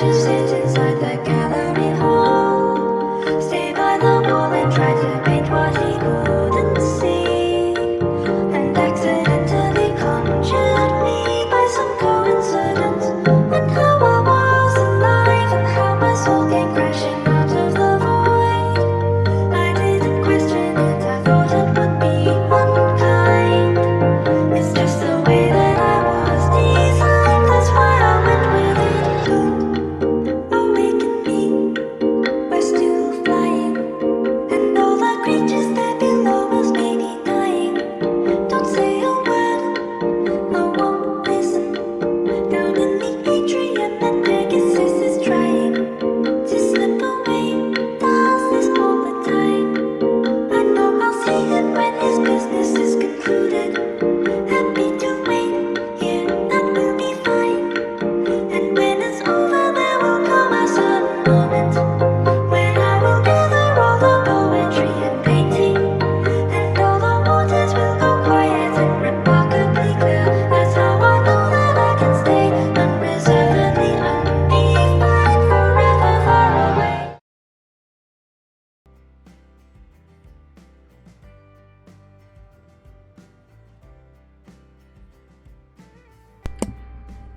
to sit inside the gallery hall, stay by the wall and try to paint what he couldn't see, and accidentally conjured me by some coincidence, and how I was alive and how my soul came crashing out of the void. I didn't question it, I thought it would be unkind. It's just the way that I was designed, that's why I went with it. Don't awaken me, we're still flying, and all the creatures there below us may be dying. Don't say a word, I won't listen. Down in the atrium, and Pegasus is trying to slip away, does this all the time. I know I'll see him when his business is concluded. Happy to wait here, that will be fine. And when it's over, there will come a certain moment when I will gather all the poetry and painting, and all the waters will go quiet and remarkably clear. That's how I know that I can stay unreservedly undefined, forever far away.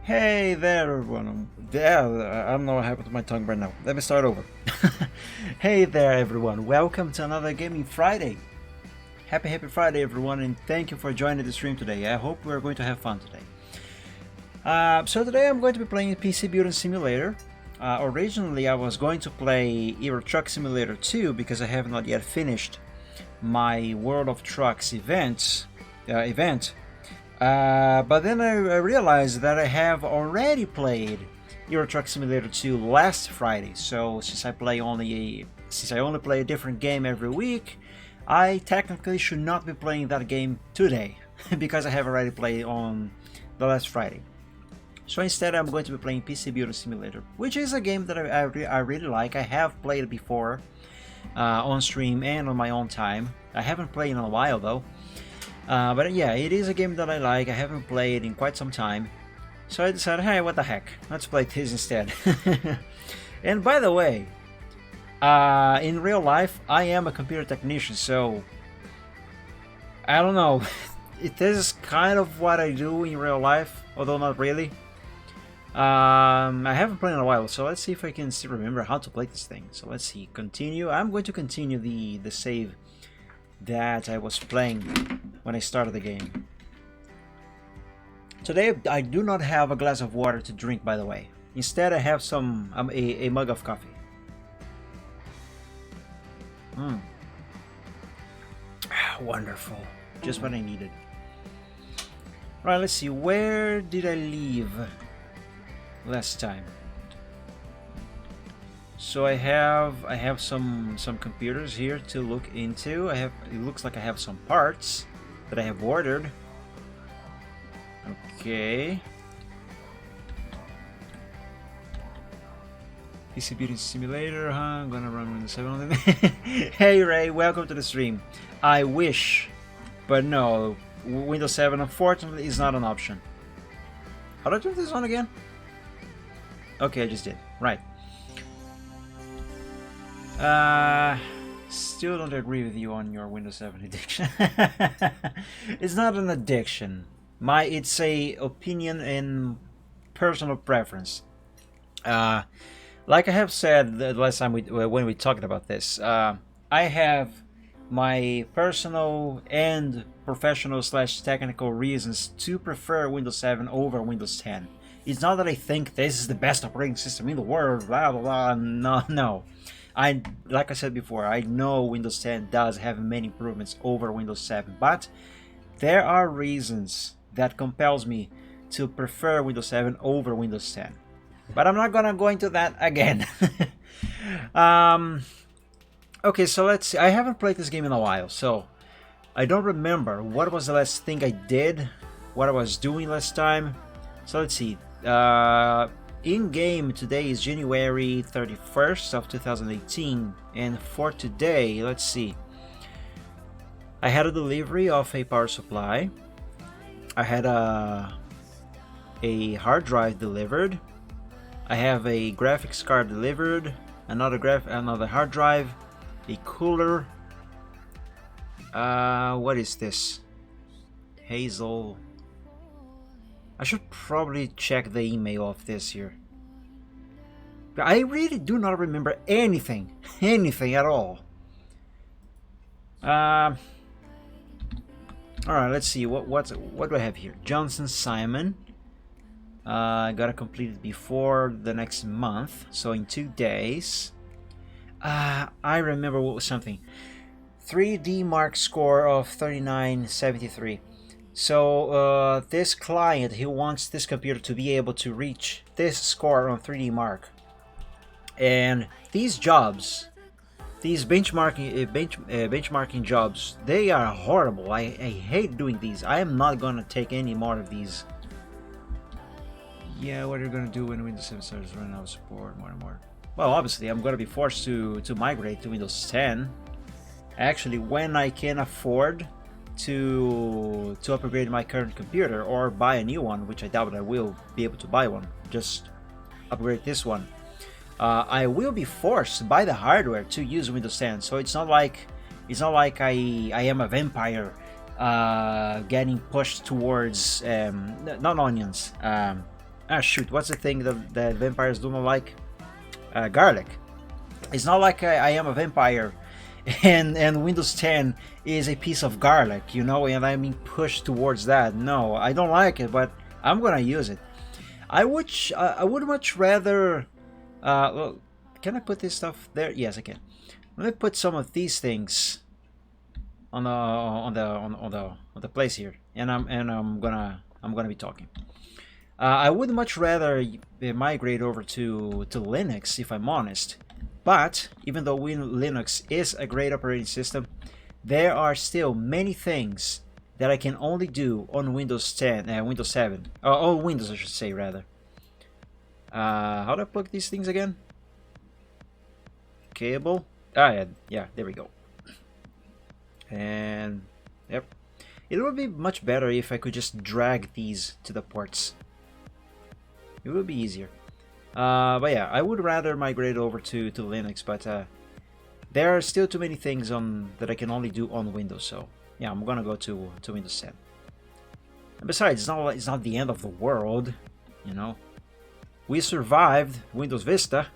Hey there, everyone. Yeah, I don't know what happened to my tongue right now. Let me start over. Hey there, everyone. Welcome to another Gaming Friday. Happy Friday, everyone, and thank you for joining the stream today. I hope we're going to have fun today. So today I'm going to be playing PC Building Simulator. Originally, I was going to play Euro Truck Simulator 2 because I have not yet finished my World of Trucks event. But then I realized that I have already played Euro Truck Simulator 2 last Friday. So since I only play a different game every week, I technically should not be playing that game today because I have already played on the last Friday. So instead, I'm going to be playing PC Building Simulator, which is a game that I really like. I have played it before on stream and on my own time. I haven't played in a while though. But yeah, it is a game that I like. I haven't played in quite some time, so I decided, hey, what the heck, let's play this instead. And by the way, in real life, I am a computer technician, so I don't know. It is kind of what I do in real life, although not really. I haven't played in a while, so let's see if I can still remember how to play this thing. So let's see, continue. I'm going to continue the save that I was playing when I started the game. Today I do not have a glass of water to drink, by the way. Instead, I have a mug of coffee. Wonderful, just what I needed. Right, let's see, where did I leave last time? So I have some computers here to look into. It looks like I have some parts that I have ordered. Okay. PC Building Simulator, huh? I'm gonna run Windows 7 on it. Hey Ray, welcome to the stream. I wish, but no, Windows 7 unfortunately is not an option. How do I turn this on again? Okay, I just did. Right. Still don't agree with you on your Windows 7 addiction. It's not an addiction. It's a opinion and personal preference. Like I have said the last time when we talked about this, I have my personal and professional / technical reasons to prefer Windows 7 over Windows 10. It's not that I think this is the best operating system in the world, blah blah blah. No. Like I said before, I know Windows 10 does have many improvements over Windows 7, but there are reasons that compels me to prefer Windows 7 over Windows 10. But I'm not gonna go into that again. Okay, so let's see. I haven't played this game in a while, so I don't remember what was the last thing I did, what I was doing last time. So let's see. In game today is January 31st of 2018, and for today, let's see. I had a delivery of a power supply. I had a hard drive delivered. I have a graphics card delivered, another hard drive, a cooler. What is this? Hazel. I should probably check the email of this here. I really do not remember anything, anything at all. All right, let's see what do I have here? Johnson Simon. I gotta complete it before the next month, so in 2 days. I remember what was something. 3D Mark score of 3973. So this client, he wants this computer to be able to reach this score on 3D Mark. And these jobs, these benchmarking jobs, they are horrible. I hate doing these. I am not gonna take any more of these. Yeah, what are you gonna do when Windows 7 starts running out of support more and more? Well, obviously, I'm gonna be forced to migrate to Windows 10. Actually, when I can afford to upgrade my current computer or buy a new one, which I doubt I will be able to buy one, just upgrade this one. I will be forced by the hardware to use Windows 10, so it's not like I am a vampire getting pushed towards not onions. Shoot, what's the thing that vampires do not like? Garlic. It's not like I am a vampire and Windows 10 is a piece of garlic, you know, and I'm being pushed towards that. No, I don't like it, but I'm gonna use it. I would much rather. Well, can I put this stuff there? Yes, I can. Let me put some of these things on the place here, and I'm gonna be talking. I would much rather migrate over to Linux, if I'm honest. But even though Linux is a great operating system, there are still many things that I can only do on Windows 10, Windows 7, or Windows, I should say, rather. How do I plug these things again? Cable. Yeah, there we go. And yep, it would be much better if I could just drag these to the ports. It would be easier. But yeah, I would rather migrate over to Linux, but there are still too many things that I can only do on Windows. So yeah, I'm gonna go to Windows 10. And besides, it's not the end of the world, you know. We survived Windows Vista,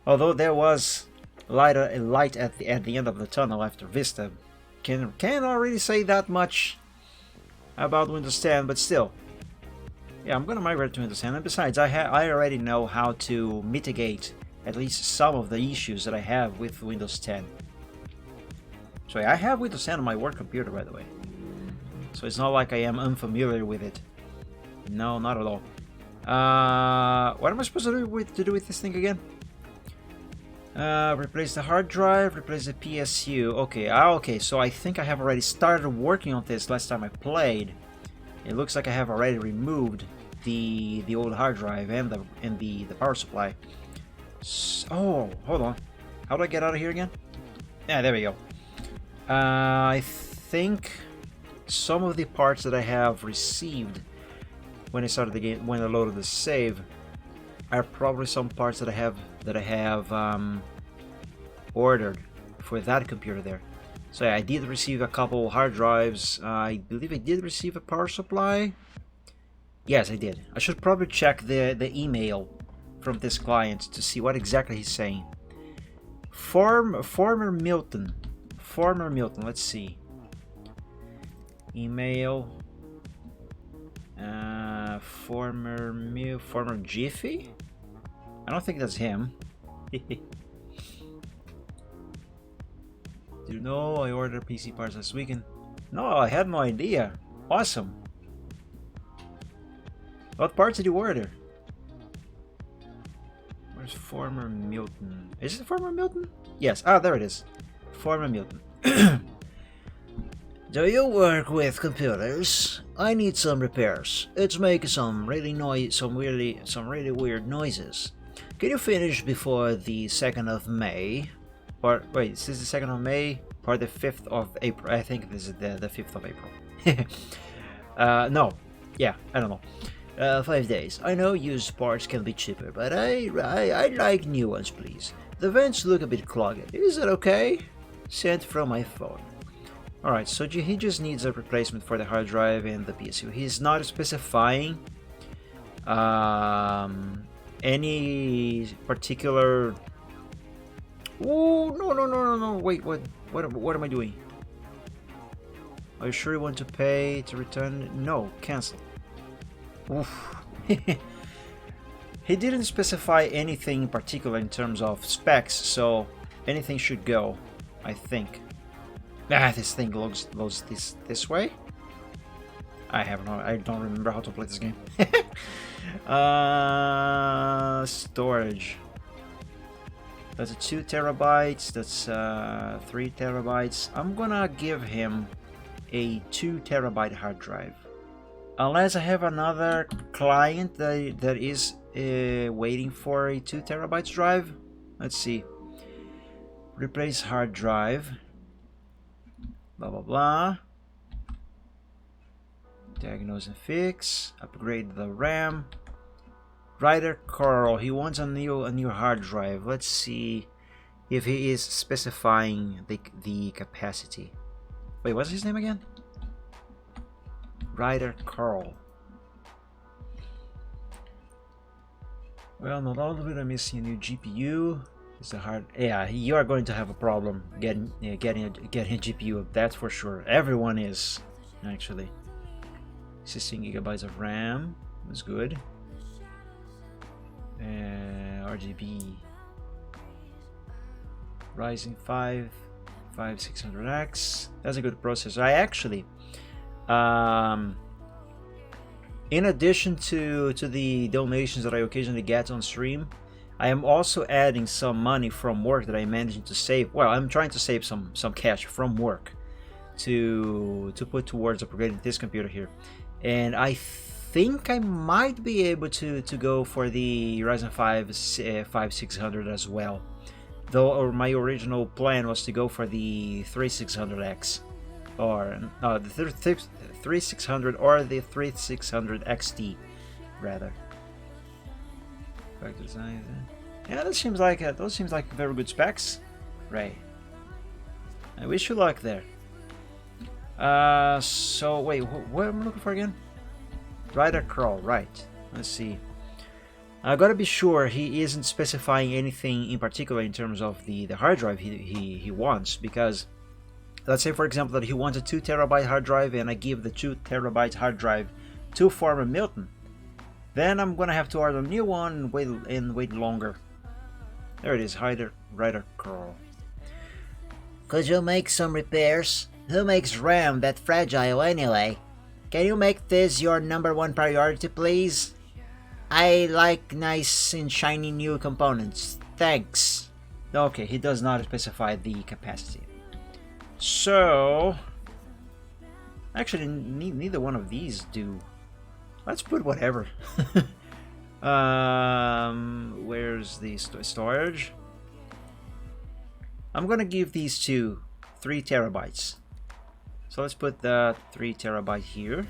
although there was light at the end of the tunnel after Vista. Can't already say that much about Windows 10, but still. Yeah, I'm gonna migrate to Windows 10, and besides, I already know how to mitigate at least some of the issues that I have with Windows 10. So yeah, I have Windows 10 on my work computer, by the way. So it's not like I am unfamiliar with it. No, not at all. What am I supposed to do with this thing again? Replace the hard drive, replace the PSU. Okay, okay, so I think I have already started working on this last time I played. It looks like I have already removed the old hard drive and the power supply. Oh, hold on. How do I get out of here again? Yeah, there we go. I think some of the parts that I have received when I started the game, when I loaded the save, are probably some parts that I have ordered for that computer there. So yeah, I did receive a couple hard drives. I believe I did receive a power supply. Yes, I did. I should probably check the email from this client to see what exactly he's saying. Former Milton. Let's see. Email. Former Jiffy. I don't think that's him. Do you know I ordered PC parts this weekend? No, I had no idea. Awesome. What parts did you order? Where's former Milton? Is it former Milton? Yes. Ah, there it is. Former Milton. Do you work with computers? I need some repairs. It's making some really weird noises. Can you finish before the 2nd of May? Or wait, is this the 2nd of May or the 5th of April? I think this is the 5th of April. No, yeah, I don't know. 5 days. I know used parts can be cheaper, but I'd like new ones, please. The vents look a bit clogged. Is it okay? Sent from my phone. Alright, so he just needs a replacement for the hard drive and the PSU. He's not specifying any particular... Oh, no. Wait, what am I doing? Are you sure you want to pay to return? No, cancel. Oof. He didn't specify anything in particular in terms of specs, so anything should go, I think. This thing looks this way. I don't remember how to play this game. Storage. That's 2 terabytes. That's 3 terabytes. I'm gonna give him a 2 terabyte hard drive. Unless I have another client that is waiting for a 2 terabytes drive. Let's see. Replace hard drive. Blah blah blah. Diagnose and fix. Upgrade the RAM. Ryder Carl. He wants a new hard drive. Let's see if he is specifying the capacity. Wait, what's his name again? Ryder Carl. Well, not all of it. I'm missing a new GPU. It's a hard. Yeah, you are going to have a problem getting a GPU. That's for sure. Everyone is actually. 16 gigabytes of RAM. That's good. RGB. Ryzen 5 5600X. That's a good processor. I actually, in addition to the donations that I occasionally get on stream, I am also adding some money from work that I managed to save. Well, I'm trying to save some cash from work to put towards upgrading this computer here, and I think I might be able to go for the Ryzen 5 5600 as well. Though my original plan was to go for the 3600X, or the 3600 or the 3600 XT, rather. Design. Yeah, those seems like very good specs, Ray. I wish you luck there. So wait, what am I looking for again? Ryder Crawl, right? Let's see. I gotta be sure he isn't specifying anything in particular in terms of the hard drive he wants, because let's say for example that he wants a 2 terabyte hard drive and I give the 2 terabyte hard drive to Farmer Milton, then I'm gonna have to order a new one and wait longer. There it is, Ryder Crawl. Could you make some repairs? Who makes RAM that fragile anyway? Can you make this your #1 priority, please? I like nice and shiny new components. Thanks. Okay, he does not specify the capacity. So, actually, neither one of these do. Let's put whatever. Where's the storage? I'm gonna give these two 3 terabytes. So let's put the 3 terabyte here.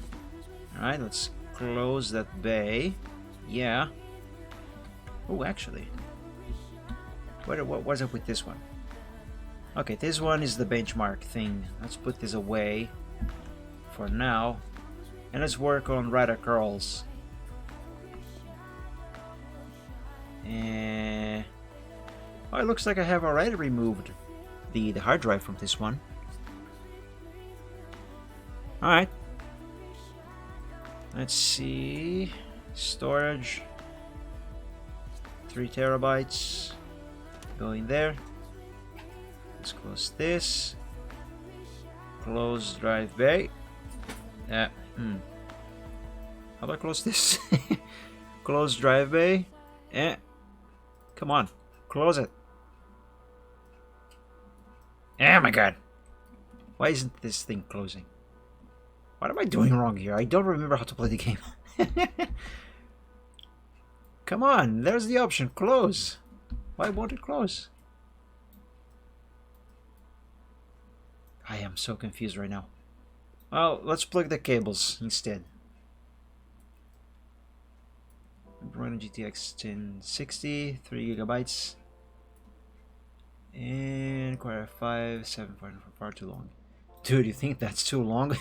Alright, let's close that bay. Yeah. Oh, actually. What's up with this one? Okay, this one is the benchmark thing. Let's put this away for now. And let's work on Ryder curls. Oh, it looks like I have already removed the hard drive from this one. Alright. Let's see. Storage. 3 terabytes. Go in there. Let's close this. Close drive bay. How do I close this? Close drive bay. Come on. Close it. Oh my god. Why isn't this thing closing? What am I doing wrong here? I don't remember how to play the game. Come on, there's the option. Close. Why won't it close? I am so confused right now. Well, let's plug the cables instead. running GTX 1060, 3 gigabytes, and Core i5 7.4, far too long. Dude, you think that's too long?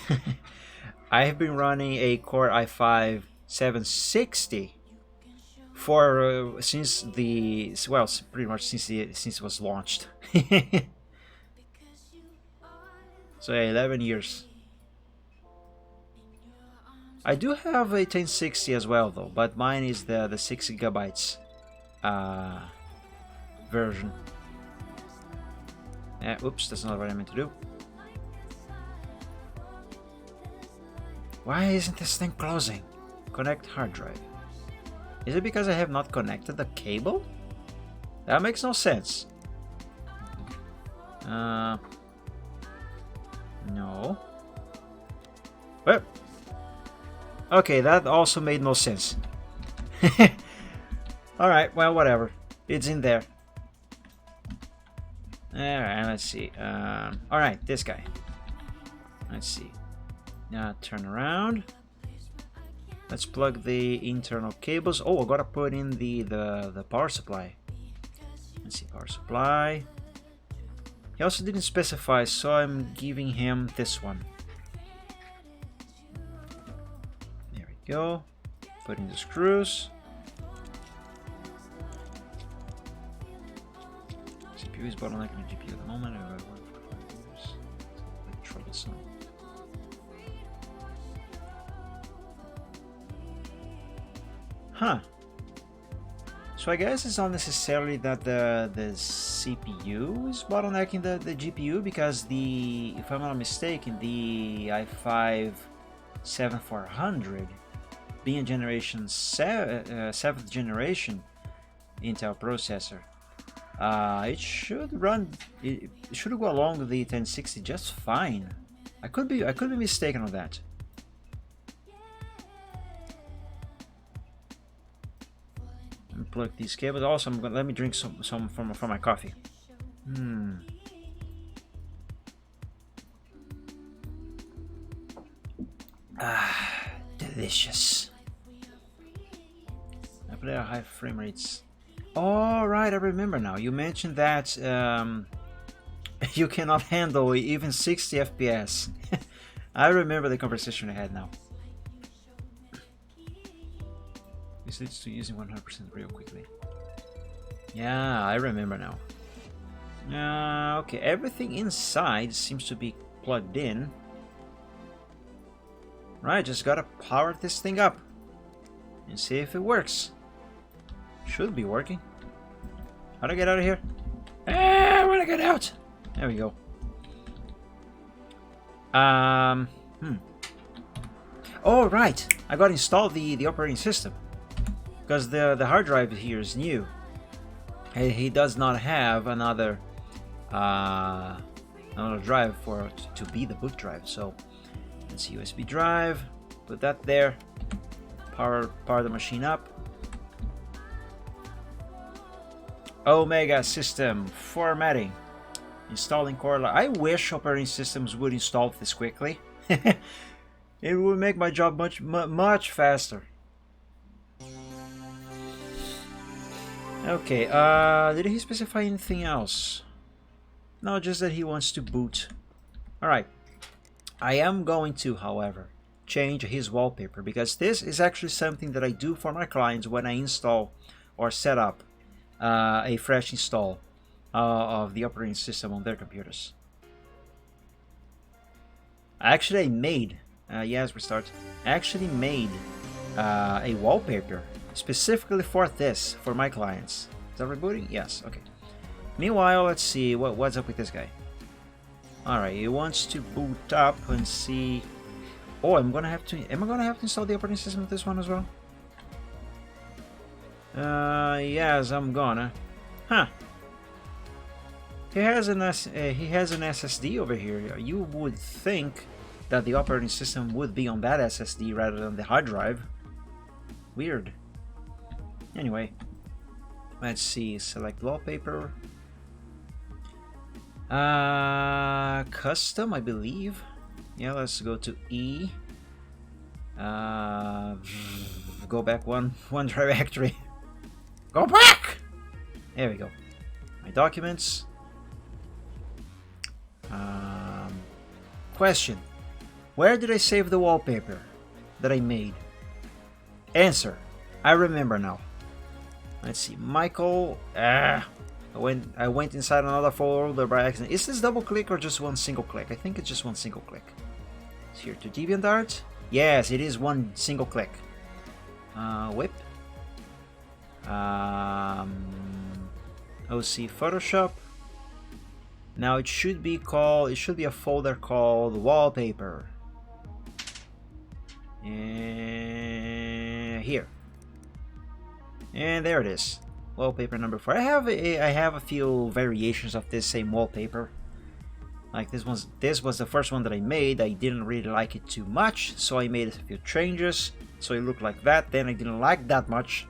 I have been running a Core i5 760 for since the pretty much since it was launched. So yeah, 11 years. I do have a 1060 as well though, but mine is the 6 gigabytes version. Oops, that's not what I meant to do. Why isn't this thing closing? Connect hard drive. Is it because I have not connected the cable? That makes no sense. No. But okay, that also made no sense. Alright, well, whatever. It's in there. Alright, let's see. Alright, this guy. Let's see. Now turn around. Let's plug the internal cables. Oh, I gotta put in the power supply. Let's see, power supply. He also didn't specify, so I'm giving him this one. There we go. Put in the screws. CPU is bottlenecking the GPU at the moment. I've worked for 5 years. It's troublesome. Huh. So I guess it's not necessarily that the CPU is bottlenecking the GPU, because if I'm not mistaken, the i5 7400 being a generation 7th generation Intel processor, it should go along with the 1060 just fine. I could be mistaken on that. Plug these cables. Also, let me drink some from my coffee. Delicious. I play at high frame rates. All right, I remember now. You mentioned that you cannot handle even 60 FPS. I remember the conversation I had now. This leads to using 100% real quickly. Yeah, I remember now. Okay, everything inside seems to be plugged in. Right, just gotta power this thing up and see if it works. Should be working. How do I get out of here? I wanna get out! There we go. Oh, right! I gotta install the operating system, because the hard drive here is new. He does not have another drive to be the boot drive. So let's see, USB drive, put that there, power the machine up. Omega system formatting, installing Core. I wish operating systems would install this quickly. It would make my job much faster. Okay, did he specify anything else? No, just that he wants to boot. Alright. I am going to, however, change his wallpaper, because this is actually something that I do for my clients when I install or set up a fresh install of the operating system on their computers. Actually, I made, yes, restart. I actually made a wallpaper specifically for this, for my clients. Is that rebooting? Yes, okay. Meanwhile, let's see what's up with this guy. Alright, he wants to boot up and see. Oh, am I gonna have to install the operating system with this one as well? Yes, I'm gonna. Huh. He has an SSD over here. You would think that the operating system would be on that SSD rather than the hard drive. Weird. Anyway, let's see. Select wallpaper. Custom, I believe. Yeah, let's go to E. go back one directory. Go back! There we go. My documents. Question. Where did I save the wallpaper that I made? Answer. I remember now. Let's see. Michael. I went inside another folder by accident. Is this double click or just one single click? I think it's just one single click. It's here to DeviantArt. Yes, it is one single click. Whip. OC Photoshop. Now it should be a folder called wallpaper. And here. And there it is. Wallpaper number 4. I have a few variations of this same wallpaper. Like this was the first one that I made. I didn't really like it too much, so I made a few changes so it looked like that. Then I didn't like that much,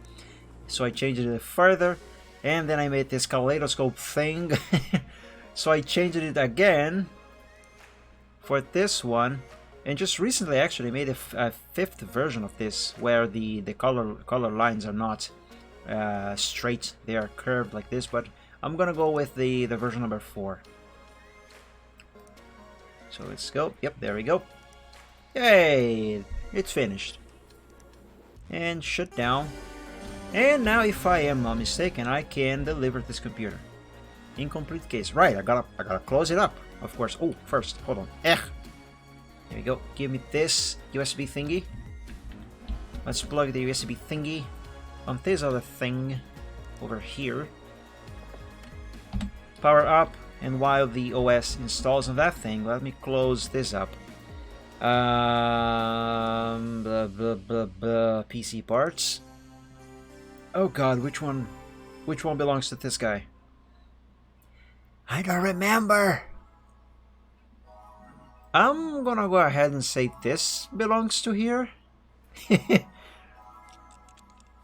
so I changed it further, and then I made this kaleidoscope thing. So I changed it again for this one, and just recently actually I made a 5th version of this where the color lines are not straight, they are curved like this, but I'm gonna go with the version number 4. So let's go. Yep, there we go. Yay! It's finished. And shut down. And now, if I am not mistaken, I can deliver this computer. Incomplete case. Right, I gotta close it up, of course. Oh, first, hold on. There we go. Give me this USB thingy. Let's plug the USB thingy on this other thing over here. Power up. And while the OS installs on that thing, let me close this up. PC parts. Oh god, which one belongs to this guy? I don't remember. I'm gonna go ahead and say this belongs to here.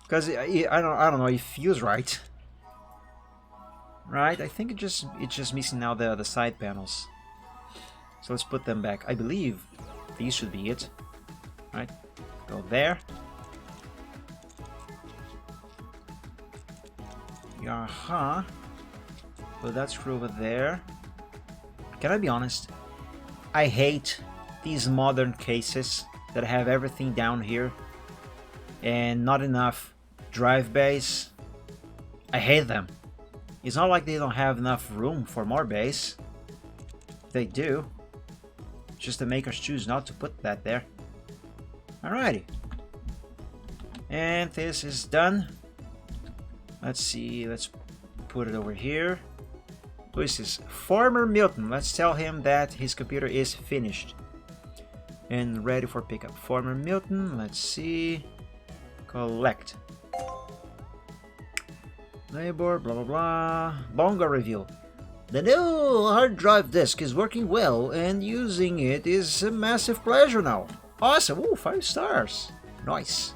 Because I don't know, it feels right. Right, I think it's just missing now the side panels. So let's put them back. I believe these should be it. Right, go there. Put that screw over there. Can I be honest? I hate these modern cases that have everything down here and not enough drive bays. I hate them. It's not like they don't have enough room for more bass. They do. Just the makers choose not to put that there. Alrighty. And this is done. Let's see, let's put it over here. Who is this? Former Milton. Let's tell him that his computer is finished and ready for pickup. Former Milton, let's see. Collect. Labor, blah blah blah. Bongo review. The new hard drive disk is working well, and using it is a massive pleasure now. Awesome. Ooh, 5 stars. Nice.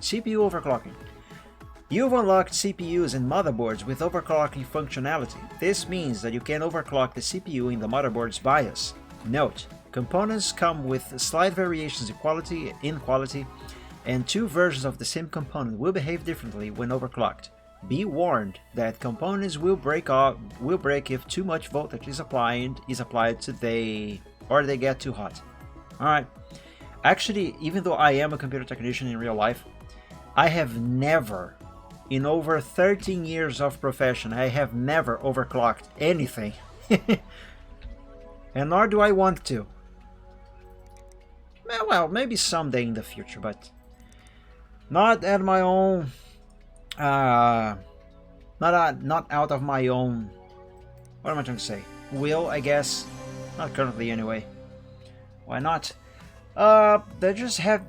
CPU overclocking. You've unlocked CPUs and motherboards with overclocking functionality. This means that you can overclock the CPU in the motherboard's BIOS. Note: components come with slight variations in quality, and 2 versions of the same component will behave differently when overclocked. Be warned that components will break if too much voltage is applied to or they get too hot. Alright. Actually, even though I am a computer technician in real life, I have never, in over 13 years of profession, I have never overclocked anything. And nor do I want to. Well, maybe someday in the future, but not at my own not out of my own, what am I trying to say, will, I guess. Not currently anyway. Why not? There just hasn't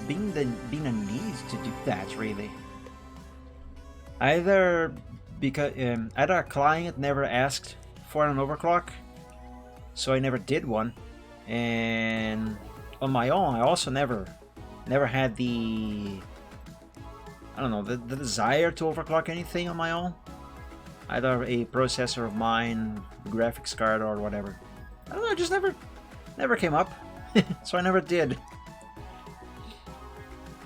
been a need to do that, really. Either because either a client never asked for an overclock, so I never did one, and on my own I also never had the desire to overclock anything on my own, either a processor of mine, graphics card, or whatever. I don't know, it just never came up. so I never did.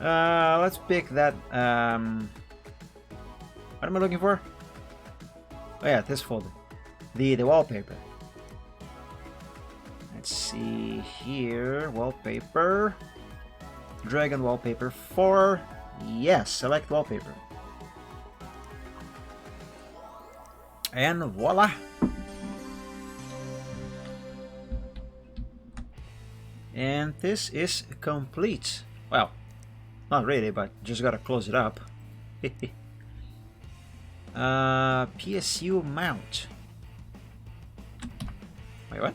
Let's pick that. What am I looking for? Oh yeah, this folder. The wallpaper. Let's see here. Wallpaper. Dragon wallpaper 4. Yes, select wallpaper. And voila! And this is complete. Well, not really, but just gotta close it up. PSU mount. Wait, what?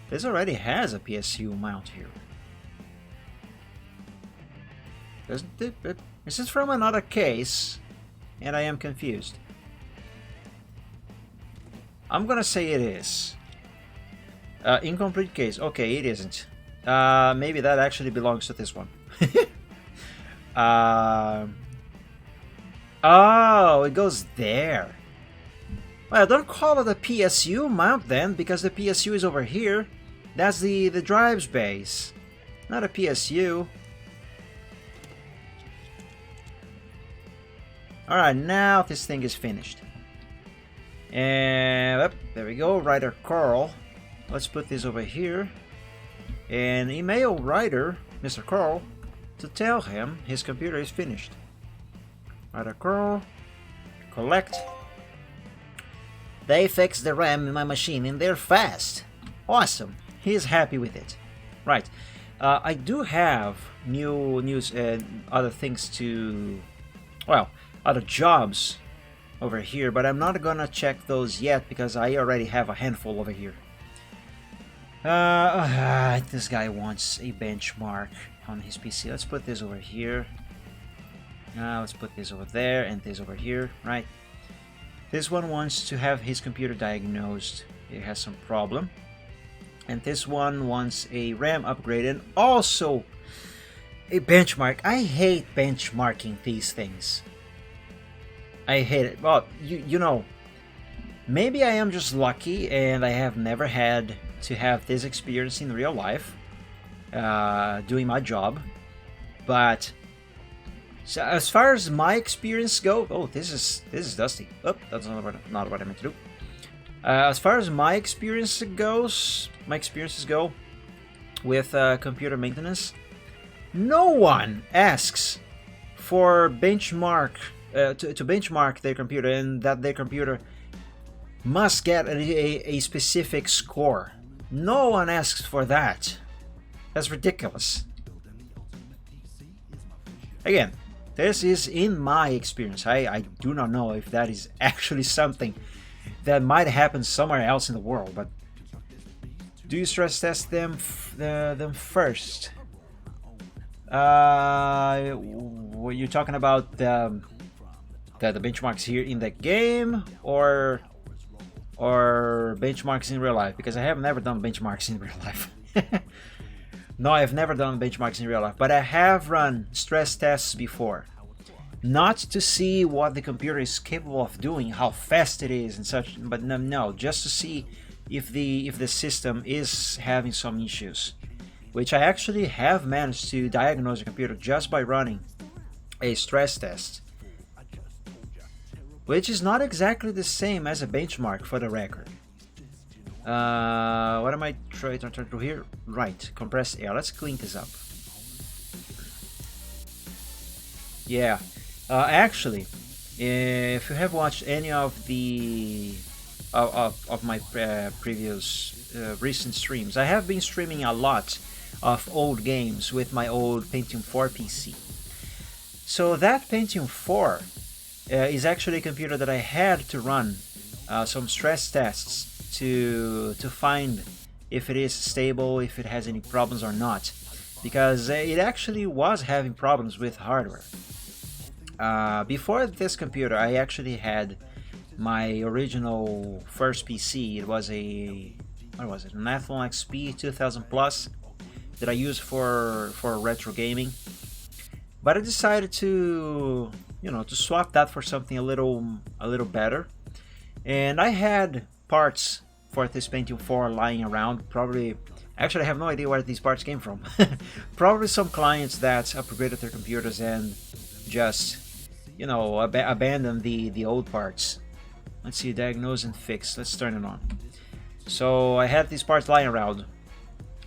This already has a PSU mount here. Doesn't it? This is from another case, and I am confused. I'm gonna say it is. Incomplete case. Okay, it isn't. Maybe that actually belongs to this one. Oh, it goes there. Well, don't call it a PSU mount then, because the PSU is over here. That's the drives base, not a PSU. Alright, now this thing is finished. And there we go, writer Carl. Let's put this over here. And email writer, Mr. Carl, to tell him his computer is finished. Writer Carl, collect. They fixed the RAM in my machine and they're fast. Awesome. He's happy with it. Right. I do have new news and other things to... Well, other jobs over here, but I'm not gonna check those yet because I already have a handful over here. This guy wants a benchmark on his PC. Let's put this over here. Let's put this over there and this over here, right? This one wants to have his computer diagnosed. It has some problem. And this one wants a RAM upgrade and also a benchmark. I hate benchmarking these things. I hate it. Well, you know, maybe I am just lucky and I have never had to have this experience in real life doing my job. But so as far as my experience go, oh, this is dusty. Oh, that's not what I meant to do. As far as my experiences go with computer maintenance, no one asks for benchmark to benchmark their computer and that their computer must get a specific score. No one asks for that. That's ridiculous. Again, this is in my experience. I do not know if that is actually something that might happen somewhere else in the world, but do you stress test them first? Were you talking about the benchmarks here in the game or benchmarks in real life? Because I have never done benchmarks in real life. No, I've never done benchmarks in real life, but I have run stress tests before. Not to see what the computer is capable of doing, how fast it is and such, but no, just to see if the system is having some issues, which I actually have managed to diagnose the computer just by running a stress test, which is not exactly the same as a benchmark for the record. What am I trying to do here? Right, compressed air. Let's clean this up. Yeah. Actually, if you have watched any of the of my previous recent streams, I have been streaming a lot of old games with my old Pentium 4 PC. So that Pentium 4 is actually a computer that I had to run some stress tests to find if it is stable, if it has any problems or not, because it actually was having problems with hardware. Before this computer, I actually had my original first PC. It was a, what was it, an Athlon XP 2000 Plus that I used for retro gaming. But I decided to, to swap that for something a little better. And I had parts for this Pentium 4 lying around, probably Actually, I have no idea where these parts came from. Probably some clients that upgraded their computers and just, you know, abandoned the old parts. Let's see, diagnose and fix. Let's turn it on. So I had these parts lying around,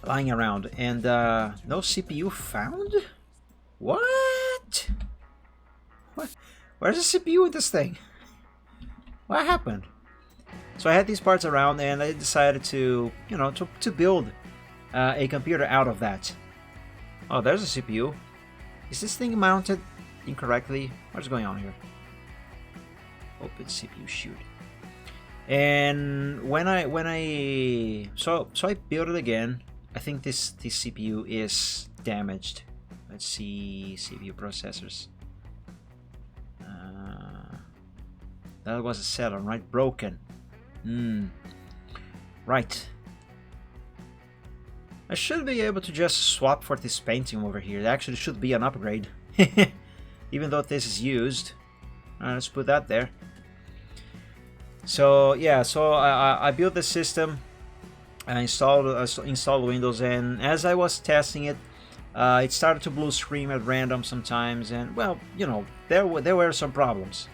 and no CPU found. What? Where's the CPU in this thing? What happened? So I had these parts around, and I decided to, you know, to build a computer out of that. Oh, there's a CPU. Is this thing mounted incorrectly? What's going on here? Open CPU, shoot. And when I built it again. I think this CPU is damaged. Let's see, CPU processors. That was a set-on, right? Broken. Right. I should be able to just swap for this painting over here. It actually should be an upgrade. Even though this is used. Let's put that there. So yeah, so I built the system. I installed Windows, and as I was testing it, it started to blue screen at random sometimes, and well, you know, there were some problems.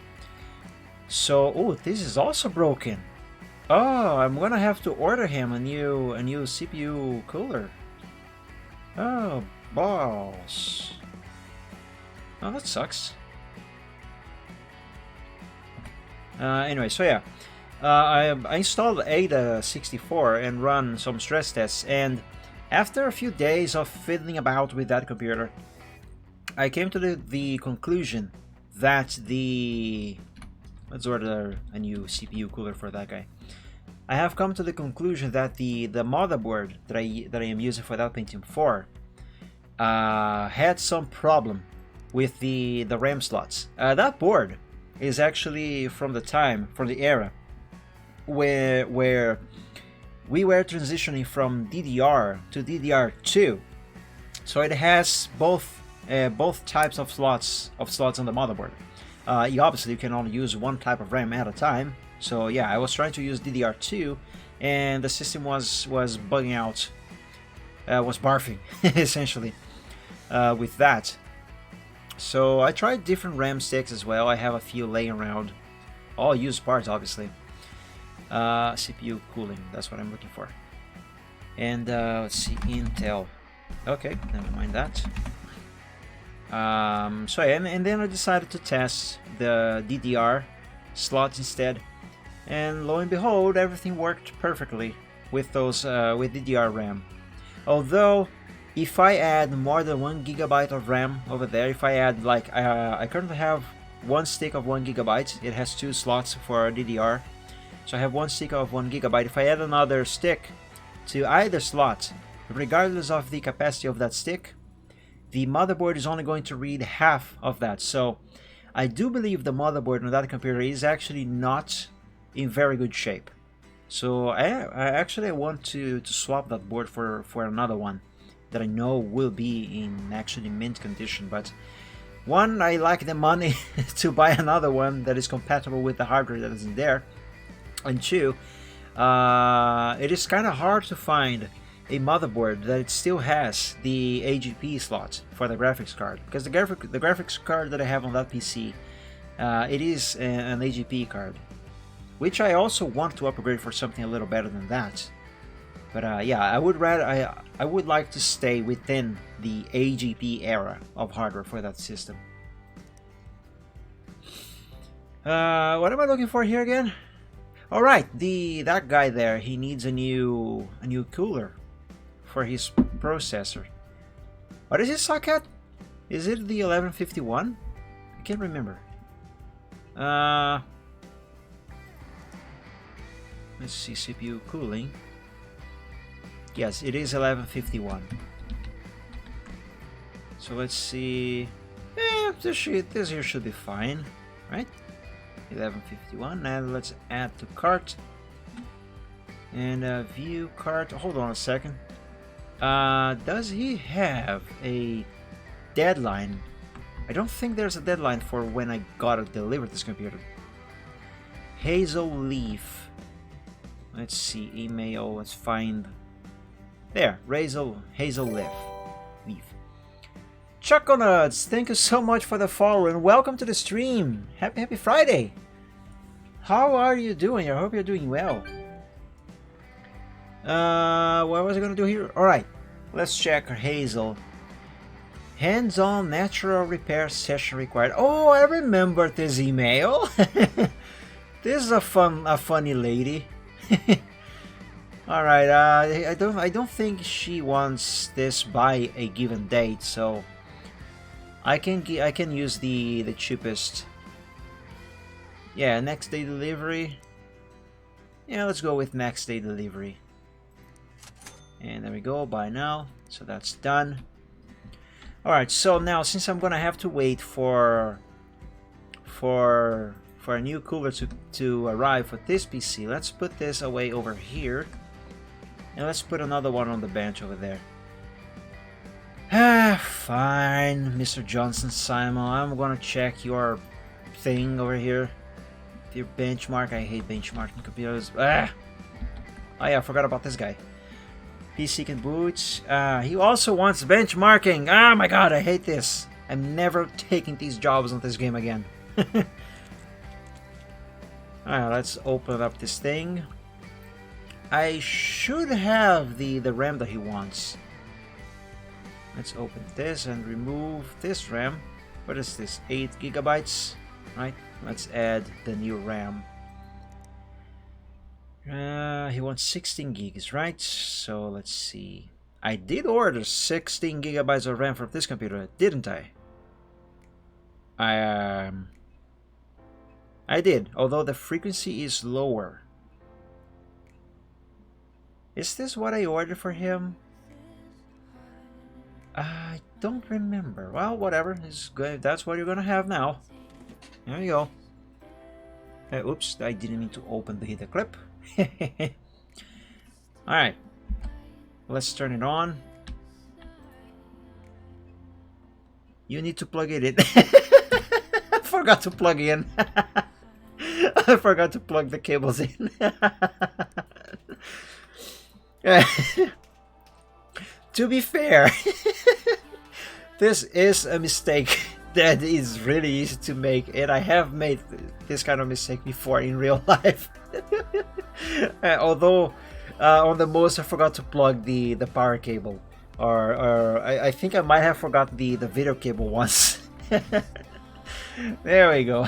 So, oh, this is also broken. Oh, I'm gonna have to order him a new CPU cooler. Oh, balls. Oh, that sucks. Anyway, so yeah, I installed Ada64 and run some stress tests, and after a few days of fiddling about with that computer, I came to the conclusion that let's order a new CPU cooler for that guy. I have come to the conclusion that the motherboard that I am using for that Pentium 4 had some problem with the RAM slots. That board is actually from the era where we were transitioning from DDR to DDR2, so it has both types of slots on the motherboard. Obviously, you can only use one type of RAM at a time. So yeah, I was trying to use DDR2, and the system was bugging out, was barfing essentially with that. So I tried different RAM sticks as well. I have a few laying around, all used parts obviously. CPU cooling, that's what I'm looking for. And let's see, Intel. Okay, never mind that. So yeah, and then I decided to test the DDR slots instead, and lo and behold, everything worked perfectly with those with DDR RAM. Although, if I add more than 1 GB of RAM over there, if I add like I currently have one stick of 1 GB. It has 2 slots for DDR, so I have one stick of 1 GB. If I add another stick to either slot, regardless of the capacity of that stick, the motherboard is only going to read half of that. So I do believe the motherboard on that computer is actually not in very good shape. So I want to swap that board for another one that I know will be in actually mint condition. But one, I lack the money to buy another one that is compatible with the hardware that is in there. And two, it is kind of hard to find a motherboard that it still has the AGP slot for the graphics card, because the graphics card that I have on that PC, it is an AGP card, which I also want to upgrade for something a little better than that. But yeah, I would like to stay within the AGP era of hardware for that system. What am I looking for here again? All right, that guy there, he needs a new cooler for his processor. What is his socket? Is it the 1151? I can't remember. Let's see, CPU cooling. Yes, it is 1151. So let's see. This here should be fine, right? 1151. Now let's add to cart and view cart. Hold on a second. Does he have a deadline? I don't think there's a deadline for when I gotta deliver this computer. Hazel Leaf. Let's see, email. Let's find There, hazel leaf. Choconuts, thank you so much for the follow and welcome to the stream. Happy Friday. How are you doing? I hope you're doing well. What was I gonna do here? Alright, let's check Hazel. Hands-on natural repair session required. Oh, I remember this email. This is a funny lady. All right, I don't think she wants this by a given date, so I can use the cheapest. Yeah, next day delivery. Yeah, let's go with next day delivery. And there we go. Buy now. So that's done. All right. So now, since I'm gonna have to wait for a new cooler to arrive for this PC, let's put this away over here. And let's put another one on the bench over there. Fine, Mr. Johnson Simon. I'm gonna check your thing over here. Your benchmark. I hate benchmarking computers. Oh yeah, I forgot about this guy. PC can boot. He also wants benchmarking. Oh my god, I hate this. I'm never taking these jobs on this game again. Alright, let's open up this thing. I should have the RAM that he wants. Let's open this and remove this RAM. What is this? 8 gigabytes? Right? Let's add the new RAM. He wants 16 gigs, right? So let's see. I did order 16 gigabytes of RAM from this computer, didn't I? I did, although the frequency is lower. Is this what I ordered for him? I don't remember. Well, whatever. It's good. That's what you're gonna have now. There you go. Oops, I didn't mean to open the clip. Alright. Let's turn it on. You need to plug it in. I forgot to plug in. I forgot to plug the cables in. To be fair, this is a mistake that is really easy to make, and I have made this kind of mistake before in real life. Although on the most I forgot to plug the power cable, or I think I might have forgotten the video cable once. There we go.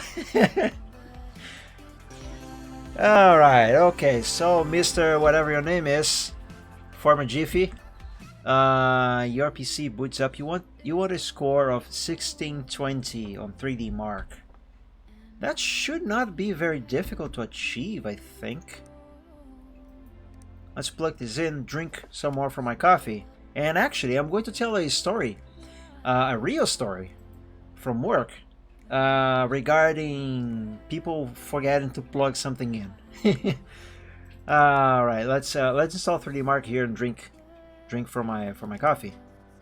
Alright, okay, so Mr. whatever your name is, former Jiffy, your PC boots up. You want a score of 1620 on 3D Mark. That should not be very difficult to achieve, I think. Let's plug this in, drink some more from my coffee. And actually, I'm going to tell a story, a real story from work, regarding people forgetting to plug something in. All right, let's install 3D Mark here and drink from my coffee,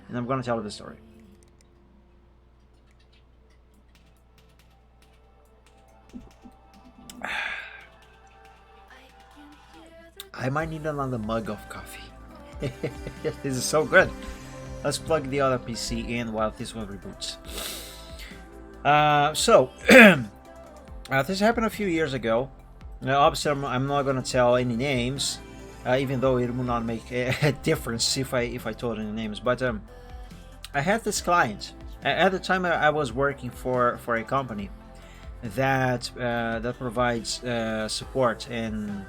and I'm gonna tell the story. I might need another mug of coffee. This is so good. Let's plug the other PC in while this one reboots. This happened a few years ago. Now, obviously, I'm not gonna tell any names, even though it will not make a difference if I told any names. But I had this client. At the time, I was working for a company that provides support and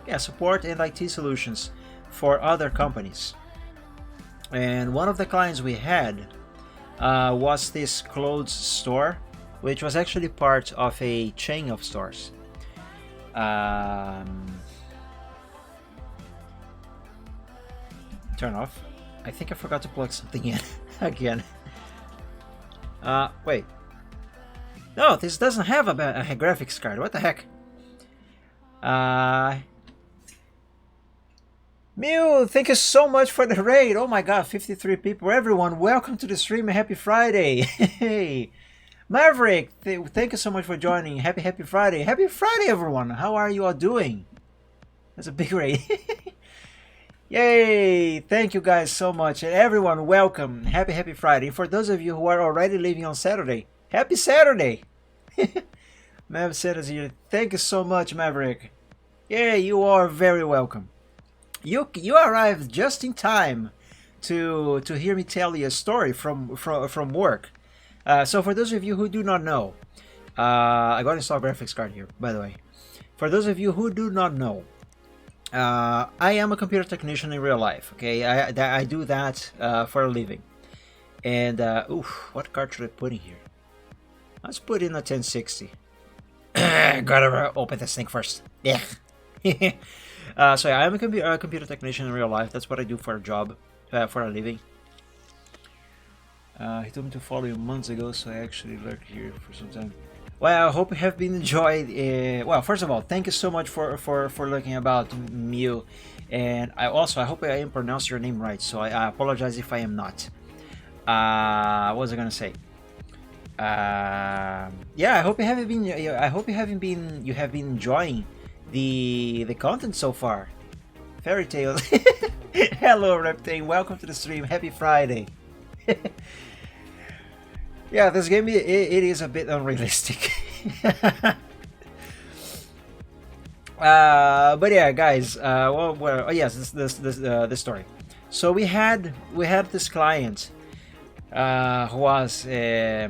IT solutions for other companies. And one of the clients we had was this clothes store, which was actually part of a chain of stores. Turn off. I think I forgot to plug something in again. Wait. No, this doesn't have a graphics card. What the heck? Mew, thank you so much for the raid. Oh my god, 53 people. Everyone, welcome to the stream. Happy Friday. Hey. Maverick, thank you so much for joining. Happy Friday. Happy Friday, everyone. How are you all doing? That's a big raid. Yay! Thank you guys so much, and everyone, welcome. Happy Friday. For those of you who are already leaving on Saturday, happy Saturday! Mav Sanders here. Thank you so much, Maverick. Yeah, you are very welcome. You arrived just in time to hear me tell you a story from work. So for those of you who do not know, I got to install graphics card here, by the way. For those of you who do not know, I am a computer technician in real life. Okay, I do that for a living. And oof, what card should I put in here? Let's put in a 1060. Gotta open this thing first. Yeah. So yeah, I'm a computer technician in real life. That's what I do for a job, for a living. He told me to follow you months ago, so I actually lurked here for some time. Well, I hope you have been enjoyed. Well, first of all, thank you so much for looking about Mew, and I hope I am pronounced your name right. So I apologize if I am not. What was I gonna say? Yeah, I hope you haven't been. I hope you have been enjoying the content so far. Fairy tales. Hello, Reptane. Welcome to the stream. Happy Friday. Yeah, this game it is a bit unrealistic. But yeah, guys. Oh yes, this story. So we had this client who was it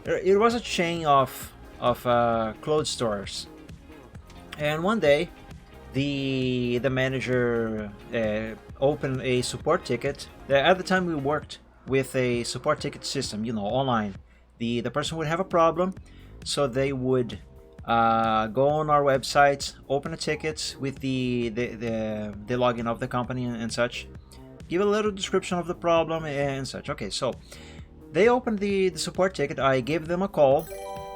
was a chain of clothes stores, and one day the manager opened a support ticket. At the time we worked with a support ticket system, you know, online. The person would have a problem, so they would go on our website, open a ticket with the login of the company and such, give a little description of the problem and such. Okay, so they opened the support ticket. I gave them a call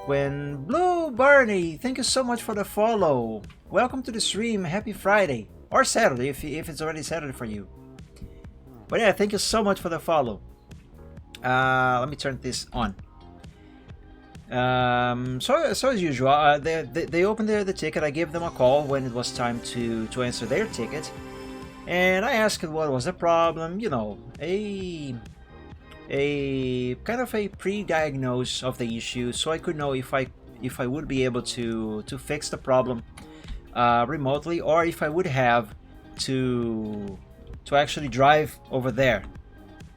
when Blue Barney, thank you so much for the follow. Welcome to the stream. Happy Friday or Saturday if it's already Saturday for you. But yeah, thank you so much for the follow. Let me turn this on. So as usual, they opened the ticket. I gave them a call when it was time to answer their ticket, and I asked what was the problem. You know, a kind of a pre-diagnose of the issue, so I could know if I would be able to fix the problem remotely, or if I would have to actually drive over there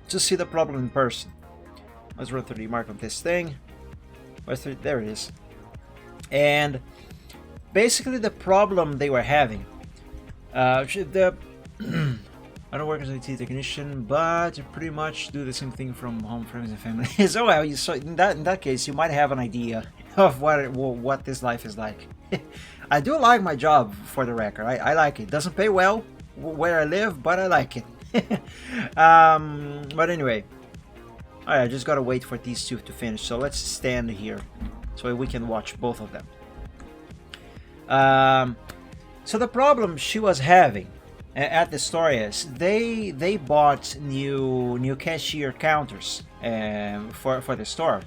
to see the problem in person. Let's run through the mark on this thing. There it is. And basically the problem they were having, I don't work as an IT technician, but I pretty much do the same thing from home, friends, and family. So well, so in that case, you might have an idea of what this life is like. I do like my job, for the record. I like it. Doesn't pay well where I live, but I like it. But anyway, alright, I just gotta wait for these two to finish. So let's stand here so we can watch both of them. So the problem she was having at the store is they bought new cashier counters for the store,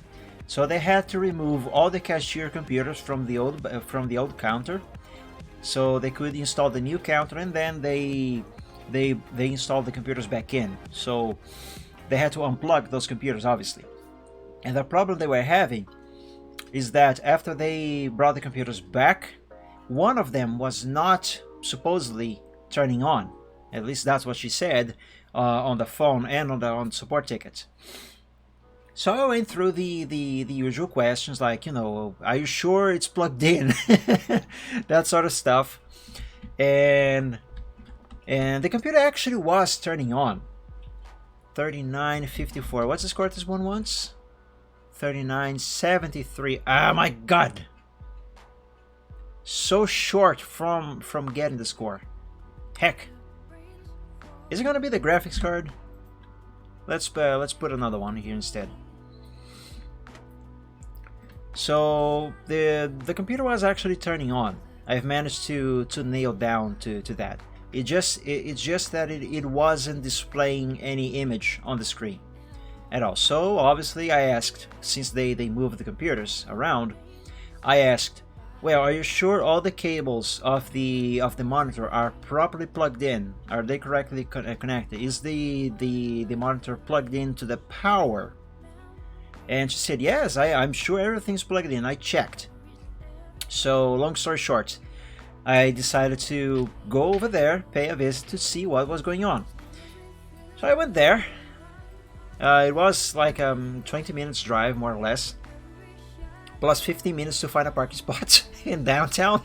so they had to remove all the cashier computers from the old counter, so they could install the new counter, and then they installed the computers back in. So they had to unplug those computers, obviously. And the problem they were having is that after they brought the computers back, one of them was not supposedly turning on. At least that's what she said on the phone and on the support ticket. So I went through the usual questions, like, you know, are you sure it's plugged in? That sort of stuff. And the computer actually was turning on. 3954. What's the score this one wants? 3973. Oh my god! So short from getting the score. Heck. Is it gonna be the graphics card? Let's put another one here instead. So the computer was actually turning on. I've managed to nail down to that. It's just that it wasn't displaying any image on the screen at all. So obviously I asked, since they moved the computers around, I asked, Well, are you sure all the cables of the monitor are properly plugged in? Are they correctly connected? Is the monitor plugged into the power? And she said, yes, I'm sure everything's plugged in. I checked. So, long story short, I decided to go over there, pay a visit to see what was going on. So I went there. It was like 20 minutes drive, more or less, plus 15 minutes to find a parking spot in downtown.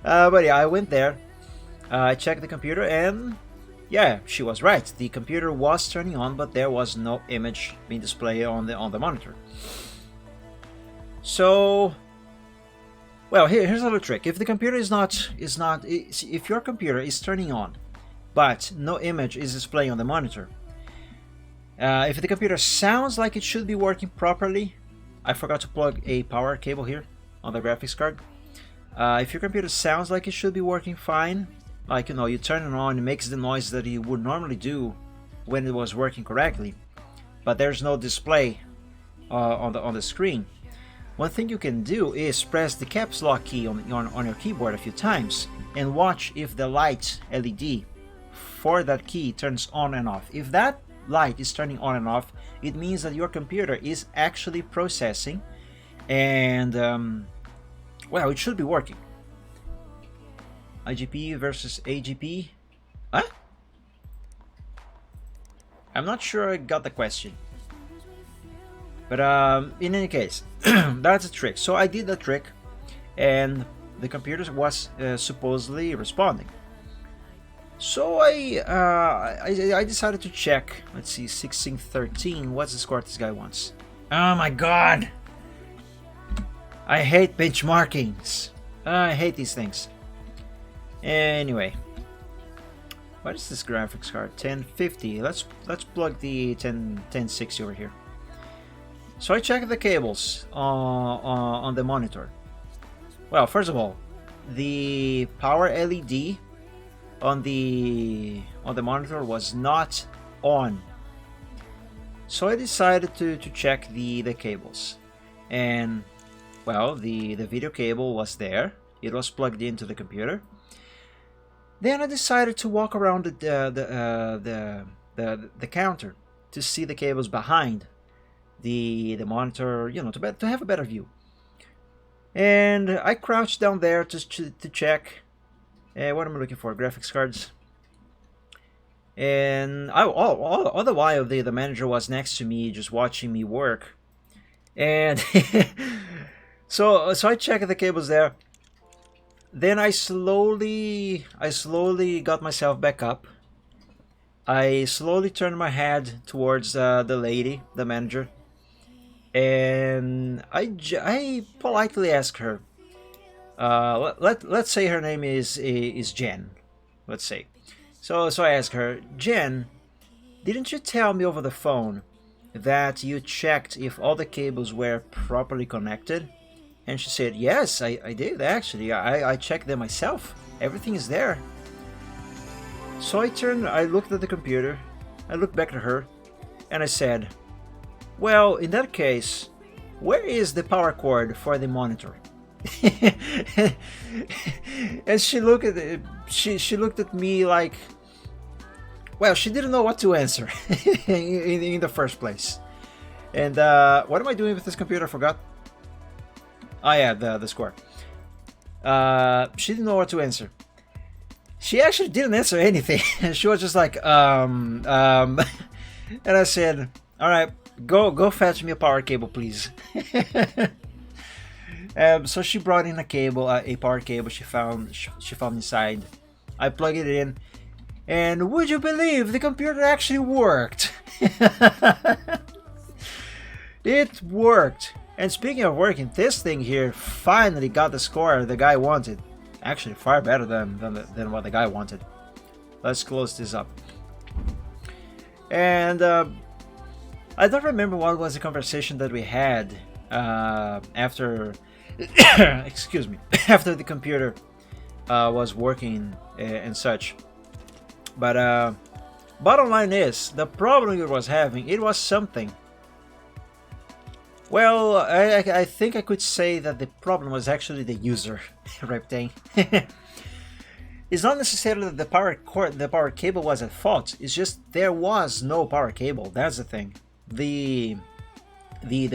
But yeah, I went there. I checked the computer, and yeah, she was right. The computer was turning on, but there was no image being displayed on the monitor. So, well, here's a little trick. If the computer if your computer is turning on, but no image is displaying on the monitor, if the computer sounds like it should be working properly, I forgot to plug a power cable here on the graphics card. If your computer sounds like it should be working fine, like, you know, you turn it on, it makes the noise that you would normally do when it was working correctly, but there's no display on the screen. One thing you can do is press the caps lock key on your keyboard a few times and watch if the light LED for that key turns on and off. If that light is turning on and off, it means that your computer is actually processing, and well, it should be working. IGP versus AGP? Huh? I'm not sure I got the question. But in any case, that's a trick. So I did the trick, and the computer was supposedly responding. So I decided to check. Let's see, 1613. What's the score this guy wants? Oh my god! I hate benchmarkings. I hate these things. Anyway, what is this graphics card? 1050. Let's plug the 1060 over here. So I checked the cables on the monitor. Well, first of all, the power LED on the monitor was not on. So I decided to check the cables, and well, the video cable was there. It was plugged into the computer. Then I decided to walk around the counter to see the cables behind the monitor, you know, to have a better view. And I crouched down there to check. What am I looking for? Graphics cards. And all the while, the manager was next to me, just watching me work. And so I checked the cables there. Then I slowly got myself back up. I slowly turned my head towards the lady, the manager, and I politely asked her. Let's say her name is Jen. Let's say. So I asked her, Jen, didn't you tell me over the phone that you checked if all the cables were properly connected? And she said, yes, I did actually. I checked them myself. Everything is there. So I looked at the computer, I looked back at her, and I said, well, in that case, where is the power cord for the monitor? And she looked at it, she looked at me like, well, she didn't know what to answer in the first place. And what am I doing with this computer? I forgot. Oh yeah, the score. She didn't know what to answer. She actually didn't answer anything. She was just like, and I said, all right, go fetch me a power cable, please. So she brought in a cable, a power cable she found inside. I plugged it in, and would you believe the computer actually worked? It worked. And speaking of working, this thing here finally got the score the guy wanted. Actually, far better than what the guy wanted. Let's close this up. And I don't remember what was the conversation that we had after, excuse me, after the computer was working and such. But bottom line is, the problem it was having, it was something Well, I think I could say that the problem was actually the user, Reptane. It's not necessarily that the power cable was at fault. It's just there was no power cable. That's the thing. The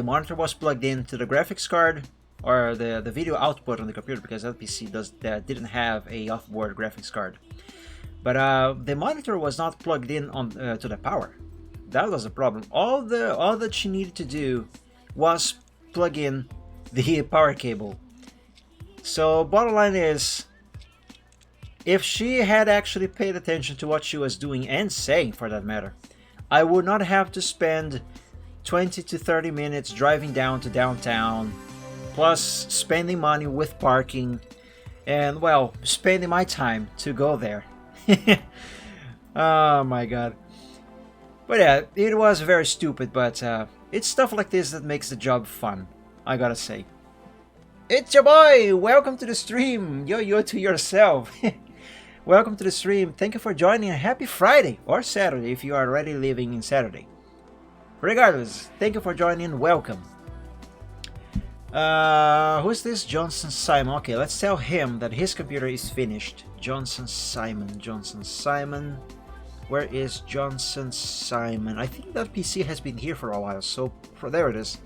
monitor was plugged into the graphics card or the video output on the computer, because that PC didn't have a offboard graphics card. But the monitor was not plugged in on to the power. That was the problem. All that she needed to do was plug in the power cable. So bottom line is, if she had actually paid attention to what she was doing and saying, for that matter, I would not have to spend 20 to 30 minutes driving down to downtown, plus spending money with parking, and, well, spending my time to go there. Oh my god. But yeah, it was very stupid, but it's stuff like this that makes the job fun, I gotta say. It's your boy! Welcome to the stream! Yo to yourself! Welcome to the stream. Thank you for joining. A happy Friday or Saturday if you are already living in Saturday. Regardless, thank you for joining. Welcome. Who's this? Johnson Simon. Okay, let's tell him that his computer is finished. Johnson Simon. Where is Johnson Simon? I think that PC has been here for a while, so there it is.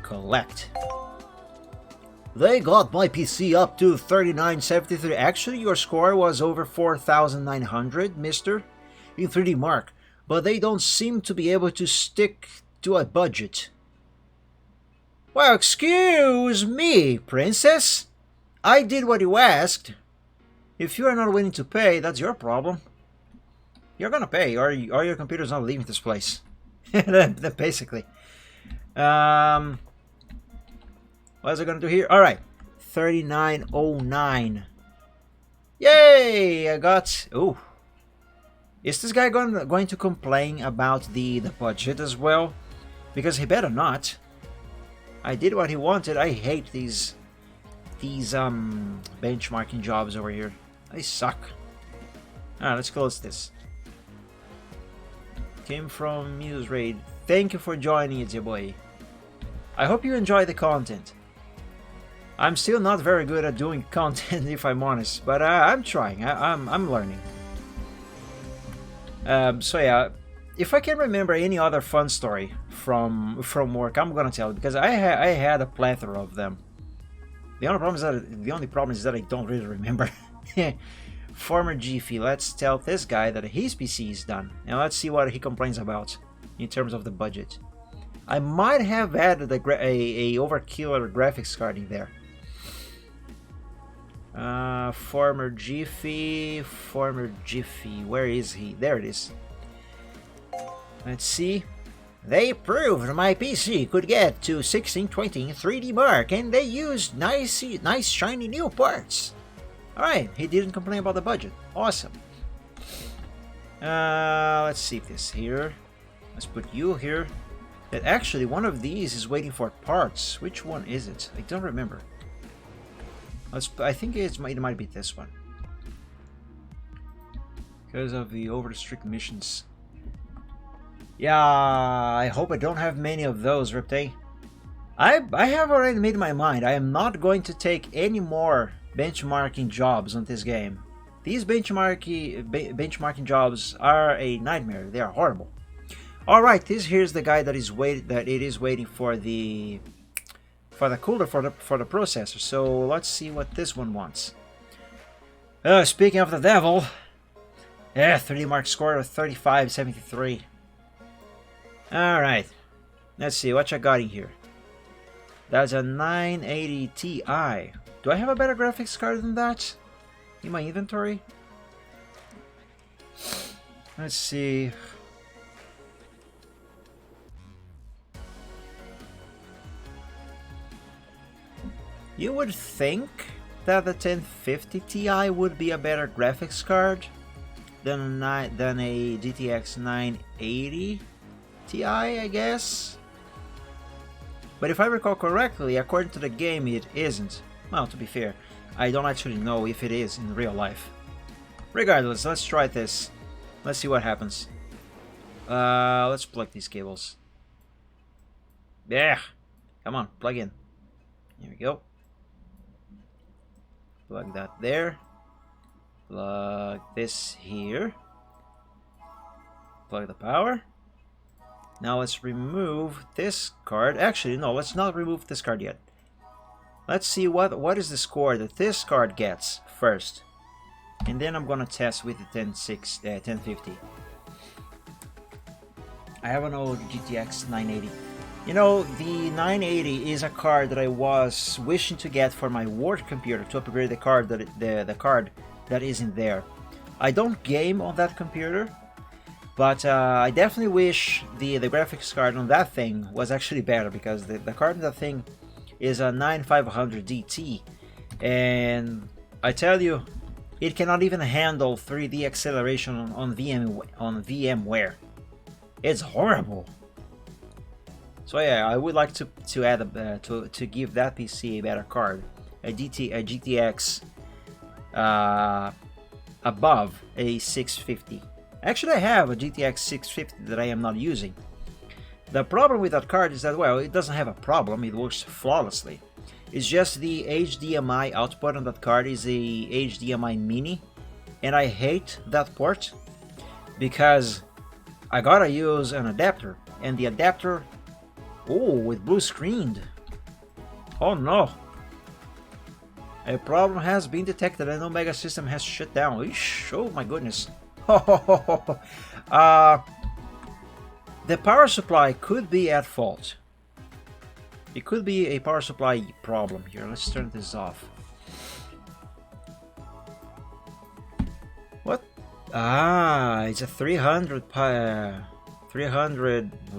Collect. They got my PC up to 3973. Actually, your score was over 4,900, mister, in 3D Mark, but they don't seem to be able to stick to a budget. Well, excuse me, princess. I did what you asked. If you are not willing to pay, that's your problem. You're gonna pay, or your computer's not leaving this place. Basically. What is it gonna do here? Alright. 3909. Yay! I got... Ooh. Is this guy going to complain about the budget as well? Because he better not. I did what he wanted. I hate these benchmarking jobs over here. They suck. Alright, let's close this. Came from Muse Raid. Thank you for joining, it's your boy. I hope you enjoy the content. I'm still not very good at doing content, if I'm honest, but I'm trying. I'm learning. So yeah, if I can remember any other fun story from work, I'm gonna tell it, because I had a plethora of them. The only problem is that I don't really remember. Former Jiffy, let's tell this guy that his PC is done, and let's see what he complains about in terms of the budget. I might have added a overkill graphics card in there. Former Jiffy, where is he? There it is. Let's see. They proved my PC could get to 1620 in 3D Mark, and they used nice shiny new parts. Alright, he didn't complain about the budget. Awesome. Let's see this here. Let's put you here. That actually one of these is waiting for parts. Which one is it? I don't remember. I think it might be this one. Because of the over-strict missions. Yeah, I hope I don't have many of those, Reptane. I have already made my mind. I am not going to take any more benchmarking jobs on this game. These benchmarking jobs are a nightmare. They are horrible. All right, here's the guy that is waiting for the cooler for the processor. So let's see what this one wants. Speaking of the devil, 3D Mark score of 3573. All right, let's see what I got in here. That's a 980 Ti. Do I have a better graphics card than that in my inventory? Let's see. You would think that the 1050 Ti would be a better graphics card than a GTX 980 Ti, I guess. But if I recall correctly, according to the game, it isn't. Well, to be fair, I don't actually know if it is in real life. Regardless, let's try this. Let's see what happens. Let's plug these cables. Yeah. Come on, plug in. Here we go. Plug that there. Plug this here. Plug the power. Now let's remove this card. Actually, no, let's not remove this card yet. Let's see what is the score that this card gets first. And then I'm gonna test with the 1050. I have an old GTX 980. You know, the 980 is a card that I was wishing to get for my work computer to upgrade the card the card that isn't there. I don't game on that computer, but I definitely wish the graphics card on that thing was actually better, because the card on that thing is a 9500 DT, and I tell you, it cannot even handle 3D acceleration on VMware. It's horrible. So yeah, I would like to add to give that PC a better card, a GTX above a 650. Actually, I have a GTX 650 that I am not using. The problem with that card is that, well, it doesn't have a problem, it works flawlessly. It's just the HDMI output on that card is a HDMI mini, and I hate that port because I gotta use an adapter, and the adapter, oh, it blue screened. Oh no. A problem has been detected and Omega system has shut down. Eesh, oh my goodness. The power supply could be at fault. It could be a power supply problem here. Let's turn this off. What? Ah, it's a 300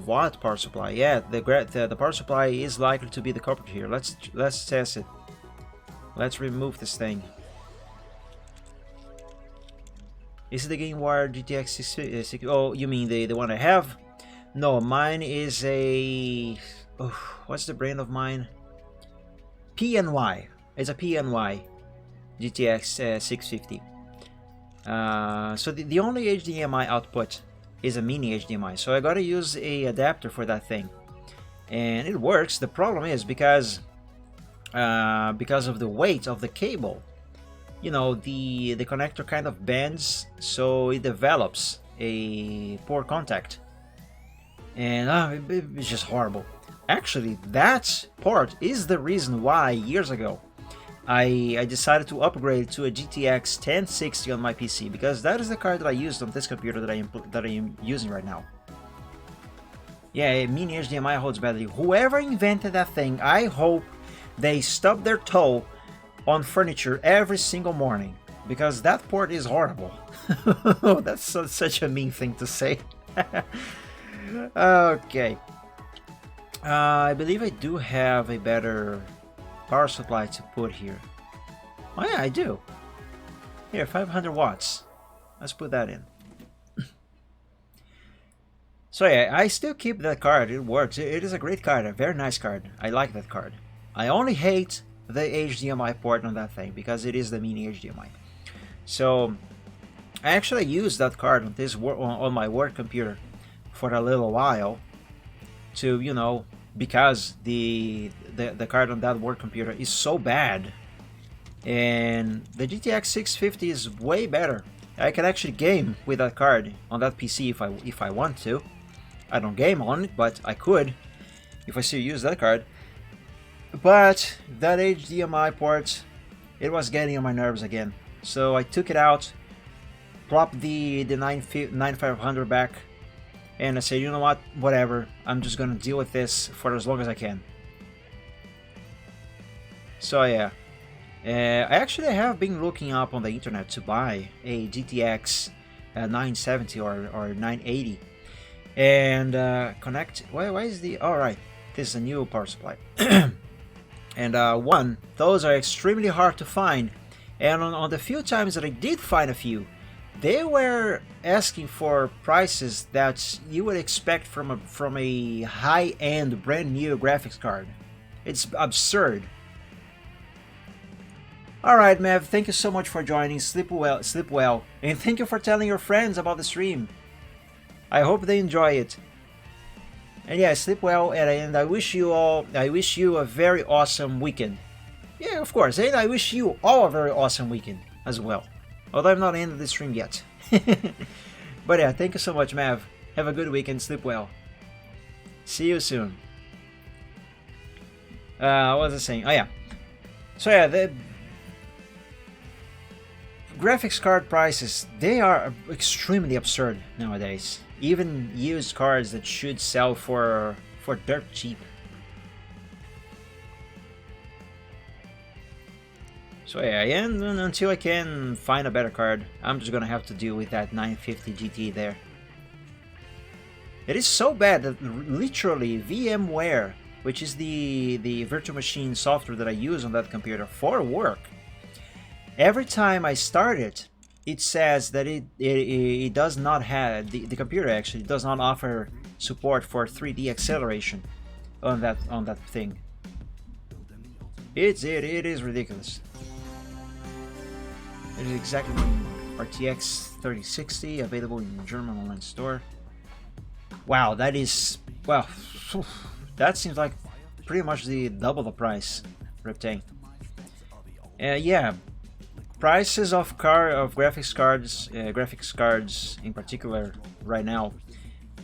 watt power supply. Yeah, the power supply is likely to be the culprit here. Let's test it. Let's remove this thing. Is it the GameWire GTX 6? Oh, you mean the one I have? No, mine is a... Oh, what's the brand of mine? PNY. It's a PNY GTX 650. So the only HDMI output is a mini HDMI. So I gotta use a adapter for that thing. And it works. The problem is because of the weight of the cable. You know, the connector kind of bends, so it develops a poor contact. And it's just horrible. Actually, that part is the reason why years ago I decided to upgrade to a GTX 1060 on my PC, because that is the card that I used on this computer that I am using right now. Yeah, a mini HDMI holds battery. Whoever invented that thing, I hope they stub their toe on furniture every single morning, because that port is horrible. That's such a mean thing to say. Okay. I believe I do have a better power supply to put here. Oh yeah, I do. Here, 500 watts. Let's put that in. So yeah, I still keep that card. It works. It is a great card, a very nice card. I like that card. I only hate the HDMI port on that thing because it is the mini HDMI. So I actually used that card on this on my work computer for a little while to, you know, because the card on that work computer is so bad, and the GTX 650 is way better. I can actually game with that card on that PC if I want to. I don't game on it, but I could if I still use that card. But that HDMI port, it was getting on my nerves again. So I took it out, plopped the 9500 back, and I said, you know what, whatever, I'm just gonna deal with this for as long as I can. So yeah, I actually have been looking up on the internet to buy a GTX 970 or 980 and connect. Why is the... Alright, this is a new power supply. And those are extremely hard to find, and on the few times that I did find a few, they were asking for prices that you would expect from a high-end brand new graphics card. It's absurd. Alright, Mev, thank you so much for joining. Sleep well, and thank you for telling your friends about the stream. I hope they enjoy it. And yeah, sleep well, and I wish you a very awesome weekend. Yeah, of course, and I wish you all a very awesome weekend as well. Although I'm not ending the stream yet. But yeah, thank you so much, Mav. Have a good weekend, sleep well. See you soon. What was I saying? Oh yeah. So yeah, the graphics card prices, they are extremely absurd nowadays. Even used cards that should sell for dirt cheap. So yeah, and until I can find a better card, I'm just gonna have to deal with that 950 GT there. It is so bad that literally VMware, which is the virtual machine software that I use on that computer for work, every time I start it, it says that it does not have, the computer actually does not offer support for 3D acceleration on that thing. It is ridiculous. It is exactly RTX 3060 available in German online store. Wow, that is, well, that seems like pretty much the double the price, Reptang. Yeah, prices of graphics cards in particular right now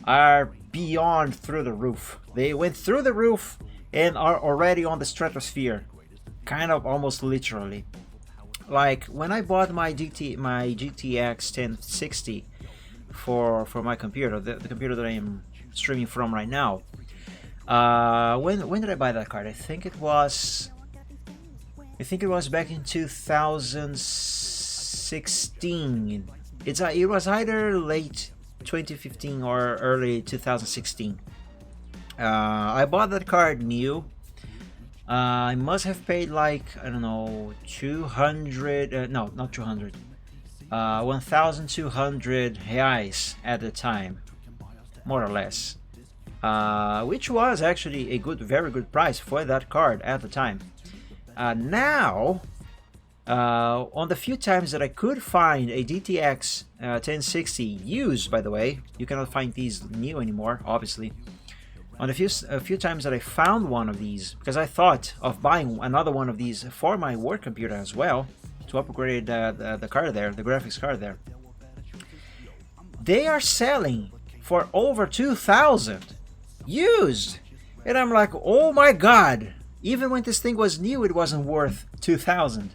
are beyond through the roof. They went through the roof and are already on the stratosphere, kind of almost literally. Like when I bought my GTX 1060 for my computer, the computer that I am streaming from right now. When did I buy that card? I think it was back in 2016. It was either late 2015 or early 2016. I bought that card new. I must have paid like, I don't know, 200, no, not 200, 1,200 reais at the time, more or less, which was actually a very good price for that card at the time. Now, on the few times that I could find a GTX 1060 used, by the way, you cannot find these new anymore, obviously. On a few times that I found one of these, because I thought of buying another one of these for my work computer as well, to upgrade the card there, the graphics card there. They are selling for over 2,000 used, and I'm like, oh my god! Even when this thing was new, it wasn't worth 2,000,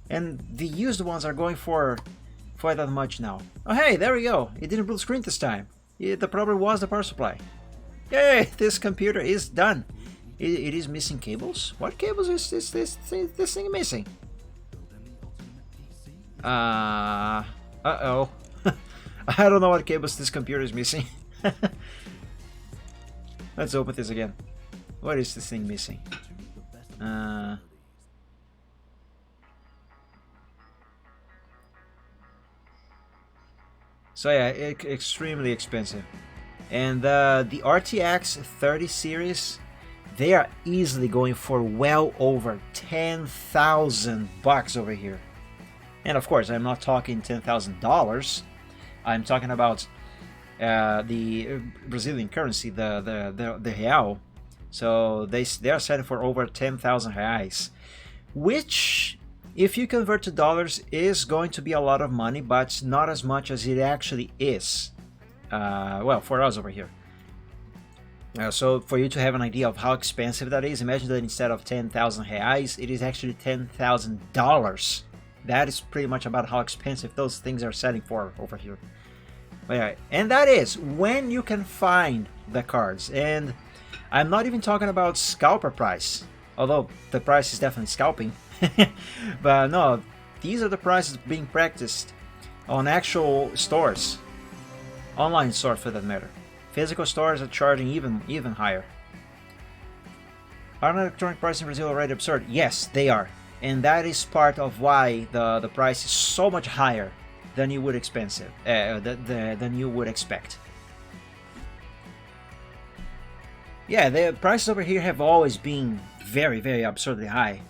and the used ones are going for that much now. Oh hey, there we go! It didn't blue screen this time. The problem was the power supply. Yay! This computer is done. It is missing cables. What cables is this thing missing? Uh-oh. I don't know what cables this computer is missing. Let's open this again. What is this thing missing? So yeah, extremely expensive. And the RTX 30 series, they are easily going for well over 10,000 bucks over here. And of course, I'm not talking $10,000. I'm talking about the Brazilian currency, the real. So they are selling for over 10,000 reais, which, if you convert to dollars, is going to be a lot of money, but not as much as it actually is. Well, for us over here. So for you to have an idea of how expensive that is, imagine that instead of 10,000 reais, it is actually $10,000. That is pretty much about how expensive those things are selling for over here. Yeah, and that is when you can find the cards. And I'm not even talking about scalper price, although the price is definitely scalping. But no, these are the prices being practiced on actual stores. Online stores for that matter. Physical stores are charging even higher. Are electronic prices in Brazil already absurd? Yes, they are. And that is part of why the price is so much higher than you would expect. Yeah, the prices over here have always been very, very absurdly high.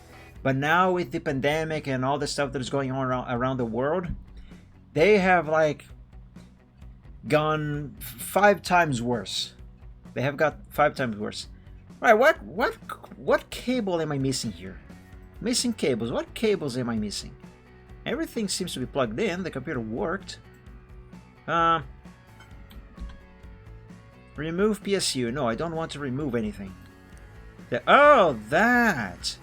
But now with the pandemic and all the stuff that is going on around the world, they have like gone 5 times worse. They have got 5 times worse. All right, what cable am I missing here? Missing cables. What cables am I missing? Everything seems to be plugged in. The computer worked. Remove PSU. No, I don't want to remove anything. Oh, that!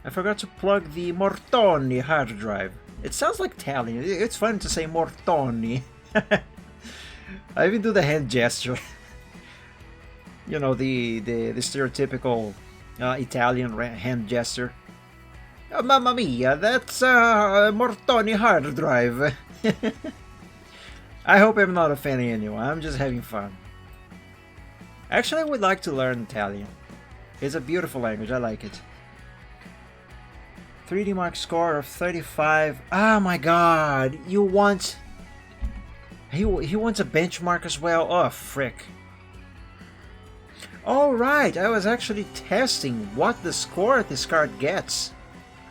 I forgot to plug the Mortoni hard drive. It sounds like Italian. It's fun to say Mortoni. I even do the hand gesture. You know, the stereotypical Italian hand gesture. Oh, mamma mia, that's a Mortoni hard drive. I hope I'm not offending anyone. I'm just having fun. Actually, I would like to learn Italian. It's a beautiful language. I like it. 3D Mark score of 35. Oh my god. You want... He wants a benchmark as well. Oh, frick. Oh, right. I was actually testing what the score this card gets.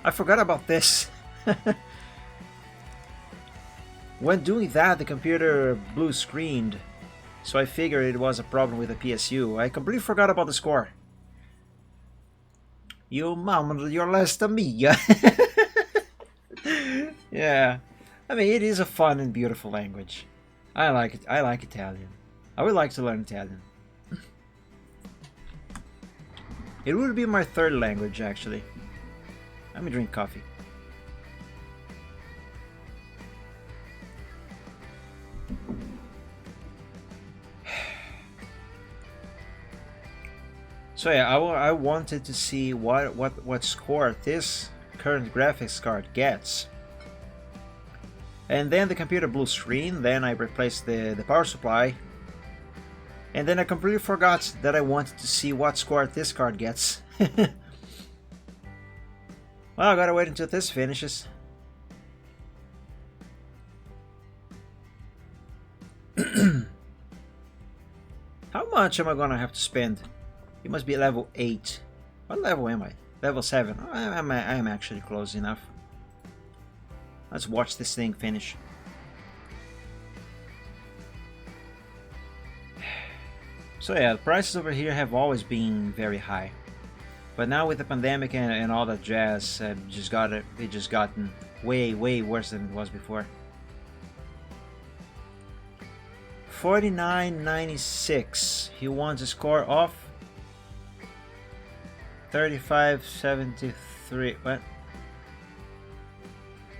I forgot about this. When doing that, the computer blue screened. So I figured it was a problem with the PSU. I completely forgot about the score. You mom, you're less than me. Yeah. I mean, it is a fun and beautiful language. I like it. I like Italian. I would like to learn Italian. It would be my 3rd language, actually. Let me drink coffee. So yeah, I wanted to see what score this current graphics card gets. And then the computer blue screen, then I replaced the power supply. And then I completely forgot that I wanted to see what score this card gets. Well, I gotta wait until this finishes. How much am I gonna have to spend? It must be level 8. What level am I? Level 7. Oh, I'm actually close enough. Let's watch this thing finish. So yeah, the prices over here have always been very high. But now with the pandemic and all that jazz, it just gotten way worse than it was before. 49.96. He wants a score of 35.73. What?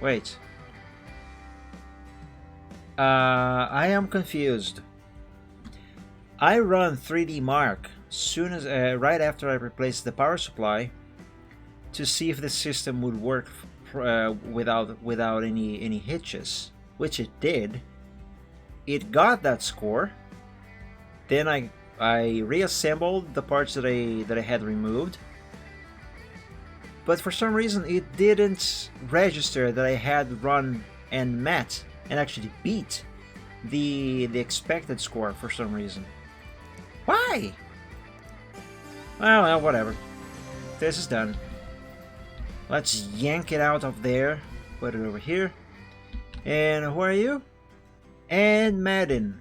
Wait. I am confused. I run 3D Mark soon as right after I replaced the power supply to see if the system would work without any hitches, which it did. It got that score. Then I reassembled the parts that I had removed. But for some reason it didn't register that I had run and met and actually beat the expected score for some reason. Why? Well, whatever. This is done. Let's yank it out of there. Put it over here. And who are you? And Madden.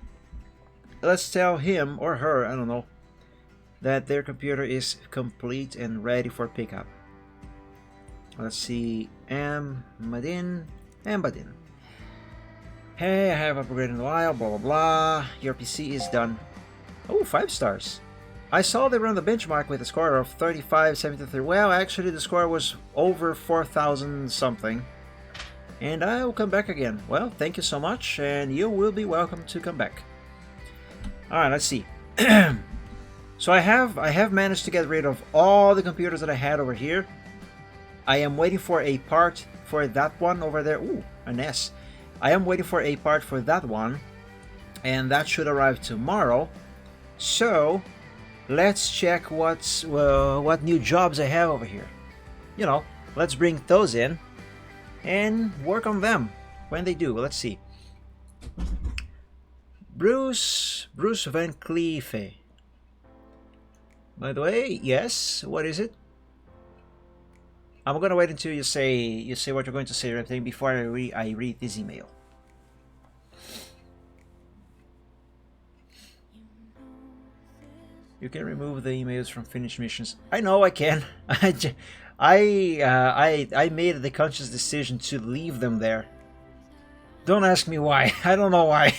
Let's tell him or her, I don't know, that their computer is complete and ready for pickup. Let's see. Madin. Hey, I have upgraded in a while, blah blah blah. Your PC is done. Oh, 5 stars. I saw they run the benchmark with a score of 35.73. Well, actually the score was over 4,000 something. And I'll come back again. Well, thank you so much, and you will be welcome to come back. Alright, let's see. So I have managed to get rid of all the computers that I had over here. I am waiting for a part for that one over there. Ooh, an S. I am waiting for a part for that one, and that should arrive tomorrow. So let's check what new jobs I have over here. You know, let's bring those in and work on them when they do. Let's see. Bruce Van Cleef. By the way, yes. What is it? I'm gonna wait until you say what you're going to say, everything before I read this email. You can remove the emails from finished missions. I know I can. I made the conscious decision to leave them there. Don't ask me why. I don't know why.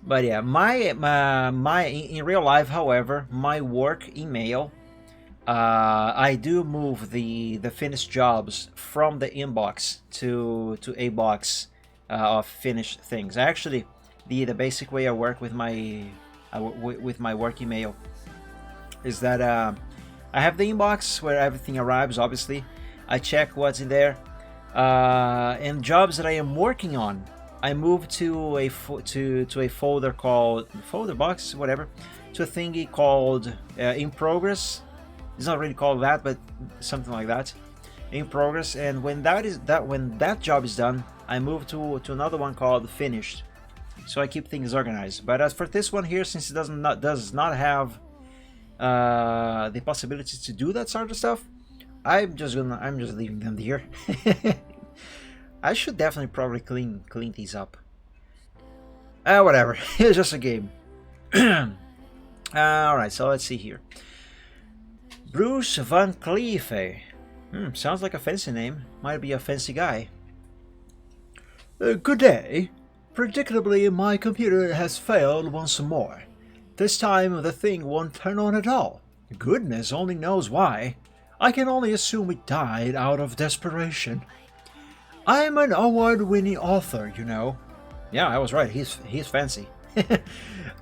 But yeah, my in real life, however, my work email, I do move the finished jobs from the inbox to a box of finished things. Actually, the basic way I work with my work email is that I have the inbox where everything arrives. Obviously, I check what's in there, and jobs that I am working on, I move to a folder called folder box, whatever, to a thingy called in progress. It's not really called that, but something like that, in progress. And when that job is done, I move to another one called finished. So I keep things organized. But as for this one here, since it does not have the possibility to do that sort of stuff, I'm just leaving them here. I should definitely probably clean these up. Whatever. It's just a game. Alright, so let's see here. Bruce Van Cleef. Sounds like a fancy name. Might be a fancy guy. Good day. Predictably, my computer has failed once more. This time, the thing won't turn on at all. Goodness only knows why. I can only assume it died out of desperation. I'm an award-winning author, you know. Yeah, I was right. He's fancy.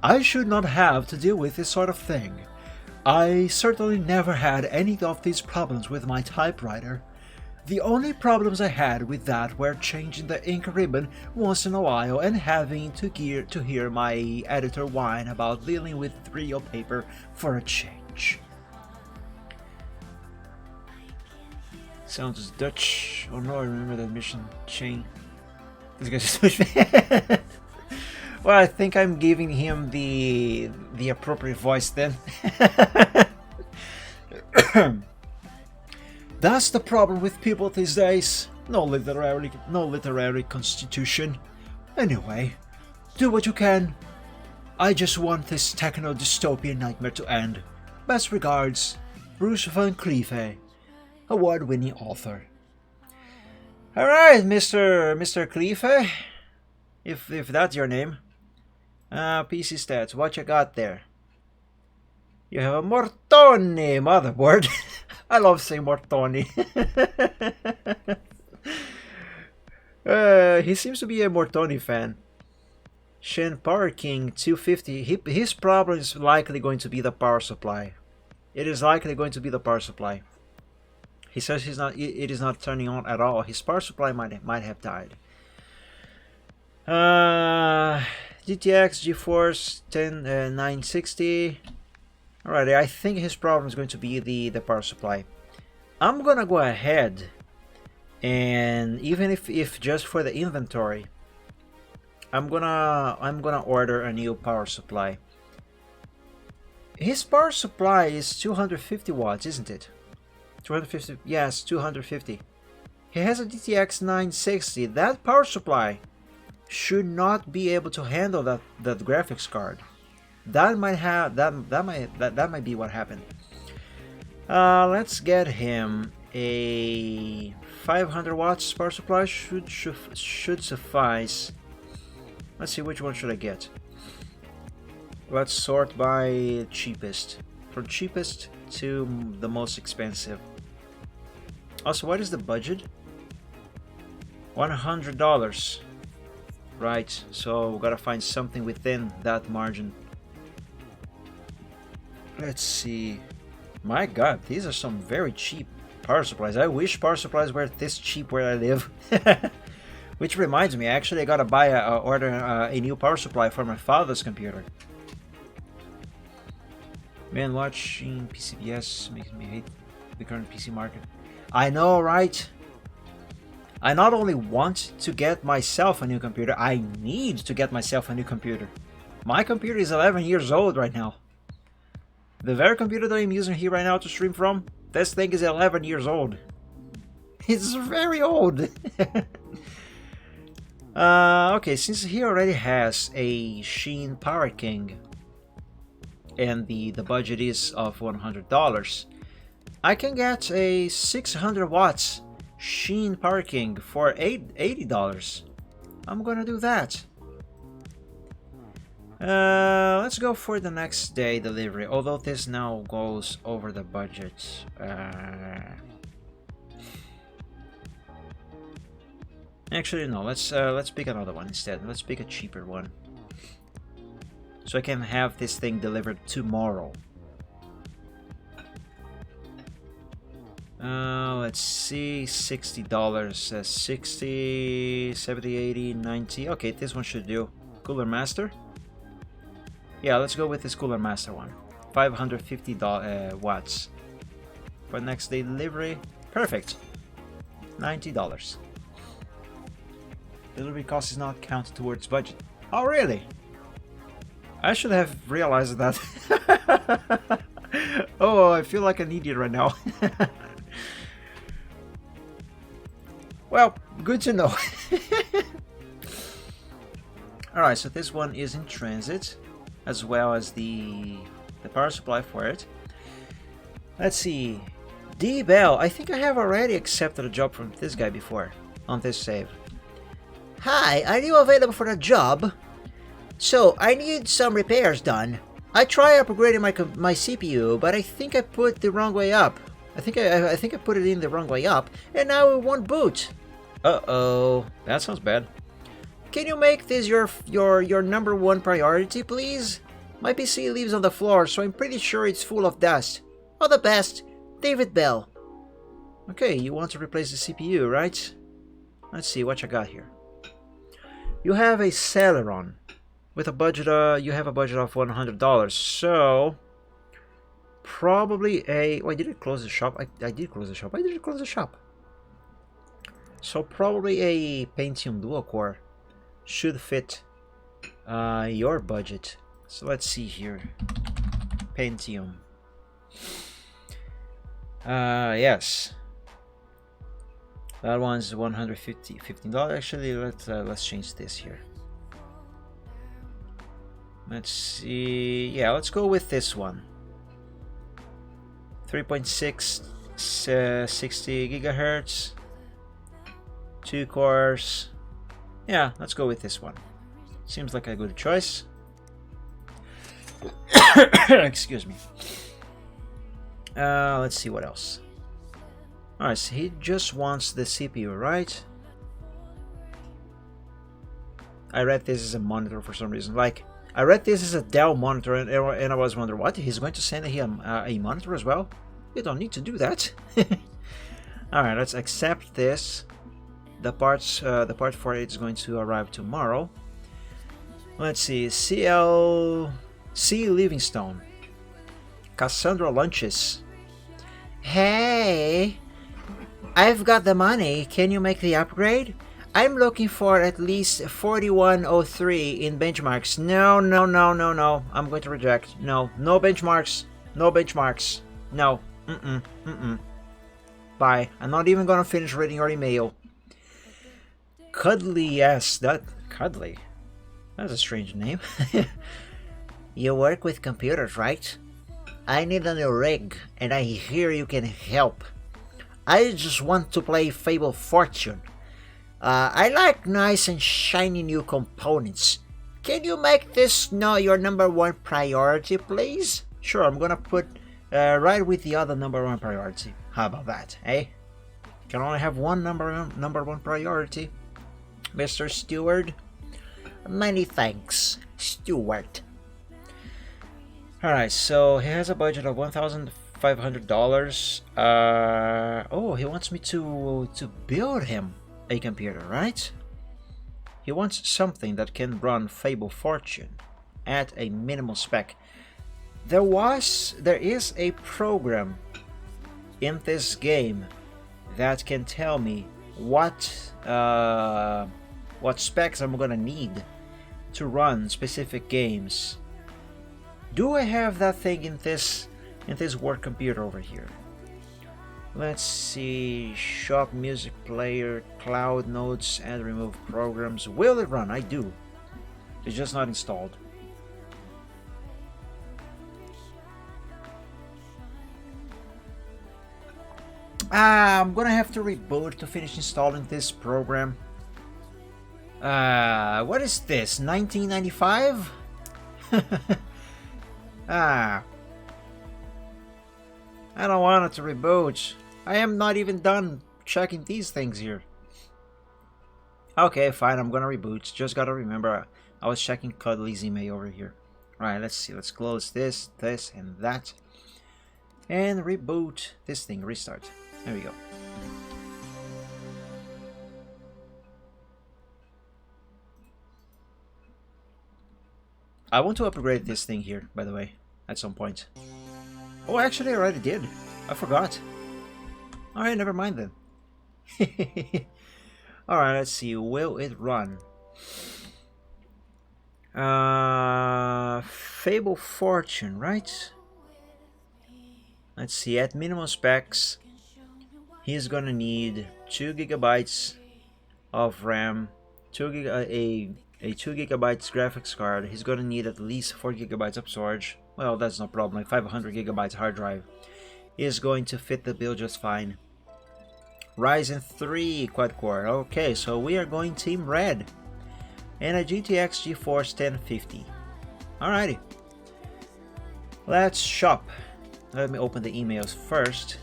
I should not have to deal with this sort of thing. I certainly never had any of these problems with my typewriter. The only problems I had with that were changing the ink ribbon once in a while and having to hear my editor whine about dealing with real paper for a change. Sounds Dutch. Oh no, I remember that mission chain. This guy just pushed me. Well, I think I'm giving him the appropriate voice then. That's the problem with people these days. No literary constitution. Anyway, do what you can. I just want this techno-dystopian nightmare to end. Best regards, Bruce Van Cleef, award-winning author. Alright, Mr. Cleef, if that's your name. PC stats, what you got there? You have a Mortoni motherboard. I love saying Mortoni. He seems to be a Mortoni fan. Shen Power King 250. His problem is likely going to be the power supply. It is likely going to be the power supply. He says it is not turning on at all. His power supply might have died. GTX GeForce 960. Alright, I think his problem is going to be the power supply. I'm gonna go ahead and even if just for the inventory, I'm gonna order a new power supply. His power supply is 250 watts, isn't it? 250, yes, 250. He has a GTX 960. That power supply should not be able to handle that graphics card. That might be what happened. Let's get him a 500 watts power supply. Should suffice. Let's see, which one should I get? Let's sort by cheapest, from cheapest to the most expensive. Also, what is the budget? $100. Right, so we gotta find something within that margin. Let's see. My god, these are some very cheap power supplies. I wish power supplies were this cheap where I live. Which reminds me, actually I gotta buy order a new power supply for my father's computer. Man, watching PCBS makes me hate the current PC market. I know, right? I not only want to get myself a new computer, I need to get myself a new computer. My computer is 11 years old right now. The very computer that I'm using here right now to stream from, this thing is 11 years old. It's very old. Okay, since he already has a Sheen Power King and the budget is of $100, I can get a 600 watts Sheen Power King for $80. I'm gonna do that. Let's go for the next day delivery, although this now goes over the budget. Actually, no. Let's pick another one instead. Let's pick a cheaper one, so I can have this thing delivered tomorrow. Let's see, $60, 60, 70, 80, 90. Okay, this one should do. Cooler Master. Yeah, let's go with this Cooler Master one. 550 watts for next day delivery. Perfect. $90. Delivery cost is not counted towards budget. Oh, really? I should have realized that. Oh, I feel like an idiot right now. Well, good to know. Alright, so this one is in transit, as well as the power supply for it. Let's see. D. Bell. I think I have already accepted a job from this guy before on this save. Hi, are you available for a job? So, I need some repairs done. I tried upgrading my CPU, but I think I put the wrong way up. I think I put it in the wrong way up, and now it won't boot. Uh-oh, that sounds bad. Can you make this your #1 priority, please? My PC lives on the floor, so I'm pretty sure it's full of dust. All the best, David Bell. Okay, you want to replace the CPU, right? Let's see what you got here. You have a Celeron with a budget. You have a budget of $100, so probably a. Oh, I didn't close the shop. I did close the shop. I didn't close the shop. So probably a Pentium dual core should fit your budget. So let's see here. Pentium. Yes. That one's $15. Actually, let's change this here. Let's see. Yeah, let's go with this one. 3.6 60 gigahertz. 2 cores. Yeah, let's go with this one. Seems like a good choice. Excuse me. Let's see what else. Alright, so he just wants the CPU, right? I read this as a monitor for some reason. Like, I read this as a Dell monitor, and I was wondering, what? He's going to send him a monitor as well? You don't need to do that. Alright, let's accept this. The part for it is going to arrive tomorrow. Let's see. C. Livingstone. Cassandra Lunches. Hey, I've got the money. Can you make the upgrade? I'm looking for at least 4103 in benchmarks. No. I'm going to reject. No benchmarks. No benchmarks. No. Bye. I'm not even going to finish reading your email. Cuddly, yes, Cuddly. That's a strange name. You work with computers, right? I need a new rig, and I hear you can help. I just want to play Fable Fortune. I like nice and shiny new components. Can you make this your #1 priority, please? Sure, I'm gonna put right with the other #1 priority. How about that, eh? Can only have one number one priority. Mr. Steward. Many thanks, Stewart. Alright, so he has a budget of $1,500. Oh, he wants me to build him a computer, right? He wants something that can run Fable Fortune at a minimal spec. There is a program in this game that can tell me what specs I'm gonna need to run specific games. Do I have that thing in this work computer over here? Let's see, shop music player, cloud notes, and remove programs. Will it run? I do. It's just not installed. I'm gonna have to reboot to finish installing this program. What is this? 1995? I don't want it to reboot. I am not even done checking these things here. Okay, fine, I'm gonna reboot. Just gotta remember, I was checking Cuddly's email over here. Alright, let's see. Let's close this, and that. And reboot this thing. Restart. There we go. I want to upgrade this thing here, by the way, at some point. Oh, actually, I already did. I forgot. Alright, never mind then. Alright, let's see. Will it run? Fable Fortune, right? Let's see. At minimum specs, he's gonna need 2 gigabytes of RAM, a 2 gigabytes graphics card. He's gonna need at least 4 gigabytes of storage. Well, that's no problem. Like 500 gigabytes hard drive is going to fit the bill just fine. Ryzen 3 quad core. Okay, so we are going Team Red. And a GTX GeForce 1050. Alrighty. Let's shop. Let me open the emails first.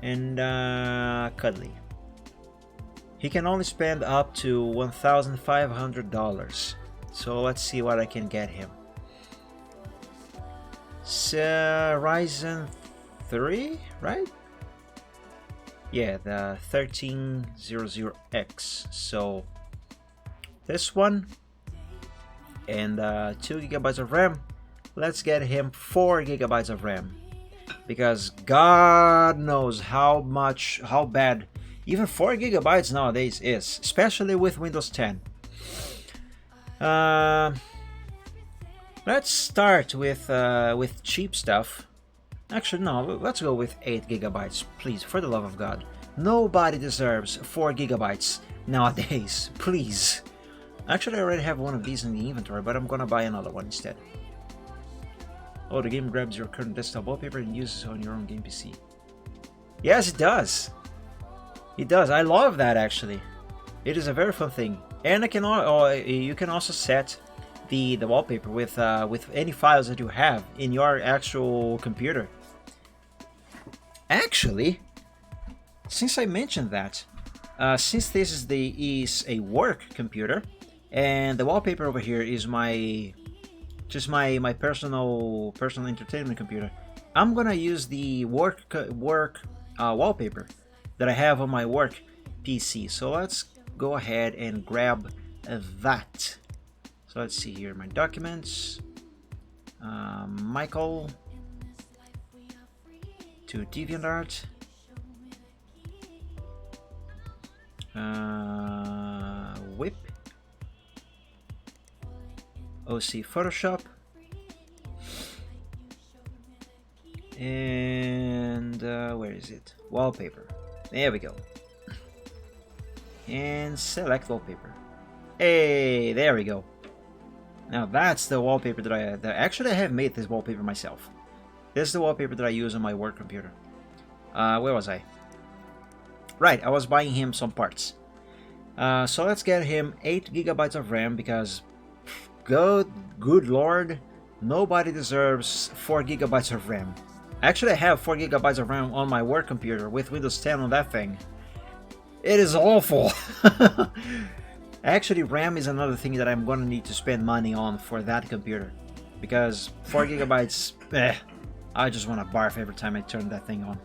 And Cuddly. He can only spend up to $1,500. So let's see what I can get him. Ryzen 3, right? Yeah, the 1300X. So this one and 2 gigabytes of RAM. Let's get him 4 gigabytes of RAM, because God knows how bad even 4 gigabytes nowadays is, especially with Windows 10. Let's start with cheap stuff. Actually, no, let's go with 8 gigabytes, please, for the love of God. Nobody deserves 4 gigabytes nowadays, please. Actually, I already have one of these in the inventory, but I'm gonna buy another one instead. Oh, the game grabs your current desktop wallpaper and uses it on your own game PC. Yes, it does. It does. I love that, actually. It is a very fun thing. And you can also set the wallpaper with any files that you have in your actual computer. Actually, since I mentioned that, since this is a work computer, and the wallpaper over here is my personal entertainment computer, I'm gonna use the work wallpaper that I have on my work PC. So let's go ahead and grab that. So let's see here, my documents, Michael to DeviantArt, Whip, OC Photoshop, and where is it? Wallpaper. There we go. And select wallpaper. Hey, there we go. Now that's the wallpaper that actually I have made this wallpaper myself. This is the wallpaper that I use on my work computer. Where was I? Right, I was buying him some parts. So let's get him 8 gigabytes of RAM, because good lord, nobody deserves 4 gigabytes of RAM. Actually, I have 4 gigabytes of RAM on my work computer with Windows 10 on that thing. It is awful. Actually, RAM is another thing that I'm gonna need to spend money on for that computer, because 4 gigabytes, I just want to barf every time I turn that thing on.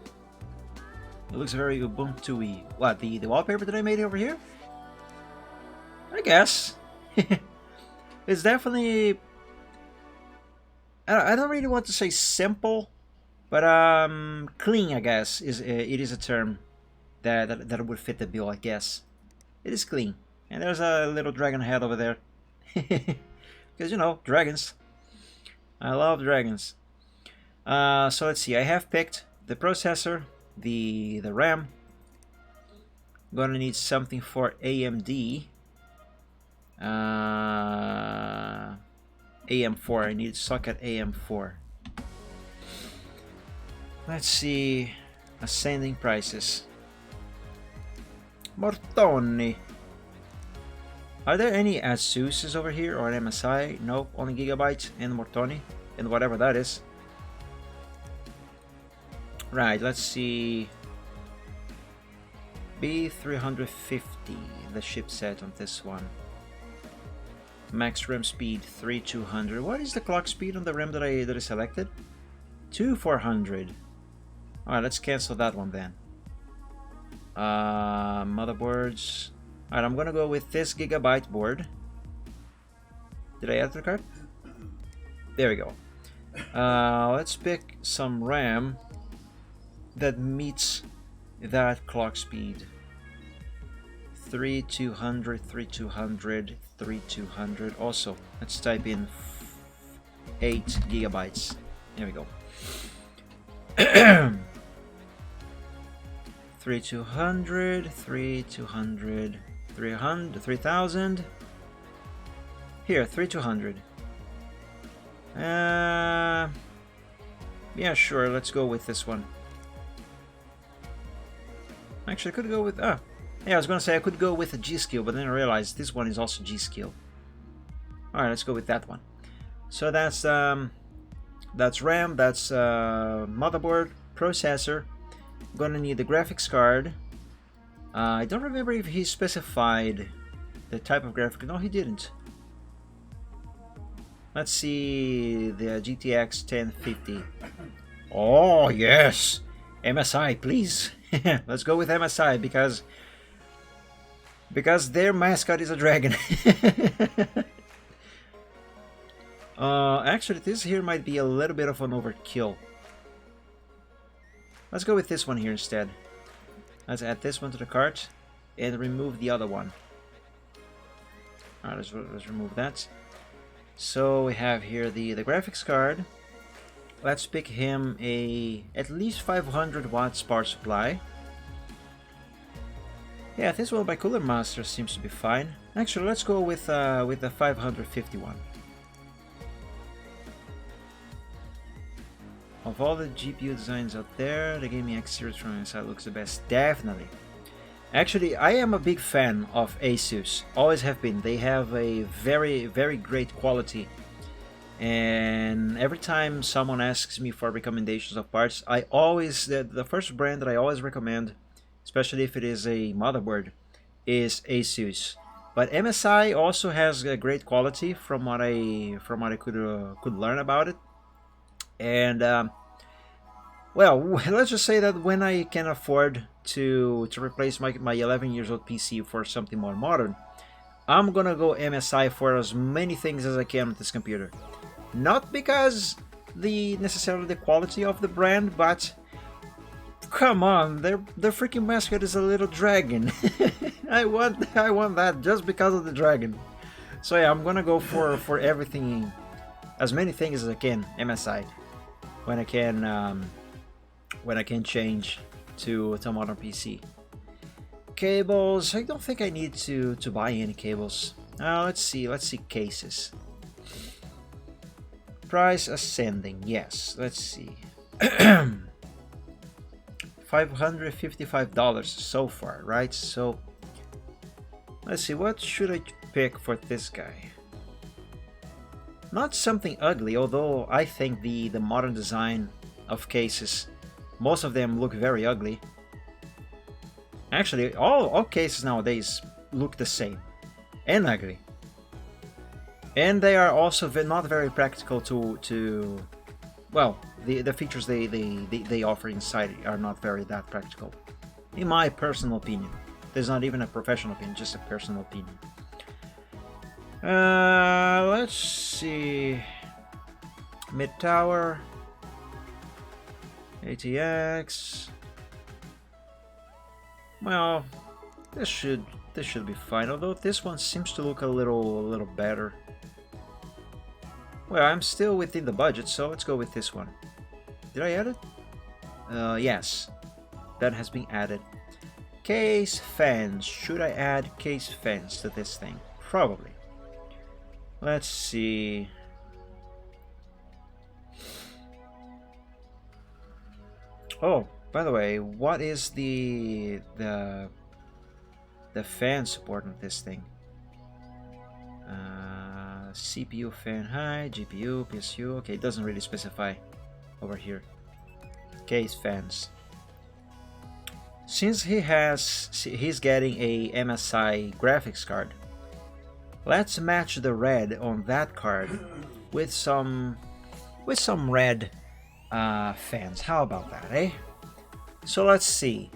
It looks very Ubuntu-y. What, the wallpaper that I made over here? I guess. It's definitely... I don't really want to say simple, but clean, I guess, it is a term that would fit the bill, I guess. It is clean. And there's a little dragon head over there. Because, you know, dragons. I love dragons. So let's see, I have picked the processor, the RAM. Gonna need something for AMD. AM4. I need socket AM4. Let's see. Ascending prices. Mortoni. Are there any Asuses over here or an MSI? Nope, only Gigabyte and Mortoni and whatever that is. Right, let's see. B350, the chipset on this one. Max RAM speed 3200. What is the clock speed on the RAM that I selected? 2400. Alright, let's cancel that one then. Motherboards. Alright, I'm gonna go with this Gigabyte board. Did I add to the cart? There we go. Let's pick some RAM that meets that clock speed. 3200, 3200, 3200. Also, let's type in 8 gigabytes. There we go. 3200, 3200, 300, 3000. Here, 3200. Yeah, sure, let's go with this one. Actually, I could go with... yeah, I was gonna say I could go with a G-Skill, but then I realized this one is also G-Skill. Alright, let's go with that one. So that's RAM, that's motherboard, processor. I'm gonna need the graphics card. I don't remember if he specified the type of graphic. No, he didn't. Let's see the GTX 1050. Oh, yes! MSI, please! Let's go with MSI because their mascot is a dragon. Actually, this here might be a little bit of an overkill. Let's go with this one here instead. Let's add this one to the cart and remove the other one. Alright, let's remove that. So we have here the graphics card. Let's pick him at least 500 watts power supply. Yeah, this one by Cooler Master seems to be fine. Actually, let's go with the 551. Of all the GPU designs out there, the Gaming X series from inside looks the best. Definitely. Actually, I am a big fan of Asus. Always have been. They have a very, very great quality. And every time someone asks me for recommendations of parts, I always the first brand that I always recommend, especially if it is a motherboard, is Asus. But MSI also has a great quality from what I could learn about it. And well, let's just say that when I can afford to replace my 11 years old PC for something more modern, I'm gonna go MSI for as many things as I can with this computer. Not because necessarily the quality of the brand, but come on, their freaking mascot is a little dragon. I want that just because of the dragon. So yeah, I'm gonna go for everything, as many things as I can MSI when I can change to a modern PC. Cables, I don't think I need to buy any cables. Let's see cases. Price ascending, yes, let's see. $555 so far, right? So let's see, what should I pick for this guy? Not something ugly, although I think the modern design of cases, most of them look very ugly. Actually, all cases nowadays look the same and ugly. And they are also not very practical to well, the features they offer inside are not that practical, in my personal opinion. There's not even a professional opinion, just a personal opinion. Let's see. Mid tower, ATX. Well, this should be fine. Although this one seems to look a little better. Well, I'm still within the budget, so let's go with this one. Did I add it? Yes. that has been added. Case fans. Should I add case fans to this thing? Probably. Let's see. Oh, by the way, what is the fan support on this thing? CPU fan high, GPU, PSU. Okay, it doesn't really specify over here. Case fans. Since he's getting a MSI graphics card, let's match the red on that card with some red fans. How about that, eh? So let's see.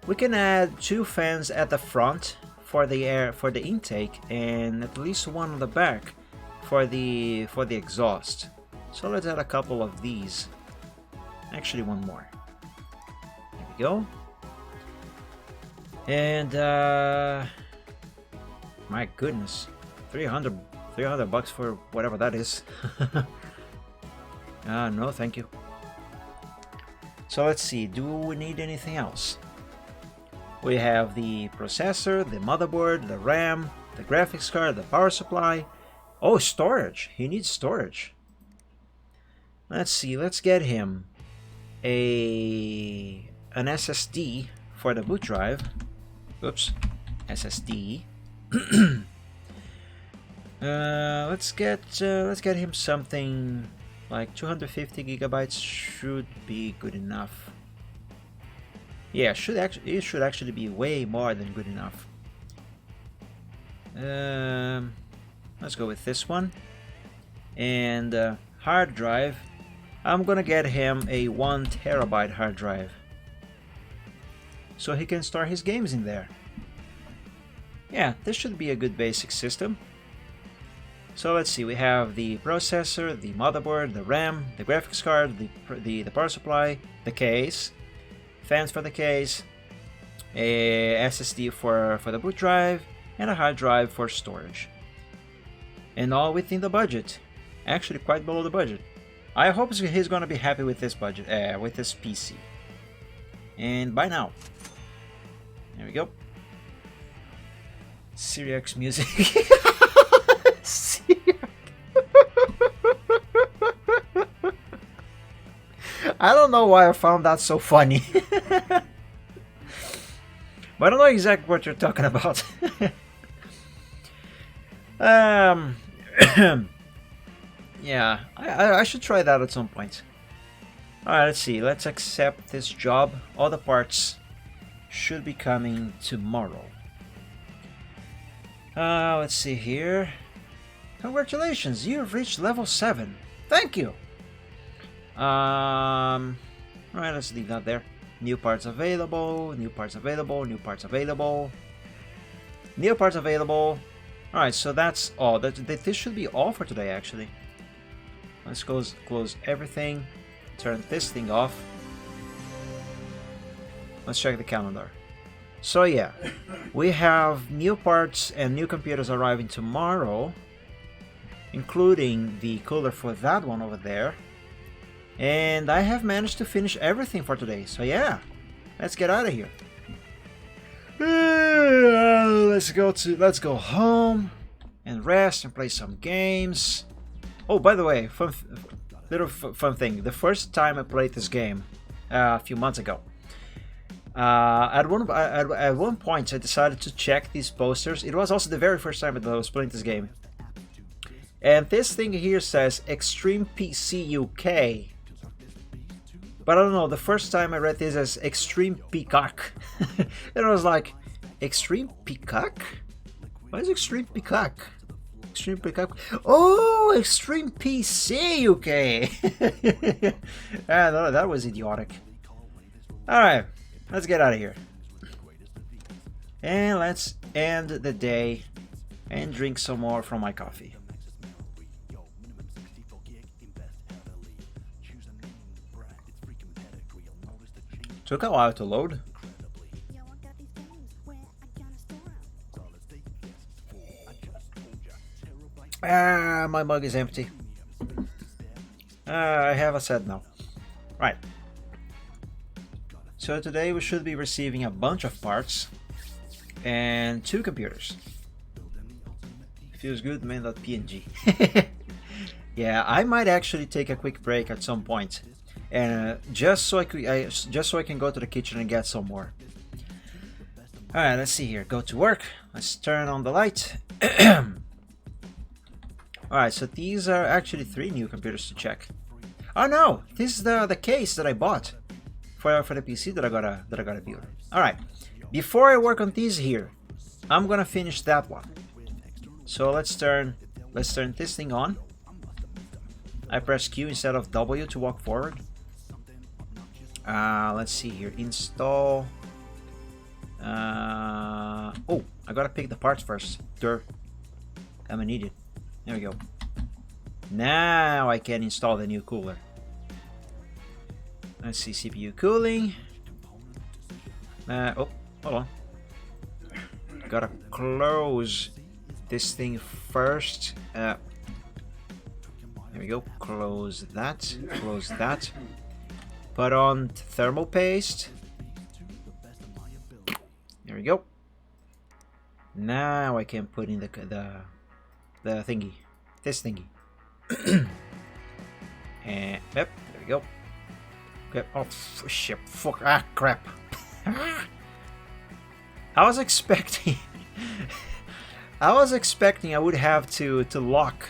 We can add 2 fans at the front for the intake, and at least one on the back for the exhaust. So let's add a couple of these. Actually, one more. There we go. And my goodness, 300 bucks for whatever that is. No, thank you. So let's see. Do we need anything else? We have the processor, the motherboard, the RAM, the graphics card, the power supply. Oh, storage. He needs storage. Let's see. Let's get him an SSD for the boot drive. Oops, SSD. Let's get him something like 250 gigabytes. Should be good enough. Yeah, it should actually be way more than good enough. Let's go with this one. And hard drive. I'm gonna get him a 1 terabyte hard drive, so he can store his games in there. Yeah, this should be a good basic system. So let's see, we have the processor, the motherboard, the RAM, the graphics card, the power supply, the case, fans for the case, a SSD for the boot drive, and a hard drive for storage. And all within the budget. Actually quite below the budget. I hope he's gonna be happy with this budget, with this PC. And bye now. There we go. Syriac music. I don't know why I found that so funny. But I don't know exactly what you're talking about. Yeah, I should try that at some point. Alright, let's see. Let's accept this job. All the parts should be coming tomorrow. Let's see here. Congratulations, you've reached level 7. Thank you. Alright, let's leave that there. New parts available, new parts available, new parts available. New parts available. Alright, so that's all. This should be all for today, actually. Let's close everything. Turn this thing off. Let's check the calendar. So yeah, we have new parts and new computers arriving tomorrow, including the cooler for that one over there. And I have managed to finish everything for today. So yeah, let's get out of here. Let's go home and rest and play some games. Oh, by the way, little fun thing. The first time I played this game a few months ago, at one point I decided to check these posters. It was also the very first time that I was playing this game, and this thing here says Extreme PC UK. But I don't know, the first time I read this as Extreme Peacock. And I was like, Extreme Peacock? What is Extreme Peacock? Extreme Peacock? Oh, Extreme PC UK! No, that was idiotic. Alright, let's get out of here. And let's end the day and drink some more from my coffee. Took a while to load. My mug is empty. I have a set now. Right. So today we should be receiving a bunch of parts and 2 computers. Feels good, man.png. Yeah, I might actually take a quick break at some point, and just so I can go to the kitchen and get some more. All right, let's see here. Go to work. Let's turn on the light. All right, so these are actually 3 new computers to check. Oh no, this is the case that I bought for the PC that I gotta build. All right, before I work on these here, I'm gonna finish that one. So let's turn this thing on. I press Q instead of W to walk forward. Let's see here. Install. Oh, I gotta pick the parts first. I'm gonna need it. There we go. Now I can install the new cooler. Let's see, CPU cooling. Oh, hold on. Gotta close this thing first. There we go. Close that. Close that. Put on thermal paste. There we go. Now I can put in the thingy. This thingy. And yep, there we go. Okay. Oh shit! Fuck! Ah, crap! I was expecting. I was expecting I would have to lock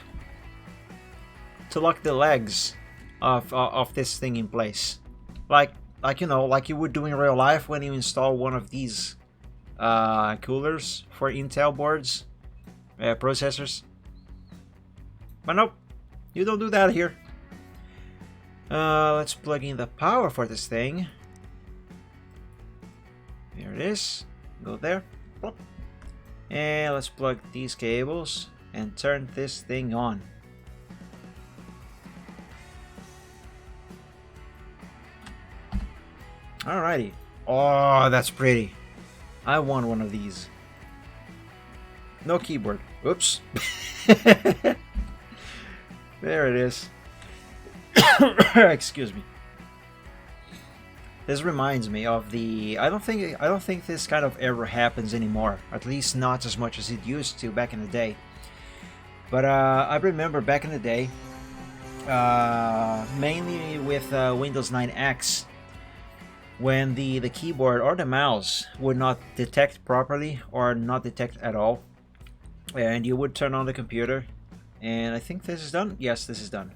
the legs of this thing in place, like you know, like you would do in real life when you install one of these coolers for Intel boards, processors. But nope, you don't do that here. Let's plug in the power for this thing. There it is. Go there. Plop. And let's plug these cables and turn this thing on. Alrighty. Oh, that's pretty. I want one of these. No keyboard. Oops. There it is. Excuse me. This reminds me of the. I don't think this kind of error happens anymore. At least not as much as it used to back in the day. But I remember back in the day, mainly with Windows 9X, when the keyboard or the mouse would not detect properly or not detect at all, and you would turn on the computer, and I think this is done. Yes, this is done.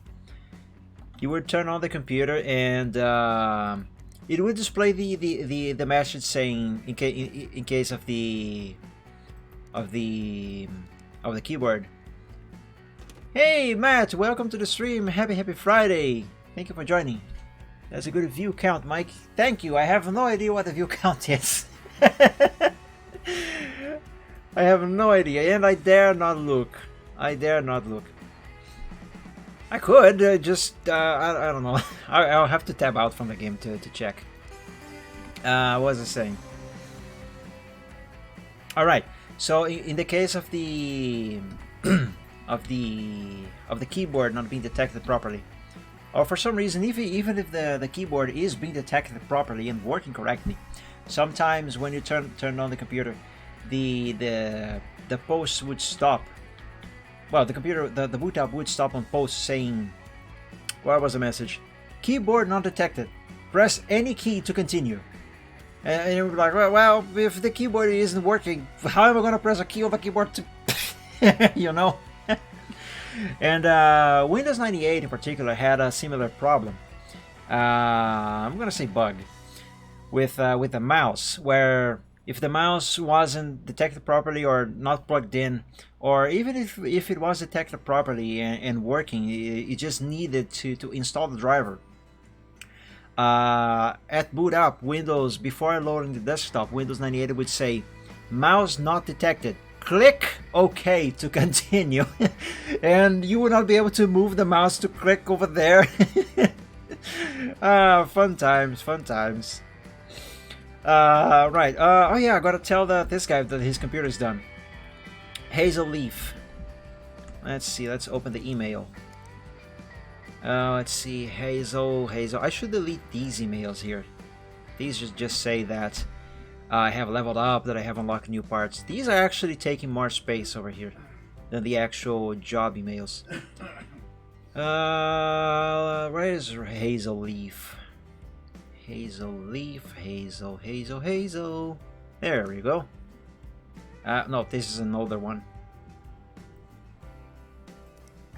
You would turn on the computer and it would display the message saying in case of the keyboard. Hey Matt, welcome to the stream. Happy Friday. Thank you for joining. That's a good view count, Mike. Thank you. I have no idea what the view count is. I have no idea, and I dare not look. I dare not look. I could I don't know. I'll have to tab out from the game to check. What was I saying? All right. So in the case of the of the keyboard not being detected properly, or for some reason, even if the keyboard is being detected properly and working correctly, sometimes when you turn on the computer, the post would stop. Well, the computer, the boot up would stop on post saying, what was the message? Keyboard not detected. Press any key to continue. And you're like, well, if the keyboard isn't working, how am I going to press a key on the keyboard to, you know? And Windows 98 in particular had a similar problem. I'm going to say bug with the mouse, where if the mouse wasn't detected properly or not plugged in, or even if it was detected properly and working, it just needed to install the driver. At boot up, Windows, before loading the desktop, Windows 98 would say, mouse not detected. Click OK to continue. And you would not be able to move the mouse to click over there. Fun times, fun times. Right. Oh yeah, I gotta tell this guy that his computer is done. Hazel Leaf. Let's see. Let's open the email. Let's see. Hazel. I should delete these emails here. These just say that I have leveled up, that I have unlocked new parts. These are actually taking more space over here than the actual job emails. Where is Hazel Leaf? Hazel Leaf, Hazel. There we go. No, this is an older one.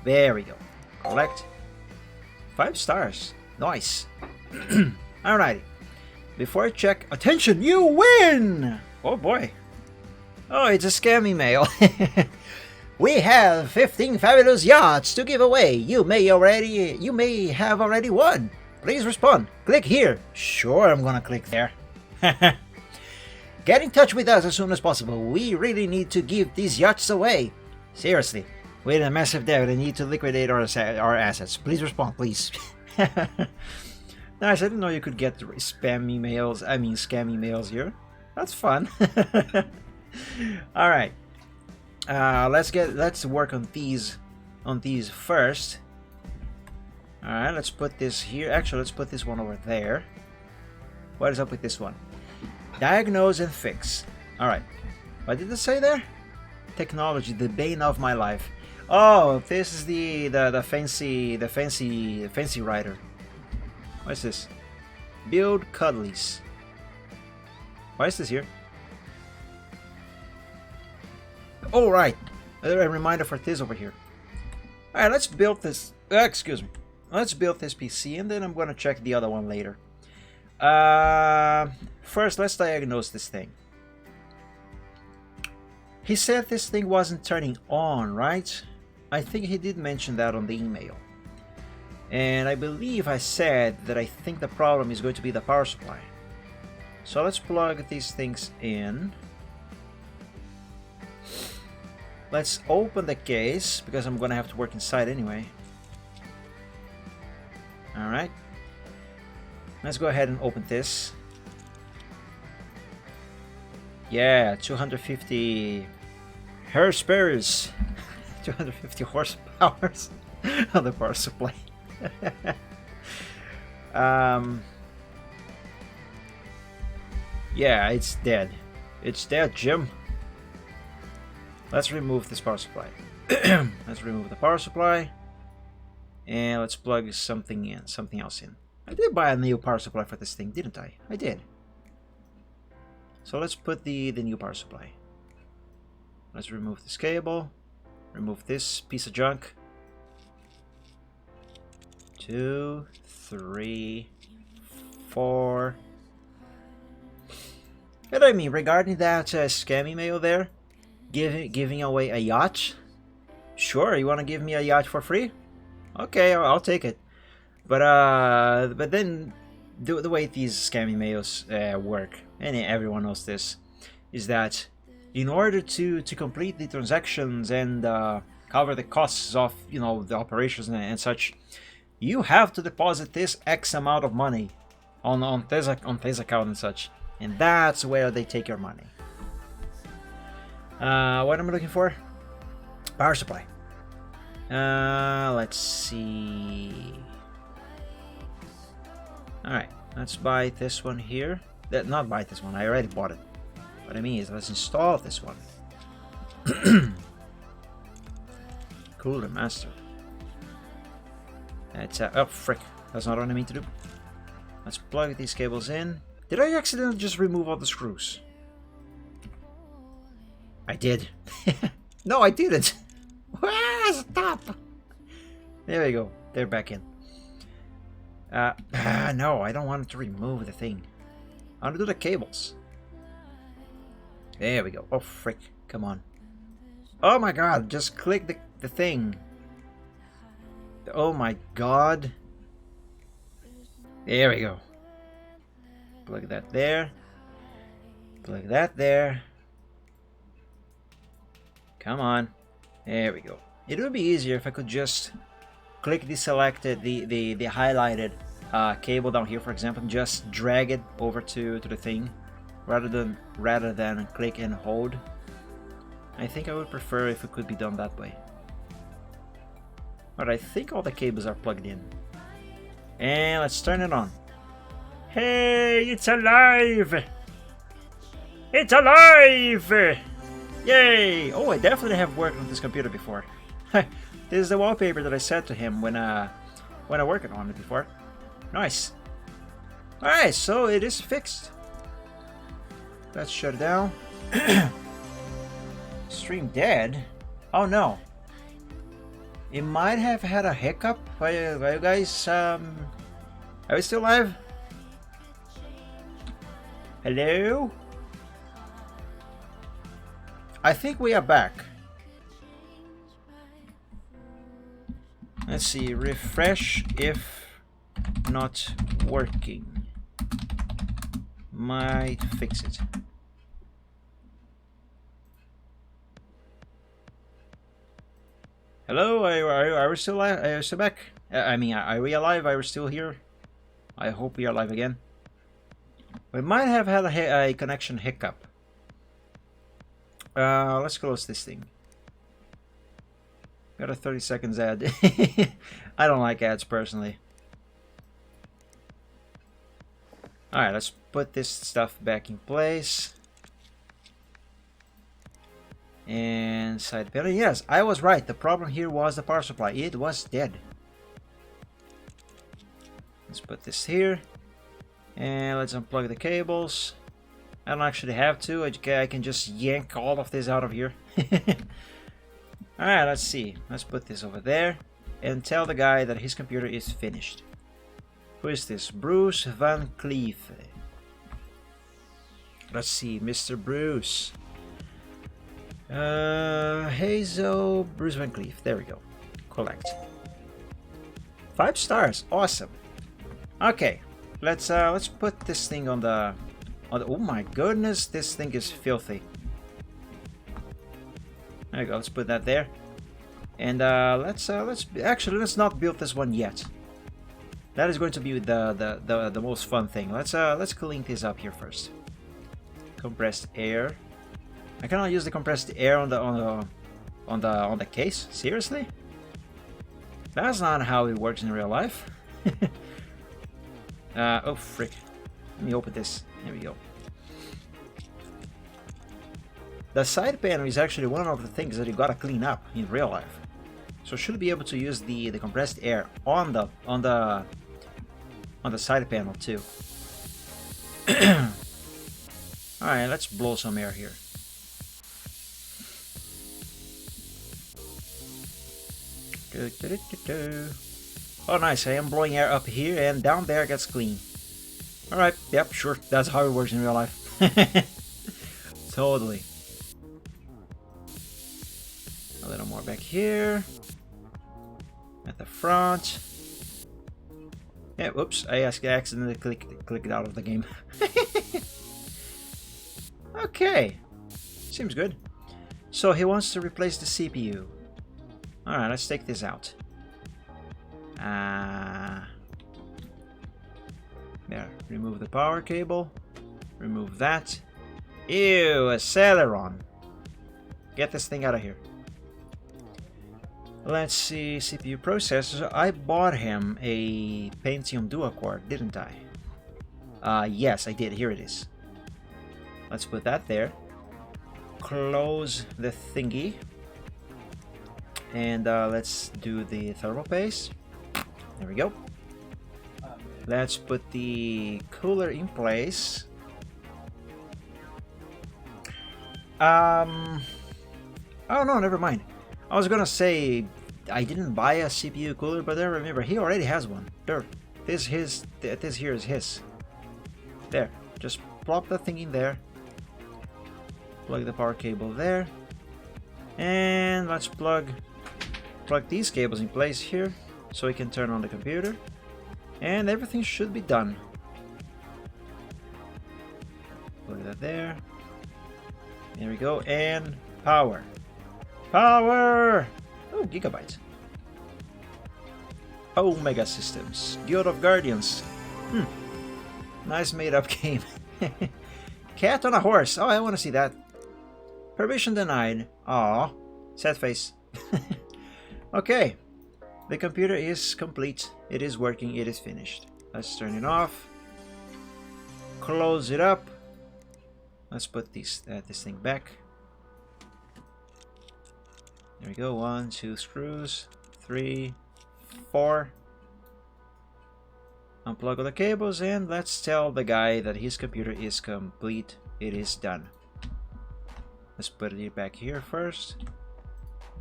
There we go. Collect. 5 stars. Nice. Alrighty. Before I check, attention, you win! Oh boy. Oh, it's a scam email. We have 15 fabulous yachts to give away. You may have already won. Please respond. Click here. Sure, I'm gonna click there. Get in touch with us as soon as possible. We really need to give these yachts away. Seriously. With a massive debt, I need to liquidate our assets. Please respond, please. Nice, I didn't know you could get scam emails here. That's fun. All right. Let's work on these first. All right, let's put this here. Actually, let's put this one over there. What is up with this one? Diagnose and fix. All right. What did it say there? Technology, the bane of my life. Oh, this is the fancy writer. What's this? Build cuddlies. Why is this here? Oh, right. A reminder for this over here. Alright, let's build this. Excuse me. Let's build this PC and then I'm going to check the other one later. First, let's diagnose this thing. He said this thing wasn't turning on, right? I think he did mention that on the email. And I believe I said that I think the problem is going to be the power supply. So let's plug these things in. Let's open the case, because I'm going to have to work inside anyway. Alright. Let's go ahead and open this. Yeah, 250 horsepower. 250 horsepower on the power supply. Yeah, it's dead. It's dead, Jim. Let's remove this power supply. Let's remove the power supply. And let's plug something else in. I did buy a new power supply for this thing, didn't I? I did. So let's put the new power supply. Let's remove this cable. Remove this piece of junk. 2, 3, 4. And I mean, regarding that scam email there, giving away a yacht. Sure, you want to give me a yacht for free? Okay, I'll take it. But then the way these scam emails work, and everyone knows this, is that in order to complete the transactions and cover the costs of the operations and such, you have to deposit this X amount of money on this account and such, and that's where they take your money. What am I looking for? Power supply. Let's see. All right, let's buy this one here. Not buy this one. I already bought it. What I mean is, let's install this one. Cooler master. That's oh frick! That's not what I mean to do. Let's plug these cables in. Did I accidentally just remove all the screws? I did. No, I didn't. Stop. There we go. They're back in. No, I don't want to remove the thing. I want to do the cables. There we go. Oh frick! Come on. Oh my god! Just click the thing. Oh my god. There we go. Plug that there. Plug that there. Come on. There we go. It would be easier if I could just click the selected, the highlighted cable down here, for example, and just drag it over to the thing, rather than click and hold. I think I would prefer if it could be done that way. But I think all the cables are plugged in. And let's turn it on. Hey, it's alive! It's alive! Yay! Oh, I definitely have worked on this computer before. This is the wallpaper that I said to him when I worked on it before. Nice. Alright, so it is fixed. Let's shut it down. Stream dead? Oh no. It might have had a hiccup. Are you guys, are we still live? Hello? I think we are back. Let's see, refresh if not working. Might fix it. Hello, are we still alive? Are we still back? I mean, are we alive? Are we still here? I hope we are live again. We might have had a connection hiccup. Let's close this thing. Got a 30 seconds ad. I don't like ads personally. Alright, let's put this stuff back in place. And side panel. Yes, I was right. The problem here was the power supply. It was dead. Let's put this here. And let's unplug the cables. I don't actually have to. I can just yank all of this out of here. Alright, let's see. Let's put this over there. And tell the guy that his computer is finished. Who is this? Bruce Van Cleef. Let's see, Mr. Bruce. Hazel Bruce Van Cleef. There we go. Collect. 5 stars. Awesome. Okay, let's put this thing on the. Oh my goodness, this thing is filthy. There you go. Let's put that there. And let's not build this one yet. That is going to be the most fun thing. Let's clean this up here first. Compressed air. I cannot use the compressed air on the case. Seriously? That's not how it works in real life. Oh frick! Let me open this. There we go. The side panel is actually one of the things that you gotta clean up in real life. So should be able to use the compressed air on the side panel too. Alright, let's blow some air here. Oh nice, I am blowing air up here and down there gets clean. Alright, yep, sure, that's how it works in real life. Totally. A little more back here. At the front. Yeah, whoops, I accidentally clicked out of the game. Okay, seems good. So he wants to replace the CPU. Alright, let's take this out. There, remove the power cable. Remove that. Ew, a Celeron. Get this thing out of here. Let's see, CPU processor. I bought him a Pentium dual-core, didn't I? Yes, I did. Here it is. Let's put that there. Close the thingy. And let's do the thermal paste. There we go. Let's put the cooler in place. Oh no, never mind. I was gonna say I didn't buy a CPU cooler, but then remember he already has one. There, this here is his. There, just plop that thing in there. Plug the power cable there, and let's plug these cables in place here, so we can turn on the computer, and everything should be done. Plug that there. There we go, and power. Power! Oh, gigabytes. Omega Systems. Guild of Guardians. Nice made up game. Cat on a horse. Oh, I want to see that. Permission denied. Aw. Sad face. Okay. The computer is complete. It is working. It is finished. Let's turn it off. close it up. Let's put this thing back. There we go. 1, 2 screws, 3, 4. Unplug all the cables, and let's tell the guy that his computer is complete. It is done. Let's put it back here first.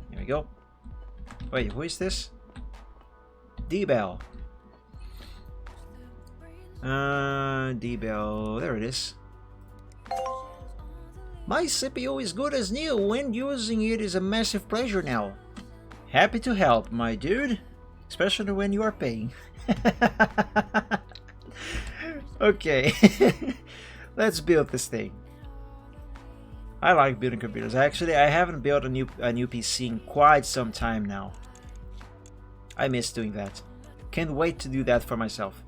There we go. Wait, who is this? D-Bell. D-Bell, there it is. My CPU is good as new, and using it is a massive pleasure now. Happy to help, my dude. Especially when you are paying. Okay. Let's build this thing. I like building computers. Actually, I haven't built a new PC in quite some time now. I miss doing that. Can't wait to do that for myself.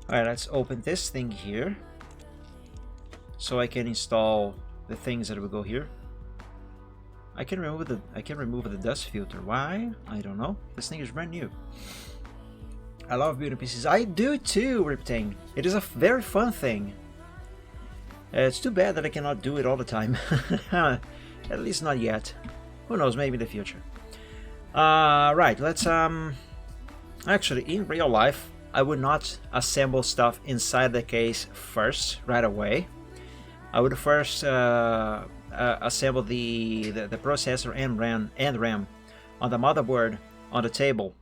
Alright, let's open this thing here. So I can install the things that will go here. I can remove the dust filter. Why? I don't know. This thing is brand new. I love building PCs. I do too, Riptane. It is a very fun thing. It's too bad that I cannot do it all the time. At least not yet. Who knows, maybe in the future. Right, let's actually, in real life, I would not assemble stuff inside the case first, right away. I would first assemble the processor and RAM on the motherboard on the table,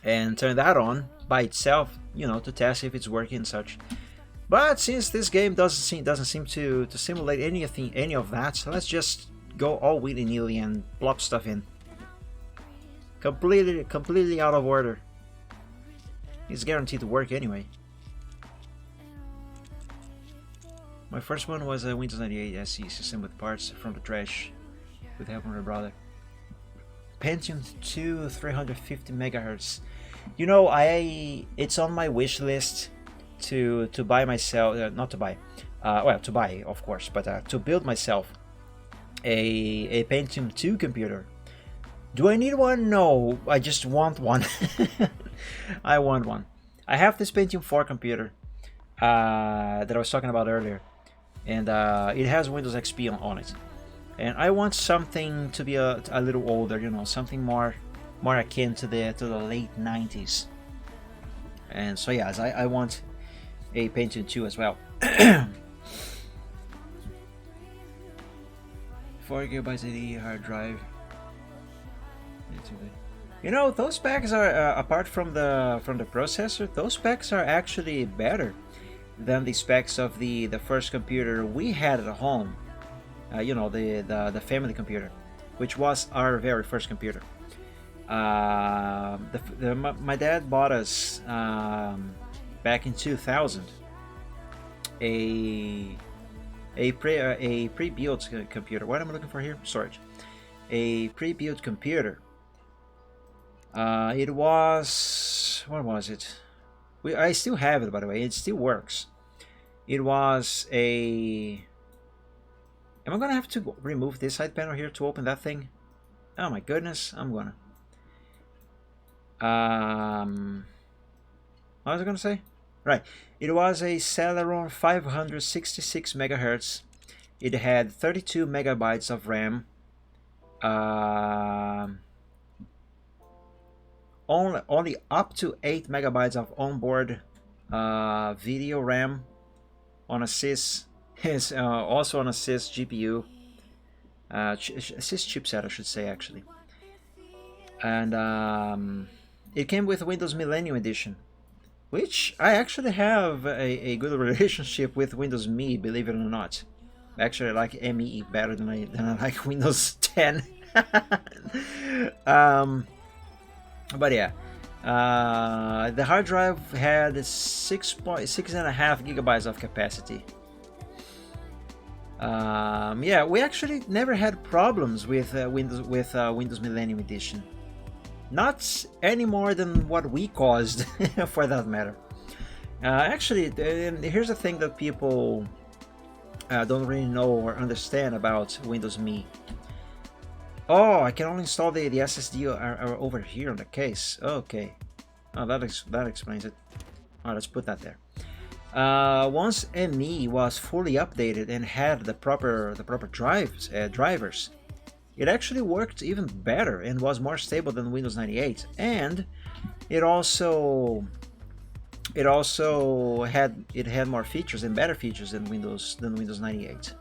and turn that on by itself, you know, to test if it's working and such. But since this game doesn't seem to simulate any of that, so let's just go all willy-nilly and plop stuff in. Completely out of order. It's guaranteed to work anyway. My first one was a Windows 98 SE system with parts from the trash, with help from my brother. Pentium 2 350 megahertz. You know, it's on my wish list to buy myself, not to buy, well, to buy of course, but to build myself a Pentium 2 computer. Do I need one? No, I just want one. I want one. I have this Pentium 4 computer that I was talking about earlier, and it has Windows XP on it. And I want something to be a little older, you know, something more akin to the late 90s. And so yes, I want a Pentium 2 as well. 4 GB SD hard drive. You know, those specs are apart from the processor. Those specs are actually better than the specs of the first computer we had at home. You know, the family computer, which was our very first computer. My dad bought us back in 2000 a pre-built computer. What am I looking for here? Storage. A pre-built computer. It was, what was it? I still have it, by the way. It still works. It was a. Am I gonna have to remove this side panel here to open that thing? Oh my goodness, I'm gonna. What was I gonna say? Right, it was a Celeron 566 megahertz. It had 32 megabytes of RAM. Only up to 8 megabytes of onboard video RAM on a sys. Is also on a sys GPU, sys chipset, I should say, actually. And it came with Windows Millennium Edition, which I actually have a good relationship with Windows Me, believe it or not. Actually, I like ME better than I like Windows 10. But yeah, the hard drive had 6.5 gigabytes of capacity. Yeah, we actually never had problems with Windows Millennium Edition. Not any more than what we caused, for that matter. Actually, here's the thing that people don't really know or understand about Windows Me. Oh, I can only install the SSD over here on the case. Okay. Oh, that explains it. Alright, let's put that there. Once ME was fully updated and had the proper drivers, it actually worked even better and was more stable than Windows 98. And it also had more features and better features than Windows 98.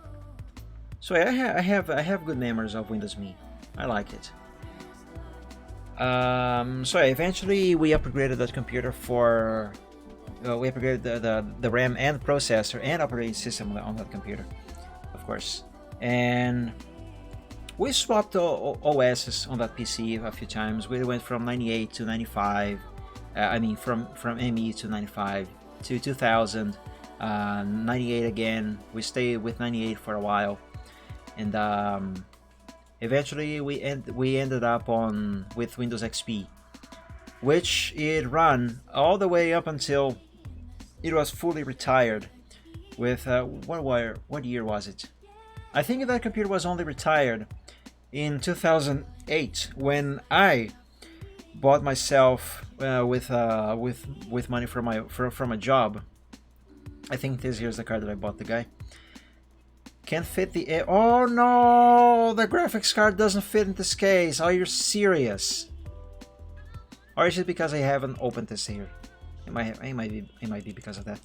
So I have good memories of Windows Me. I like it. So eventually we upgraded that computer for we upgraded the RAM and processor and operating system on that computer, of course, and we swapped OSs on that PC a few times. We went from 98 to 95. I mean, from ME to 95 to 2000, 98 again. We stayed with 98 for a while, and eventually we ended up with Windows XP, which it ran all the way up until it was fully retired. With what year was it? I think that computer was only retired in 2008 when I bought myself with money from a job. I think here's the card that I bought the guy. Can't fit the oh no, the graphics card doesn't fit in this case. Are you serious? Or is it because I haven't opened this here? It might be because of that.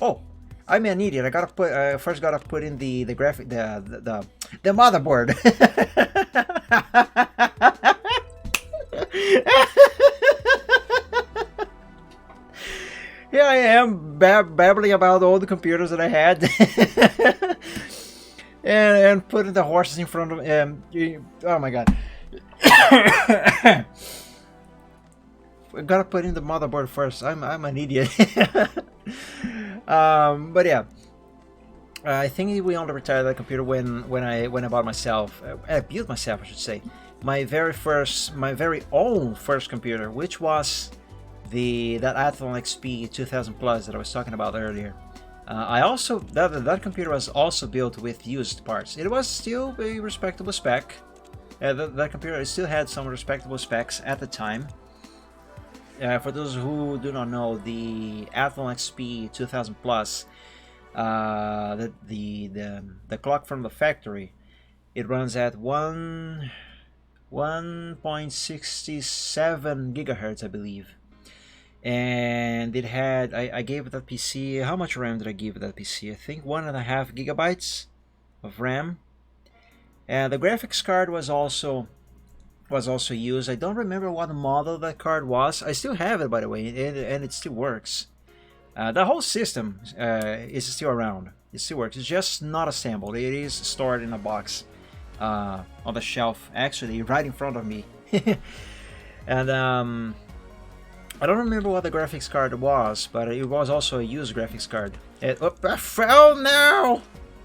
Oh, I'm an idiot. I first gotta put in the motherboard. Here I am babbling about all the computers that I had, and putting the horses in front of oh my god. I gotta put in the motherboard first. I'm an idiot. But yeah, I think we only retired that computer when I bought myself. I built myself, I should say, my very own first computer, which was that Athlon XP 2000 Plus that I was talking about earlier. I also that computer was also built with used parts. It was still a respectable spec. That computer still had some respectable specs at the time. For those who do not know, the Athlon XP 2000 Plus, the clock from the factory, it runs at 1.67 gigahertz, I believe. And it had, I gave that PC, how much RAM did I give that PC? I think 1.5 gigabytes of RAM. And the graphics card was also used. I don't remember what model that card was. I still have it, by the way, and it still works. The whole system is still around. It still works. It's just not assembled. It is stored in a box on the shelf, actually, right in front of me. And I don't remember what the graphics card was, but it was also a used graphics card. I fell now!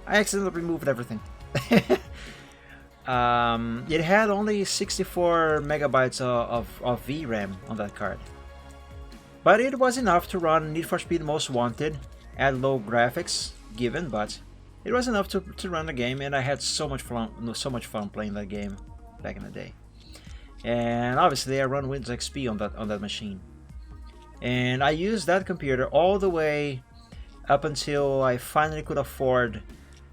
I accidentally removed everything. It had only 64 megabytes of VRAM on that card, but it was enough to run Need for Speed Most Wanted at low graphics given, but it was enough to run the game, and I had so much fun playing that game back in the day. And obviously I run Windows XP on that machine, and I used that computer all the way up until I finally could afford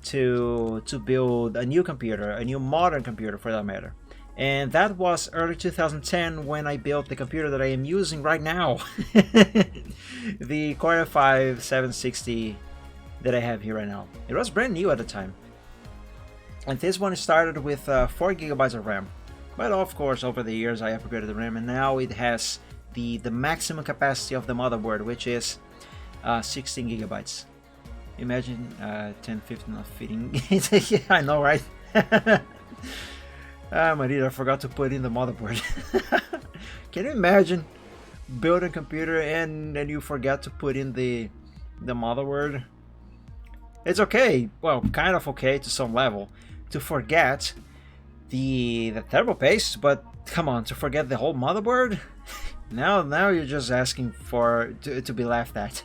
to build a new computer, a new modern computer for that matter. And that was early 2010 when I built the computer that I am using right now. The Core i5 760 that I have here right now. It was brand new at the time. And this one started with 4 gigabytes of RAM. But of course, over the years I upgraded the RAM, and now it has the maximum capacity of the motherboard, which is 16 gigabytes. Imagine 10, 15 not fitting. Yeah, I know, right? Maria, I forgot to put in the motherboard. Can you imagine building a computer and you forget to put in the motherboard? It's okay, well, kind of okay to some level, to forget the thermal paste, but come on, to forget the whole motherboard? Now you're just asking to be laughed at.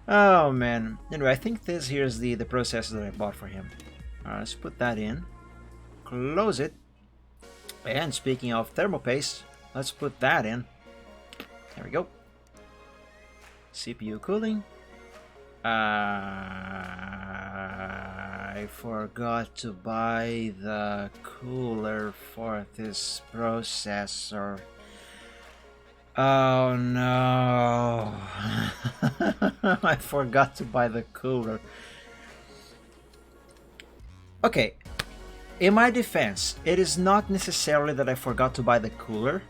Oh man. Anyway, I think this here's the processor that I bought for him. Alright, let's put that in. Close it. And speaking of thermal paste, let's put that in. There we go. CPU cooling. I forgot to buy the cooler for this processor. Oh no. I forgot to buy the cooler. Okay, in my defense, it is not necessarily that I forgot to buy the cooler,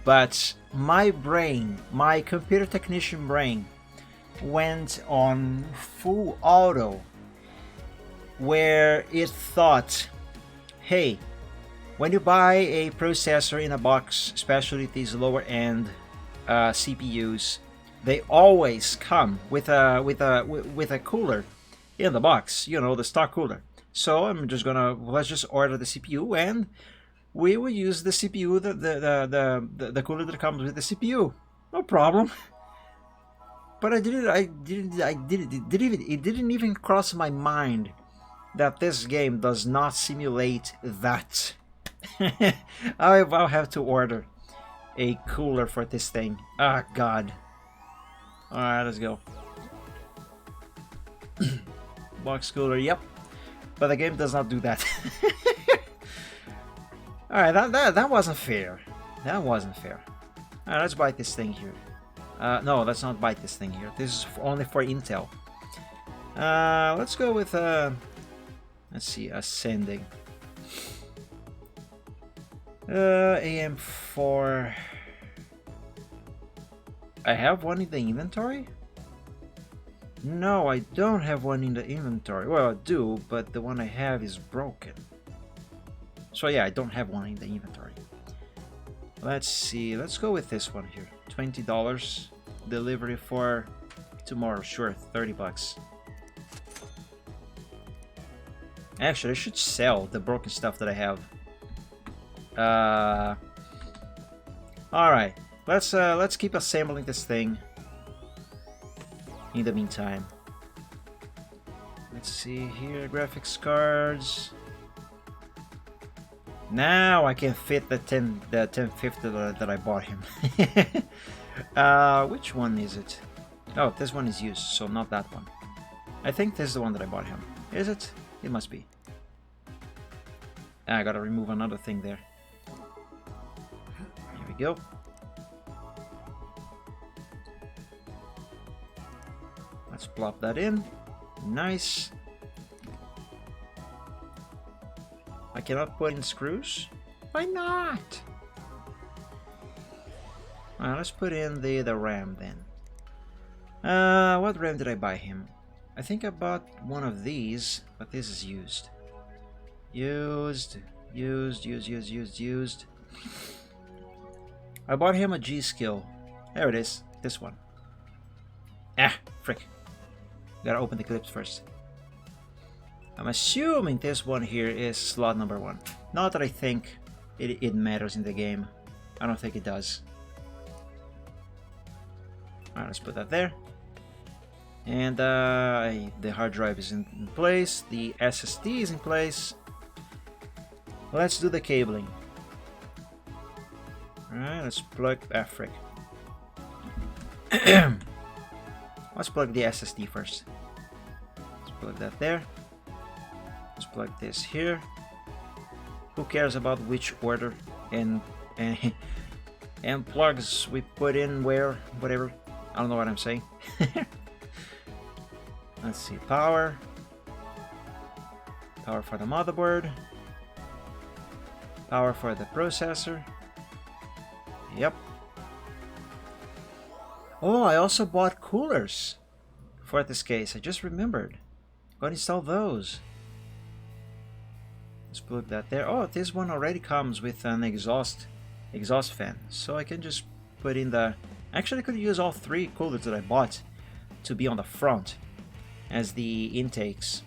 but my brain, my computer technician brain, went on full auto where it thought, hey, when you buy a processor in a box, especially these lower end CPUs, they always come with a cooler in the box, you know, the stock cooler. So let's just order the CPU and we will use the CPU, the cooler that comes with the CPU. No problem. But it didn't even cross my mind that this game does not simulate that. I'll have to order a cooler for this thing. Ah, God. Alright, let's go. Box cooler, yep. But the game does not do that. Alright, that wasn't fair. That wasn't fair. Alright, let's buy this thing here. No, let's not buy this thing here. This is only for Intel. Let's go with, let's see, ascending. AM4. I have one in the inventory? No, I don't have one in the inventory. Well, I do, but the one I have is broken. So yeah, I don't have one in the inventory. Let's see, let's go with this one here. $20. Delivery for tomorrow, sure, 30 bucks. Actually, I should sell the broken stuff that I have. Alright, let's keep assembling this thing in the meantime. Let's see here, graphics cards. Now I can fit the 1050 that I bought him. Which one is it? Oh, this one is used, so not that one. I think this is the one that I bought him. Is it? It must be. I gotta remove another thing there. Here we go. Let's plop that in. Nice. I cannot put in screws? Why not? Alright, let's put in the RAM then. What RAM did I buy him? I think I bought one of these, but this is used. Used. I bought him a G-Skill. There it is. This one. Ah, frick. Gotta open the clips first. I'm assuming this one here is slot number 1. Not that I think it matters in the game. I don't think it does. Alright, let's put that there. And the hard drive is in place. The SSD is in place. Let's do the cabling. Alright, let's plug... Ah, frick. Let's plug the SSD first. Let's plug that there. Let's plug this here. Who cares about which order and plugs we put in where, whatever. I don't know what I'm saying. Let's see, power. Power for the motherboard. Power for the processor. Yep. Oh, I also bought coolers for this case. I just remembered. Gotta install those. Let's plug that there. Oh, this one already comes with an exhaust fan, so I can just put in the... Actually, I could use all 3 coolers that I bought to be on the front as the intakes.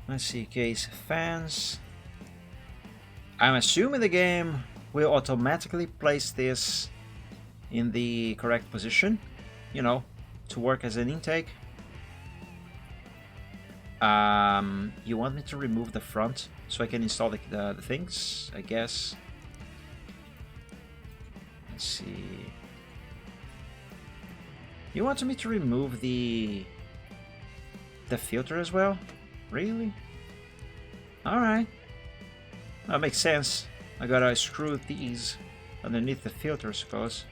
Let's see, case fans. I'm assuming the game will automatically place this in the correct position, you know, to work as an intake. You want me to remove the front so I can install the things, I guess. Let's see. You want me to remove the filter as well? Really? Alright. That makes sense. I gotta screw these underneath the filter, I suppose.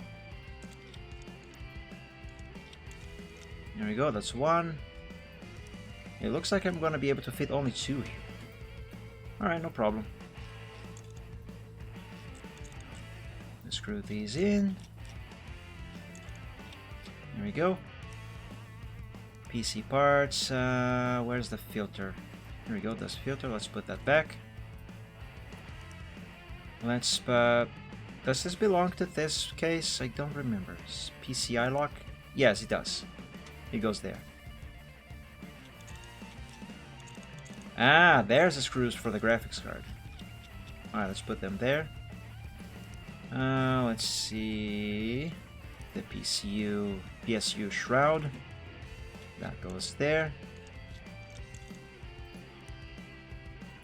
There we go, that's one. It looks like I'm gonna be able to fit only two here. Alright, no problem. Let's screw these in. There we go. PC parts, where's the filter? Here we go, that's filter, let's put that back. Let's, does this belong to this case? I don't remember. PCI lock? Yes, it does. It goes there. Ah, there's the screws for the graphics card. Alright, let's put them there. Let's see. The PSU shroud. That goes there.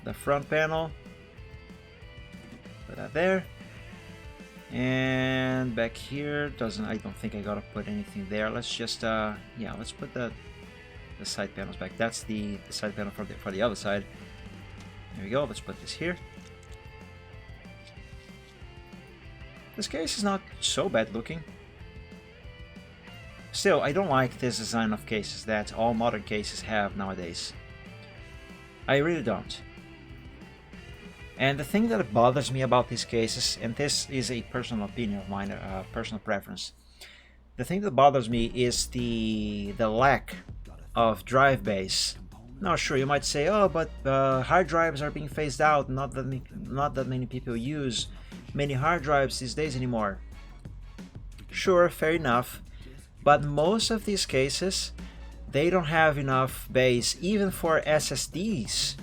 The front panel. Put that there. And back here, I don't think I gotta put anything there. Let's just, yeah, let's put the side panels back. That's the side panel for the other side. There we go, let's put this here. This case is not so bad looking. Still, I don't like this design of cases that all modern cases have nowadays. I really don't. And the thing that bothers me about these cases, and this is a personal opinion of mine, personal preference, the thing that bothers me is the lack of drive bays. Now, sure, you might say, oh, but hard drives are being phased out. Not that many people use many hard drives these days anymore. Sure, fair enough. But most of these cases, they don't have enough bays even for SSDs.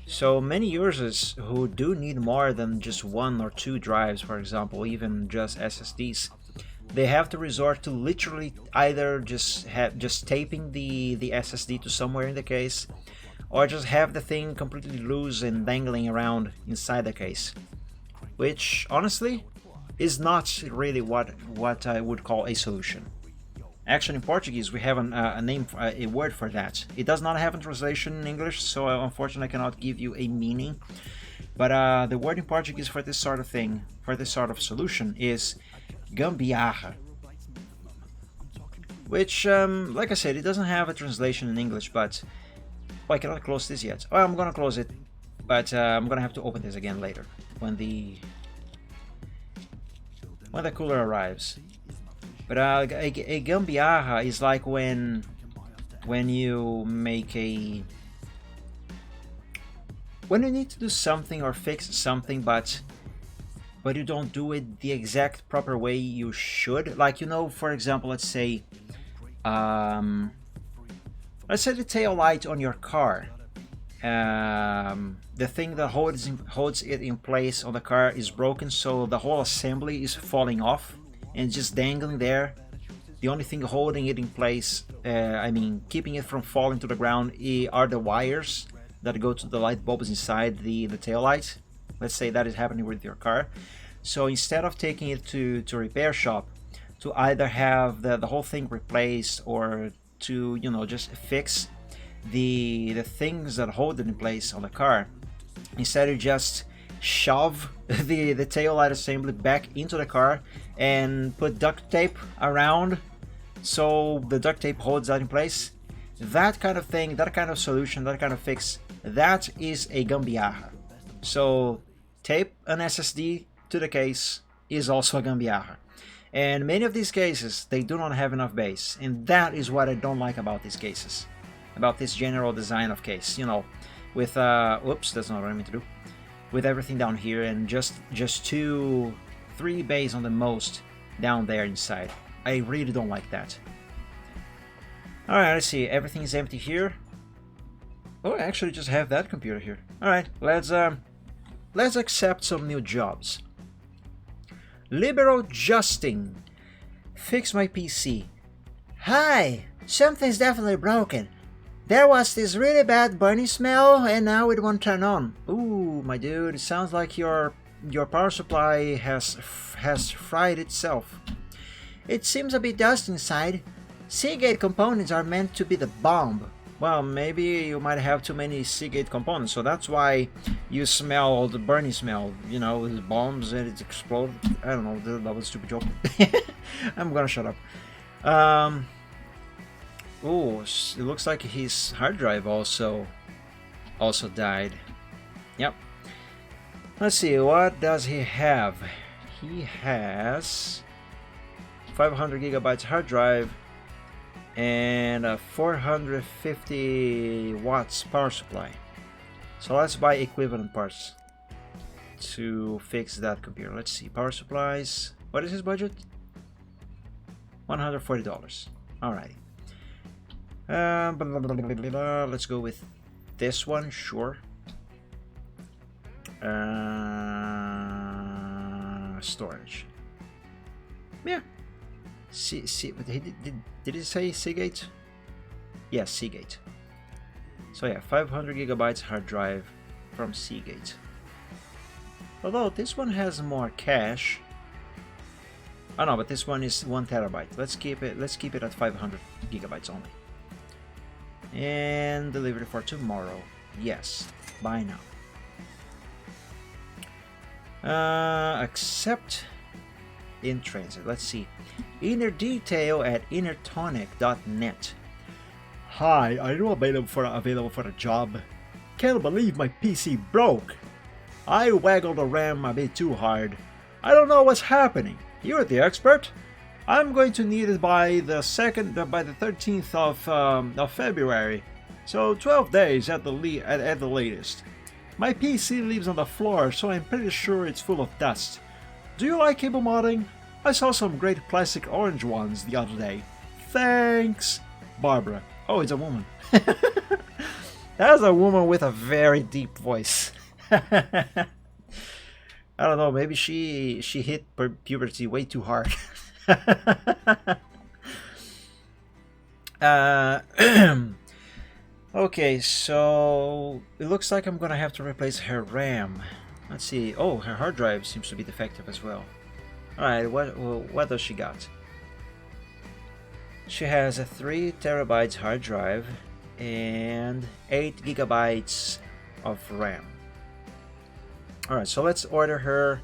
So many users who do need more than just one or two drives, for example, even just SSDs, they have to resort to literally either just taping the SSD to somewhere in the case, or just have the thing completely loose and dangling around inside the case, which honestly is not really what I would call a solution. Actually, in Portuguese, we have a word for that. It does not have a translation in English, so unfortunately I cannot give you a meaning. But the word in Portuguese for this sort of thing, for this sort of solution, is gambiarra. Which, like I said, it doesn't have a translation in English, but... Oh, I cannot close this yet. Oh, I'm gonna close it, but I'm gonna have to open this again later, when the cooler arrives. But a gambiarra is like when you make when you need to do something or fix something, but you don't do it the exact proper way you should. Like, you know, for example, let's say the tail light on your car. The thing that holds it in place on the car is broken, so the whole assembly is falling off and just dangling there. The only thing holding it in place, keeping it from falling to the ground, are the wires that go to the light bulbs inside the tail light. Let's say that is happening with your car. So instead of taking it to a repair shop to either have the whole thing replaced, or to, you know, just fix the things that hold it in place on the car, instead you just shove the tail light assembly back into the car and put duct tape around so the duct tape holds that in place. That kind of thing, that kind of solution, that kind of fix, that is a gambiarra. So tape an SSD to the case is also a gambiarra. And many of these cases, they do not have enough bays, and that is what I don't like about these cases, about this general design of case, you know, with oops, that's not what I meant to do, with everything down here and just 2-3 bays on the most down there inside. I really don't like that. Alright, let's see, everything is empty here. Oh, I actually just have that computer here. Alright, let's accept some new jobs. Liberal Justin. Fix my PC. Hi! Something's definitely broken. There was this really bad burning smell, and now it won't turn on. Ooh, my dude, it sounds like your power supply has fried itself. It seems a bit dusty inside. Seagate components are meant to be the bomb. Well, maybe you might have too many Seagate components, so that's why you smell the burning smell. You know, the bombs and it exploded. I don't know, that was a stupid joke. I'm gonna shut up. Oh, it looks like his hard drive also died. Yep. Let's see, what does he have? He has 500 gigabytes hard drive and a 450 watts power supply. So let's buy equivalent parts to fix that computer. Let's see, power supplies. What is his budget? $140. Alrighty. Let's go with this one, sure. Storage. Yeah. Did he say Seagate? Yes, Seagate. So yeah, 500 gigabytes hard drive from Seagate. Although this one has more cache. Oh no, but this one is 1 terabyte. Let's keep it at 500 gigabytes only. And delivery for tomorrow. Yes, buy now. Accept in transit. Let's see. Inner detail at innertonic.net. Hi, are you available for a job? Can't believe my PC broke. I waggled the RAM a bit too hard. I don't know what's happening. You're the expert. I'm going to need it by the 13th of February. So 12 days at the latest. My PC lives on the floor, so I'm pretty sure it's full of dust. Do you like cable modding? I saw some great plastic orange ones the other day. Thanks, Barbara. Oh, it's a woman. That's a woman with a very deep voice. I don't know, maybe she hit puberty way too hard. Okay, so it looks like I'm gonna have to replace her RAM. Let's see. Oh, her hard drive seems to be defective as well. Alright, what does she got? She has a 3 terabytes hard drive and 8 gigabytes of RAM. Alright, so let's order her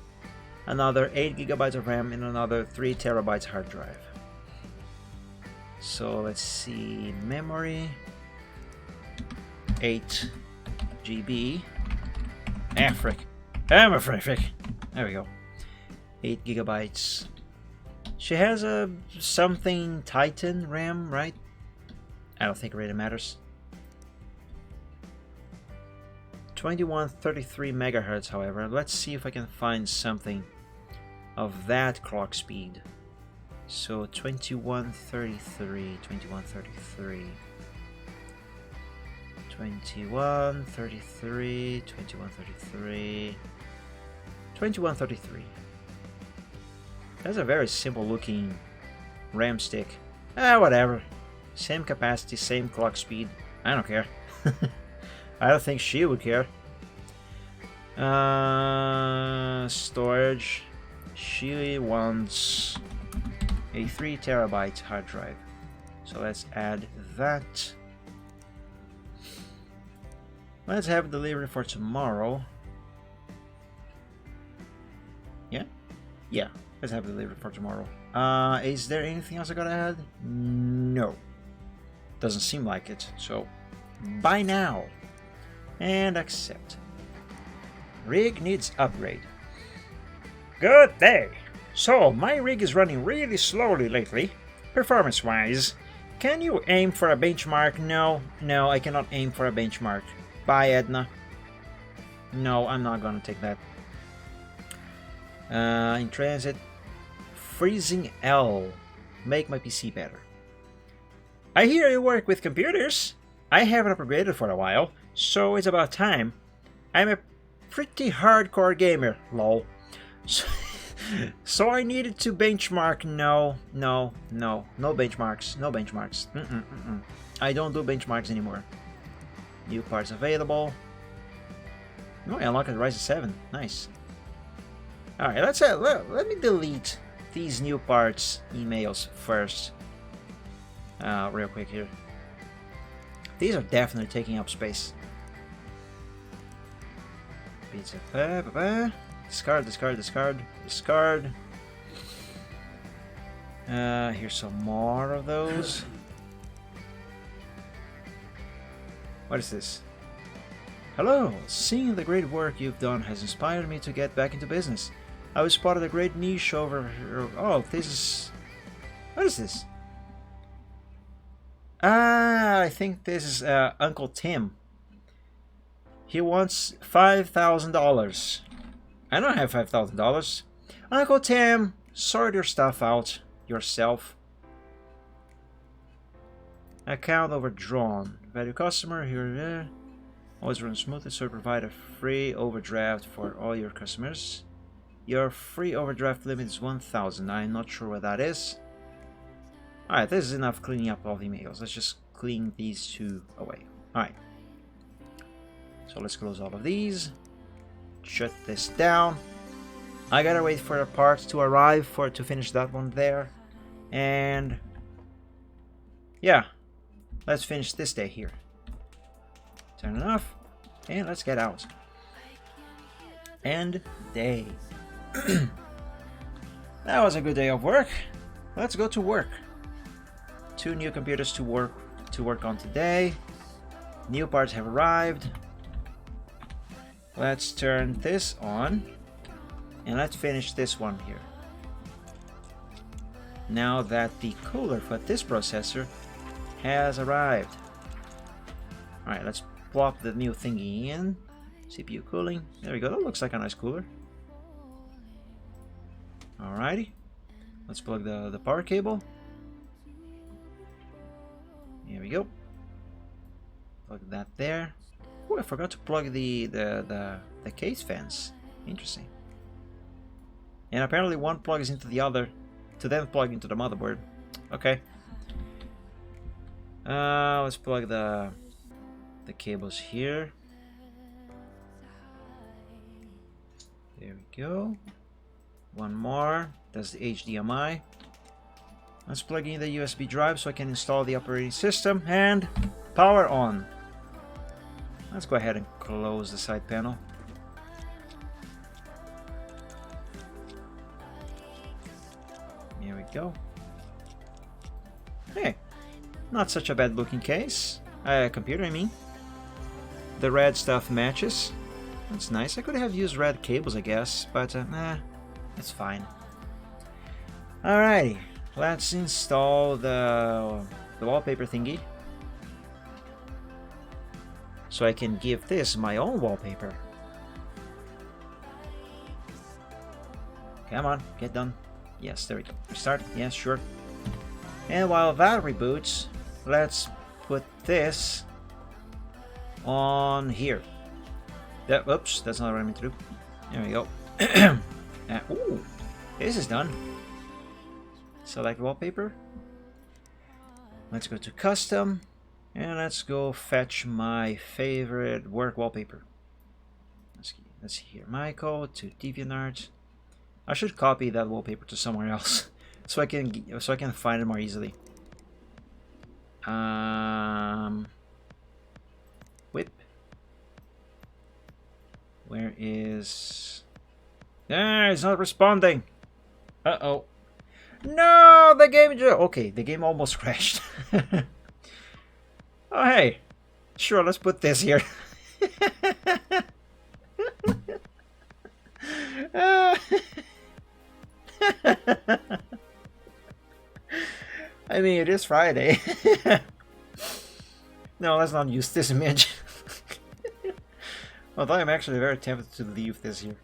another 8 gigabytes of RAM and another 3 terabytes hard drive. So let's see, memory 8 GB. I'm a frick. There we go. 8 gigabytes. She has a something Titan RAM, right? I don't think it really matters. 2133 megahertz, however. Let's see if I can find something of that clock speed. So 2133, 2133, 2133, 2133, 2133. That's a very simple looking RAM stick. Whatever. Same capacity, same clock speed. I don't care. I don't think she would care. Storage. She wants a 3 terabyte hard drive. So let's add that. Let's have delivery for tomorrow. Yeah? Yeah, let's have delivery for tomorrow. Is there anything else I gotta add? No. Doesn't seem like it. So, buy now. And accept. Rig needs upgrade. Good day. So, my rig is running really slowly lately, performance-wise. Can you aim for a benchmark? No, I cannot aim for a benchmark. Bye, Edna. No, I'm not gonna take that. In transit, freezing L. Make my PC better. I hear you work with computers. I haven't upgraded for a while, so it's about time. I'm a pretty hardcore gamer, lol. So I needed to benchmark. No benchmarks. I don't do benchmarks anymore. New parts available. Oh, I unlocked Ryzen 7. Nice. Alright, let me delete these new parts emails first. Real quick here. These are definitely taking up space. Pizza. Discard, discard, discard, discard. Here's some more of those. What is this? Hello! Seeing the great work you've done has inspired me to get back into business. I was spotted a great niche over here. Oh, this is... What is this? Ah, I think this is Uncle Tim. He wants $5,000. I don't have $5,000. Uncle Tim, sort your stuff out yourself. Account overdrawn. Value customer here. Always run smoothly, so provide a free overdraft for all your customers. Your free overdraft limit is 1,000. I'm not sure what that is. Alright, this is enough cleaning up all the emails. Let's just clean these two away. Alright. So let's close all of these. Shut this down. I gotta wait for a part to arrive to finish that one there. And yeah, let's finish this day here. Turn it off. And let's get out. End day. That was a good day of work. Let's go to work. 2 new computers to work on today. New parts have arrived. Let's turn this on. And let's finish this one here. Now that the cooler for this processor has arrived. Alright, let's plop the new thingy in. CPU cooling. There we go. That looks like a nice cooler. Alrighty. Let's plug the power cable. Here we go. Plug that there. Oh, I forgot to plug the case fans. Interesting. And apparently one plugs into the other to then plug into the motherboard. Okay. Let's plug the cables here. There we go. One more. That's the HDMI. Let's plug in the USB drive so I can install the operating system and power on. Let's go ahead and close the side panel. Here we go. Hey, not such a bad looking case. Computer, I mean. The red stuff matches. That's nice. I could have used red cables, I guess, but nah, that's fine. Alrighty, let's install the wallpaper thingy. So I can give this my own wallpaper. Come on, get done. Yes, there we go. Restart. Yes, sure. And while that reboots, let's put this on here. Oops, that's not what I meant to do. There we go. Ooh, this is done. Select wallpaper. Let's go to custom. And let's go fetch my favorite work wallpaper. Let's see here. Michael to DeviantArt. I should copy that wallpaper to somewhere else so I can find it more easily. Whip. Where is? Ah, it's not responding. Uh-oh. No, the game. Okay, the game almost crashed. Oh, hey. Sure, let's put this here. I mean, it is Friday. No, let's not use this image. Although I'm actually very tempted to leave this here.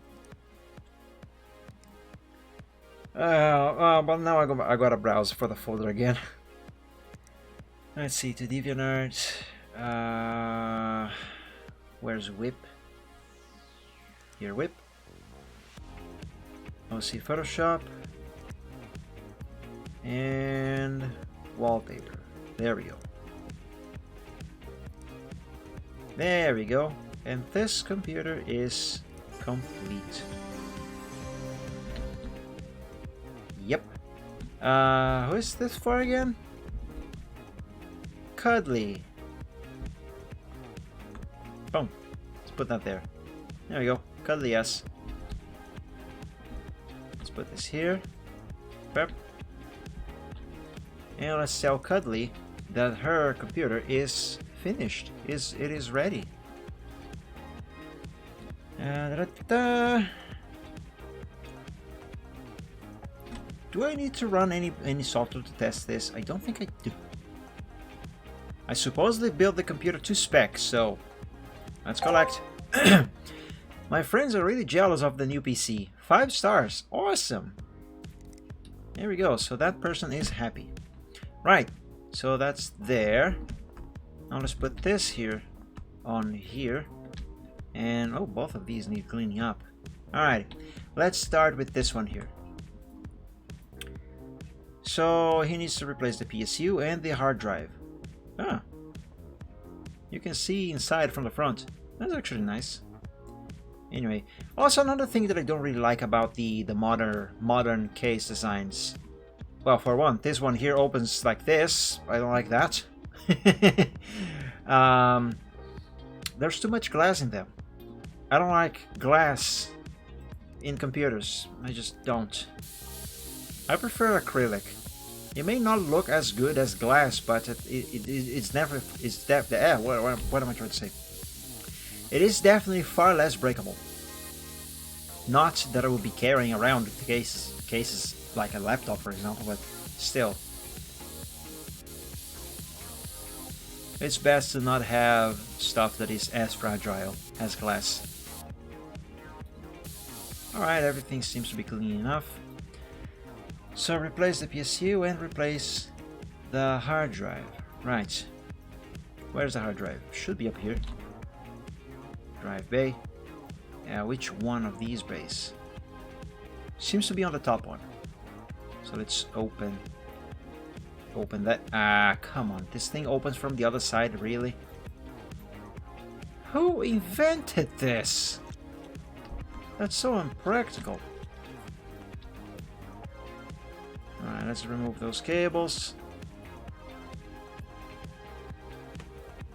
But now I gotta browse for the folder again. Let's see, to DeviantArt. Where's Whip? Here, Whip. OC Photoshop. And wallpaper. There we go. There we go. And this computer is complete. Yep. Who is this for again? Cuddly. Boom. Let's put that there. There we go. Cuddly, yes. Let's put this here. Pep. And let's tell Cuddly that her computer is finished. It is ready. Da-da-da. Do I need to run any software to test this? I don't think I do. I supposedly built the computer to spec, so let's collect. My friends are really jealous of the new PC. 5 stars. Awesome. There we go. So that person is happy. Right. So that's there. Now let's put this here on here. And oh, both of these need cleaning up. Alright. Let's start with this one here. So he needs to replace the PSU and the hard drive. Ah. You can see inside from the front. That's actually nice. Anyway, also another thing that I don't really like about the modern case designs. Well, for one, this one here opens like this. I don't like that. There's too much glass in them. I don't like glass in computers. I just don't. I prefer acrylic. It may not look as good as glass, but it's never. It's definitely. What am I trying to say? It is definitely far less breakable. Not that I would be carrying around the cases like a laptop, for example, but still. It's best to not have stuff that is as fragile as glass. Alright, everything seems to be clean enough. So replace the PSU and replace the hard drive. Right. Where's the hard drive? Should be up here. Drive bay. Yeah, which one of these bays? Seems to be on the top one. So let's open that. Ah, come on. This thing opens from the other side, really? Who invented this? That's so impractical. Alright, let's remove those cables.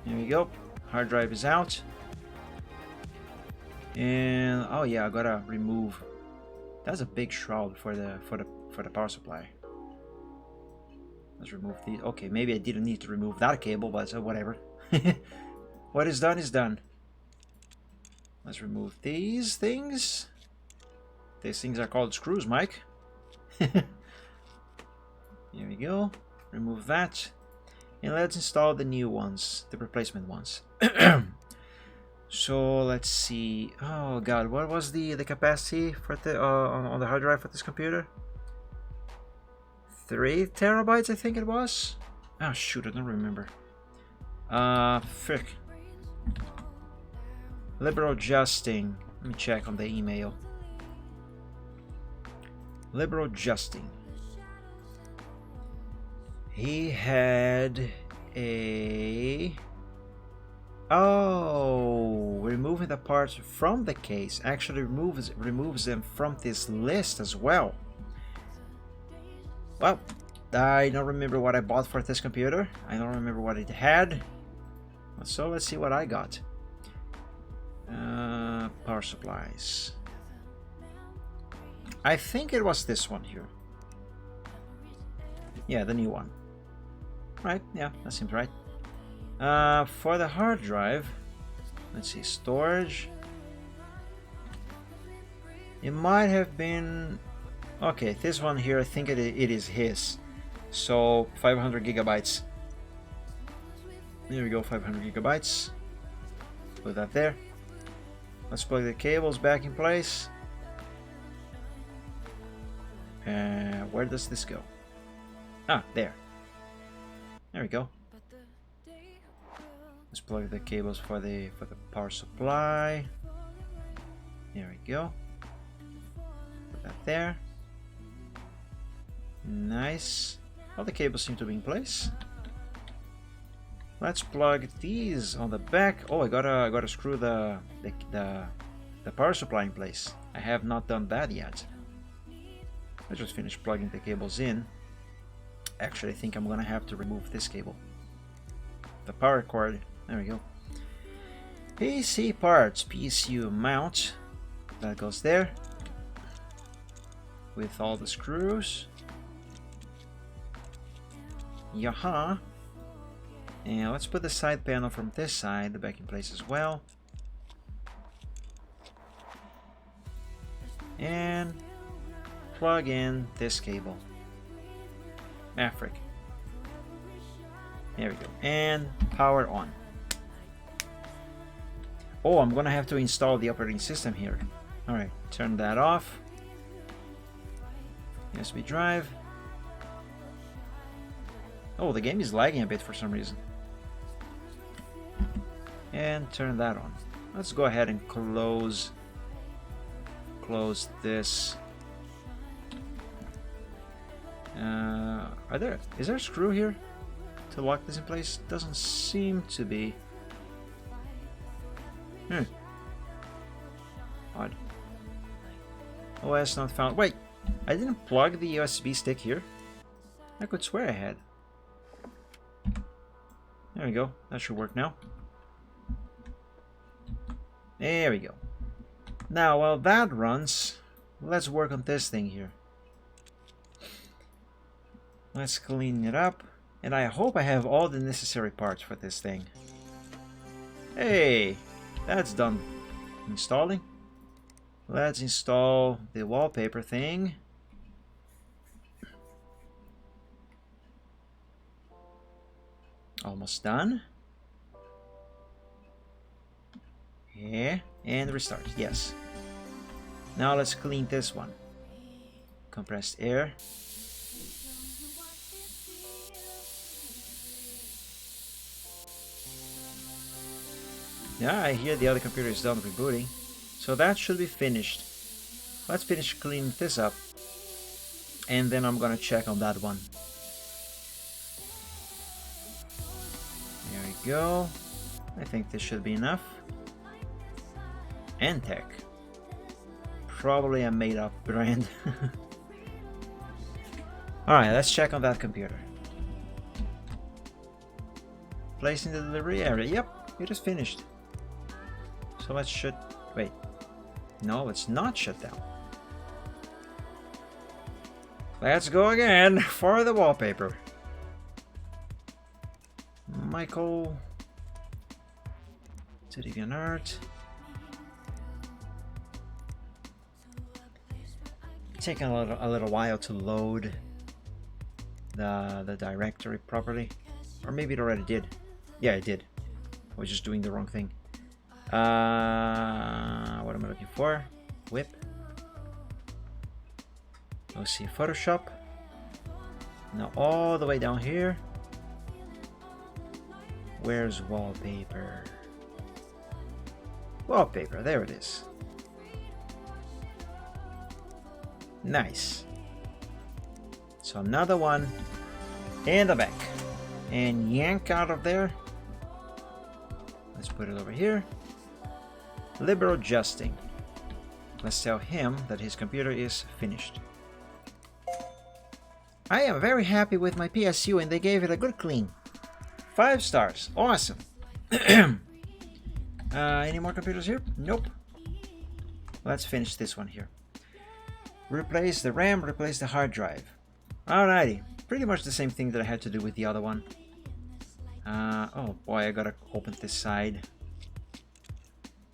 There we go. Hard drive is out. And oh yeah, I gotta remove. That's a big shroud for the power supply. Let's remove these. Okay, maybe I didn't need to remove that cable, but whatever. What is done is done. Let's remove these things. These things are called screws, Mike. Here we go. Remove that. And let's install the new ones, the replacement ones. So let's see. Oh god, what was the capacity for the on the hard drive for this computer? 3 terabytes, I think it was. Oh shoot, I don't remember. Frick. Liberal adjusting. Let me check on the email. Liberal adjusting. He had a... Oh, removing the parts from the case actually removes them from this list as well. Well, I don't remember what I bought for this computer. I don't remember what it had. So let's see what I got. Power supplies. I think it was this one here. Yeah, the new one. Right, yeah, that seems right. For the hard drive, let's see, storage. It might have been... Okay, this one here, I think it is his. So, 500 gigabytes. There we go, 500 gigabytes. Put that there. Let's plug the cables back in place. Where does this go? Ah, there. There we go. Let's plug the cables for the power supply. There we go. Put that there. Nice. All the cables seem to be in place. Let's plug these on the back. Oh, I gotta screw the power supply in place. I have not done that yet. I just finished plugging the cables in. Actually, I think I'm gonna have to remove this cable. The power cord. There we go. PC parts, PSU mount. That goes there. With all the screws. Yaha. And let's put the side panel from this side back in place as well. And plug in this cable. Afric. There we go. And power on. Oh, I'm gonna have to install the operating system here. Alright, turn that off. USB drive. Oh, the game is lagging a bit for some reason. And turn that on. Let's go ahead and close this. Is there a screw here to lock this in place? Doesn't seem to be. Odd. OS not found. Wait, I didn't plug the USB stick here. I could swear I had. There we go. That should work now. There we go. Now, while that runs, let's work on this thing here. Let's clean it up. And I hope I have all the necessary parts for this thing. Hey, that's done installing. Let's install the wallpaper thing. Almost done. Yeah, and restart. Yes. Now let's clean this one. Compressed air. Yeah, I hear the other computer is done rebooting. So that should be finished. Let's finish cleaning this up. And then I'm gonna check on that one. There we go. I think this should be enough. Antec. Probably a made-up brand. Alright, let's check on that computer. Placing the delivery area. Yep, it is finished. So let's shut... Wait. No, let's not shut down. Let's go again for the wallpaper. Michael... to DeviantArt. Taking a little while to load the directory properly. Or maybe it already did. Yeah, it did. I was just doing the wrong thing. What am I looking for? Whip. Let's see, Photoshop. Now all the way down here. Where's wallpaper? Wallpaper, there it is. Nice. So another one in the back. And yank out of there. Let's put it over here. Liberal adjusting. Let's tell him that his computer is finished. I am very happy with my PSU and they gave it a good clean. 5 stars. Awesome. Any more computers here? Nope. Let's finish this one here. Replace the RAM, replace the hard drive. Alrighty. Pretty much the same thing that I had to do with the other one. Oh boy, I gotta open this side.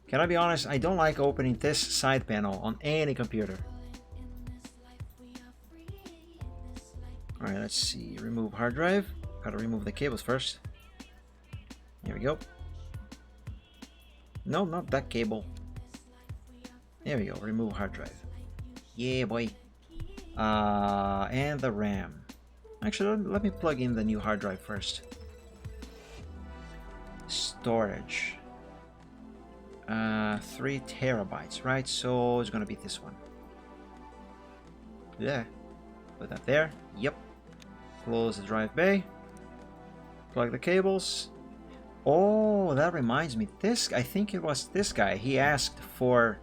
Can I be honest? I don't like opening this side panel on any computer. Alright, let's see. Remove hard drive. Gotta remove the cables first. Here we go. No, not that cable. There we go. Remove hard drive. Yeah, boy. And the RAM. Actually, let me plug in the new hard drive first. Storage. 3 terabytes, right? So it's gonna be this one. Yeah. Put that there. Yep. Close the drive bay. Plug the cables. Oh, that reminds me. This, I think it was this guy. He asked for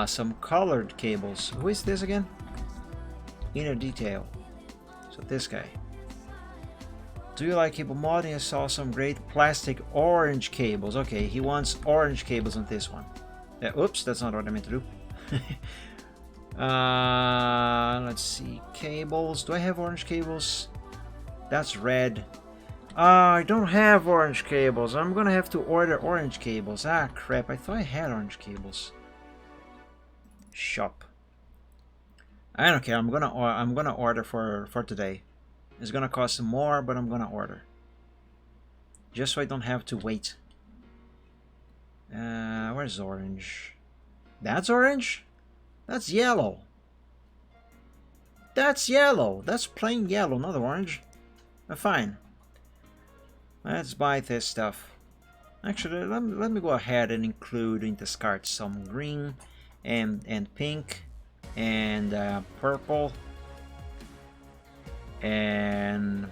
some colored cables. Who is this again? inner detail. So this guy. Do you like cable modding? I saw some great plastic orange cables. Okay, he wants orange cables on this one. Oops, that's not what I meant to do. Let's see. Cables. Do I have orange cables? That's red. I don't have orange cables. I'm gonna have to order orange cables. Ah, crap. I thought I had orange cables. Shop. I don't care. I'm gonna order for today. It's gonna cost more, but I'm gonna order. Just so I don't have to wait. Where's orange? That's orange? That's yellow. That's yellow. That's plain yellow, not orange. Fine. Let's buy this stuff. Actually, let me go ahead and include in this cart some green and pink and purple. And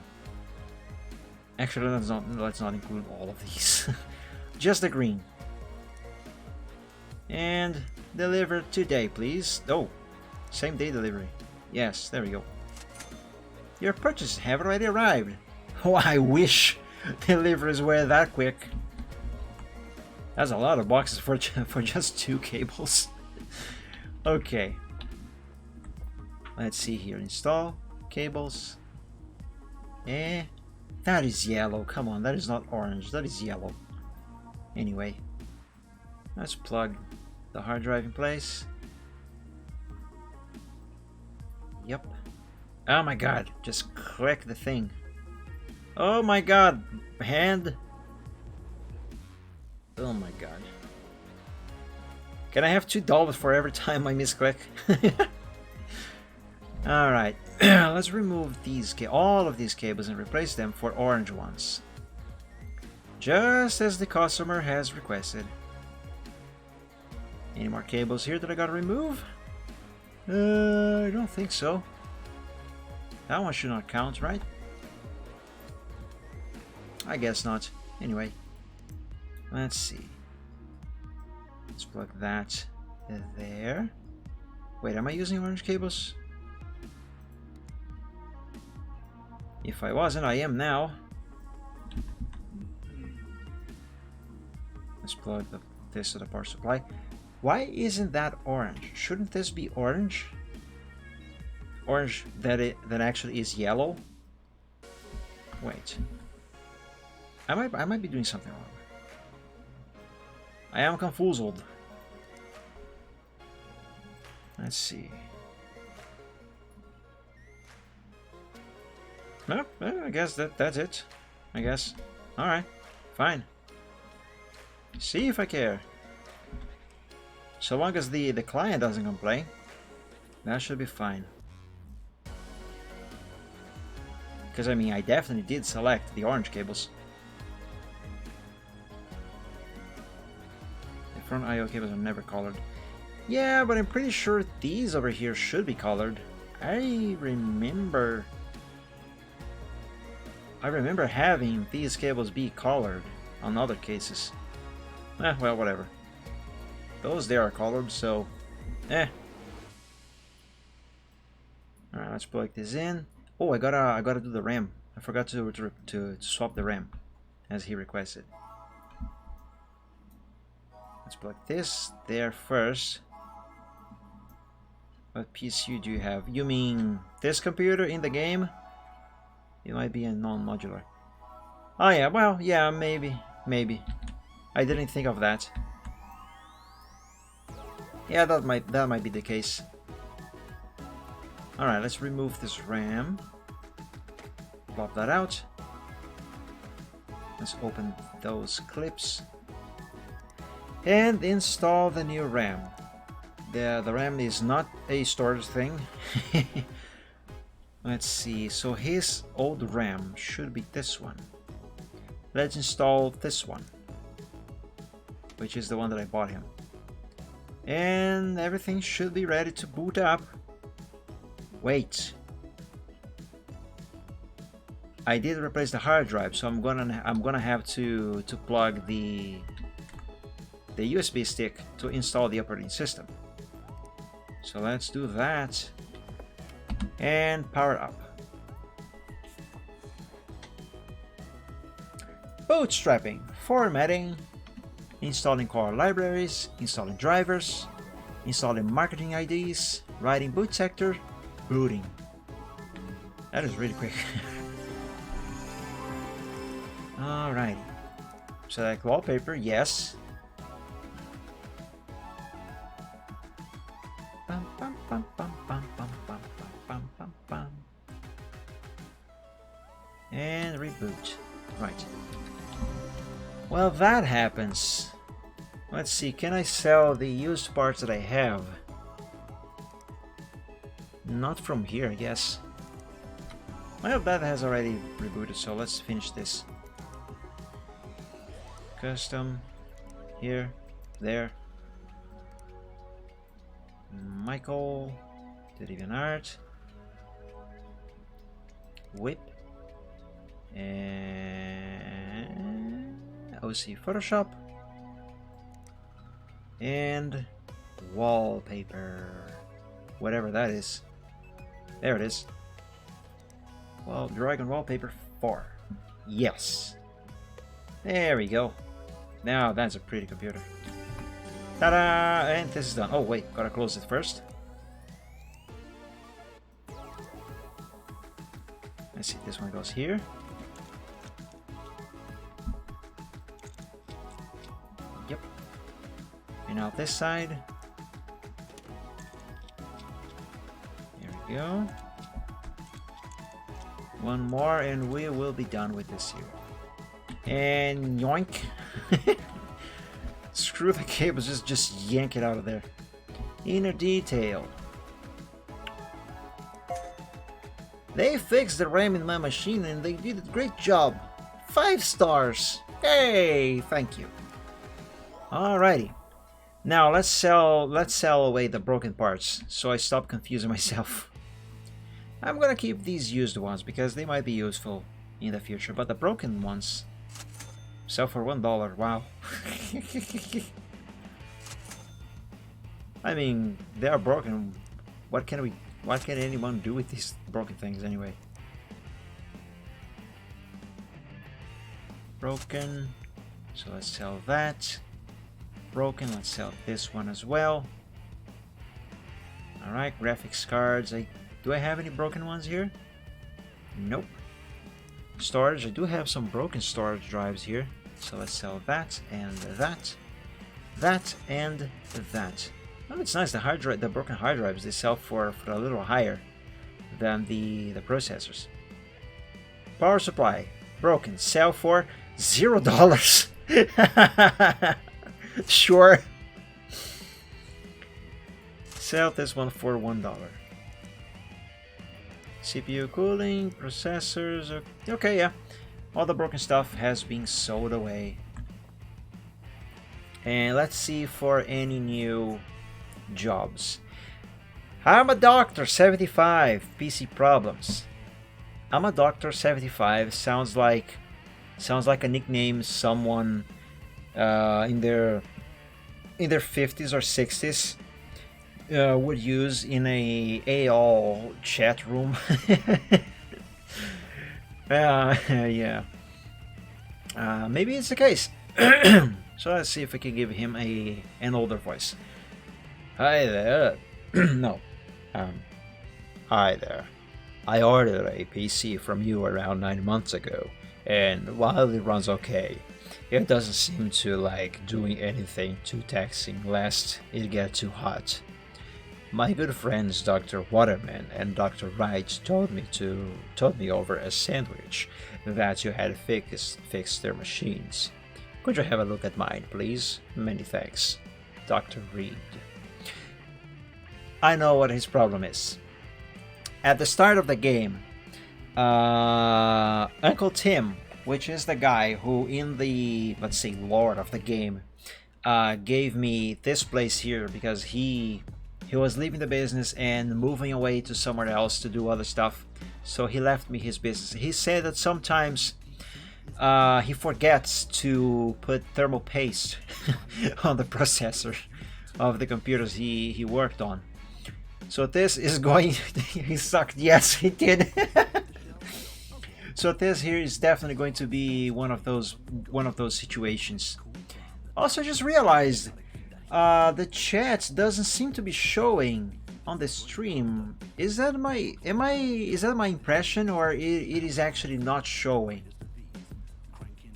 actually, let's not include all of these. Just the green. And deliver today, please. Oh, same day delivery. Yes, there we go. Your purchases have already arrived. Oh, I wish deliveries were that quick. That's a lot of boxes for just 2 cables. Okay. Let's see here. Install cables. That is yellow. Come on, that is not orange. That is yellow. Anyway, let's plug the hard drive in place. Yep. Oh my god, just click the thing. Oh my god, hand. Oh my god. Can I have $2 for every time I misclick? Alright, let's remove these all of these cables and replace them for orange ones. Just as the customer has requested. Any more cables here that I gotta remove? I don't think so. That one should not count, right? I guess not. Anyway, let's see. Let's plug that there. Wait, am I using orange cables? If I wasn't, I am now. Let's plug this to the power supply. Why isn't that orange? Shouldn't this be orange? Orange that actually is yellow? Wait. I might be doing something wrong. I am confused. Let's see. No, I guess that's it. I guess. Alright. Fine. See if I care. So long as the client doesn't complain, that should be fine. Because I mean, I definitely did select the orange cables. The front I/O cables are never colored. Yeah, but I'm pretty sure these over here should be colored. I remember having these cables be colored on other cases. Well, whatever. Those there are colored, so Alright, let's plug this in. Oh, I gotta do the RAM. I forgot to swap the RAM as he requested. Let's plug this there first. What PC do you have? You mean this computer in the game? It might be a non-modular. Oh yeah, well, yeah, maybe. I didn't think of that. Yeah, that might be the case. Alright, let's remove this RAM. Plop that out. Let's open those clips. And install the new RAM. The RAM is not a storage thing. Let's see, so his old RAM should be this one. Let's install this one, which is the one that I bought him. And everything should be ready to boot up. Wait. I did replace the hard drive, so I'm gonna have to plug the USB stick to install the operating system. So let's do that. And power up. Bootstrapping, formatting, installing core libraries, installing drivers, installing marketing IDs, writing boot sector, booting. That is really quick. Alrighty. Select wallpaper, yes. Bum, bum, bum, bum, bum, bum, bum, bum, bum, bum. And reboot. Right. Well, that happens. Let's see, can I sell the used parts that I have? Not from here, I guess. Well, that has already rebooted, so let's finish this. Custom. Here. There. Michael. DeviantArt. Whip. And OC Photoshop. And wallpaper. Whatever that is. There it is. Well, Dragon Wallpaper 4. Yes. There we go. Now that's a pretty computer. Ta-da! And this is done. Oh wait, gotta close it first. Let's see, this one goes here. Yep. And now this side. There we go. One more and we will be done with this here. And yoink. Screw the cables, just yank it out of there. Inner detail. They fixed the RAM in my machine and they did a great job. 5 stars. Hey, thank you. Alrighty. Now let's sell away the broken parts so I stop confusing myself. I'm gonna keep these used ones because they might be useful in the future, but the broken ones sell for $1. Wow. I mean, they are broken. What can anyone do with these broken things anyway? Broken. So let's sell that. Broken. Let's sell this one as well. All right, graphics cards. Do I have any broken ones here? Nope. Storage. I do have some broken storage drives here. So let's sell that and that. That and that. Oh, it's nice. The broken hard drives, they sell for a little higher than the processors. Power supply. Broken. Sell for $0. Sure. Sell this one for $1. CPU cooling, processors. Okay, yeah. All the broken stuff has been sold away. And let's see for any new jobs. I'm a doctor 75. PC problems. I'm a doctor 75 sounds like a nickname someone in their 50s or 60s would use in a AOL chat room. Yeah. Maybe it's the case. So let's see if we can give him an older voice. Hi there. No. Hi there. I ordered a PC from you around 9 months ago, and while it runs okay, it doesn't seem to like doing anything too taxing lest it get too hot. My good friends Dr. Waterman and Dr. Wright told me over a sandwich that you had fixed their machines. Could you have a look at mine, please? Many thanks. Dr. Reed. I know what his problem is. At the start of the game, Uncle Tim, which is the guy who in the, let's say, lore of the game, gave me this place here because he was leaving the business and moving away to somewhere else to do other stuff. So he left me his business. He said that sometimes he forgets to put thermal paste on the processor of the computers he worked on. So this is going. He sucked. Yes, he did. So this here is definitely going to be one of those situations. Also, just realized the chat doesn't seem to be showing on the stream. Is that my impression, or it is actually not showing?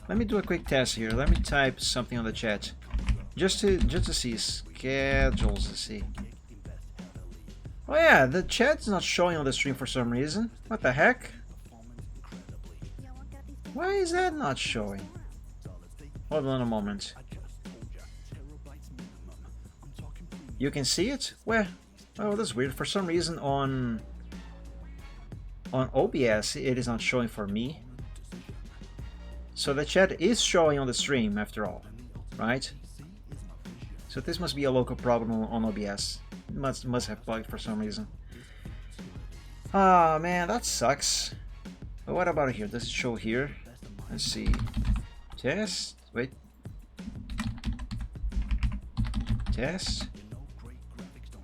Let me do a quick test here. Let me type something on the chat, just to see schedules. Let's see. Oh yeah, the chat's not showing on the stream for some reason. What the heck? Why is that not showing? Hold on a moment. You can see it? Where? Oh, that's weird. For some reason on OBS it is not showing for me. So the chat is showing on the stream after all, right? So this must be a local problem on OBS. It must have bugged for some reason. Oh man, that sucks. But what about here? Does it show here? Let's see. Test. Wait. Test.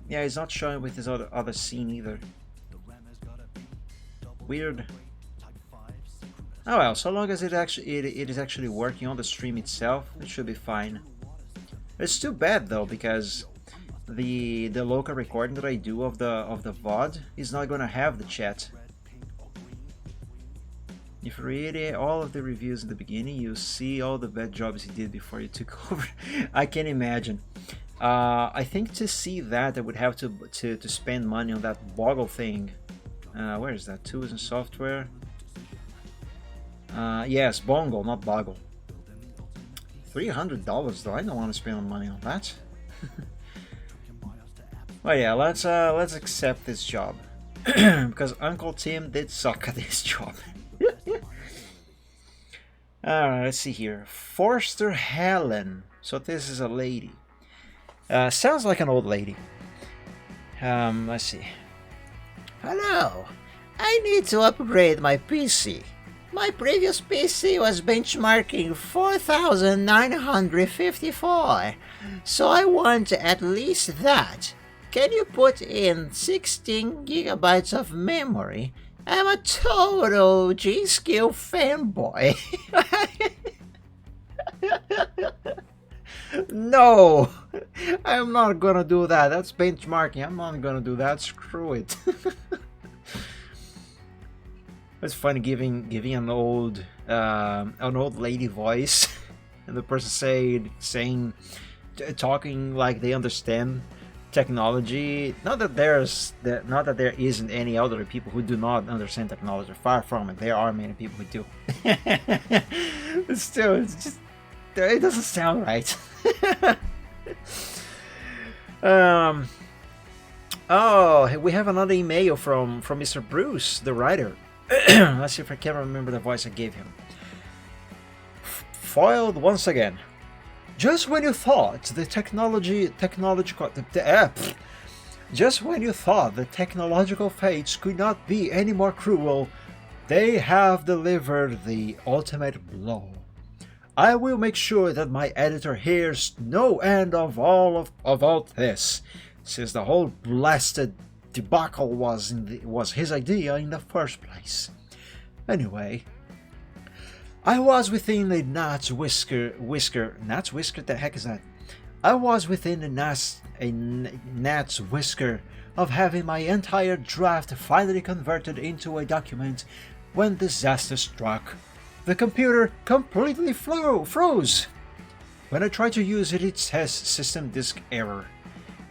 Yeah, it's not showing with this other scene either. Weird. Oh well, so long as it is actually working on the stream itself, it should be fine. It's too bad though, because the local recording that I do of the VOD is not gonna have the chat. If you read all of the reviews in the beginning, you see all the bad jobs he did before you took over. I can imagine. I think to see that, I would have to spend money on that Boggle thing. Where is that? Tools and software. Yes, Bongo, not Boggle. $300 though. I don't want to spend money on that. Well, yeah, let's accept this job because Uncle Tim did suck at this job. Alright, let's see here. Forster Helen. So this is a lady. Sounds like an old lady. Let's see. Hello. I need to upgrade my PC. My previous PC was benchmarking 4,954, so I want at least that. Can you put in 16 gigabytes of memory? I'm a total G-Skill fanboy. No! I'm not gonna do that. That's benchmarking. I'm not gonna do that. Screw it. It's funny giving an old lady voice, and the person talking like they understand technology. Not that there isn't any elderly people who do not understand technology. Far from it. There are many people who do. But still, it's just it doesn't sound right. Oh, we have another email from Mr. Bruce, the writer. Let's see if I can remember the voice I gave him. Foiled once again. Just when you thought the technological fates could not be any more cruel, they have delivered the ultimate blow. I will make sure that my editor hears no end of all this, since the whole blasted debacle was his idea in the first place. Anyway, I was within a gnat's whisker. The heck is that? I was within a gnat's whisker of having my entire draft finally converted into a document when disaster struck. The computer completely froze. When I tried to use it, it says system disk error.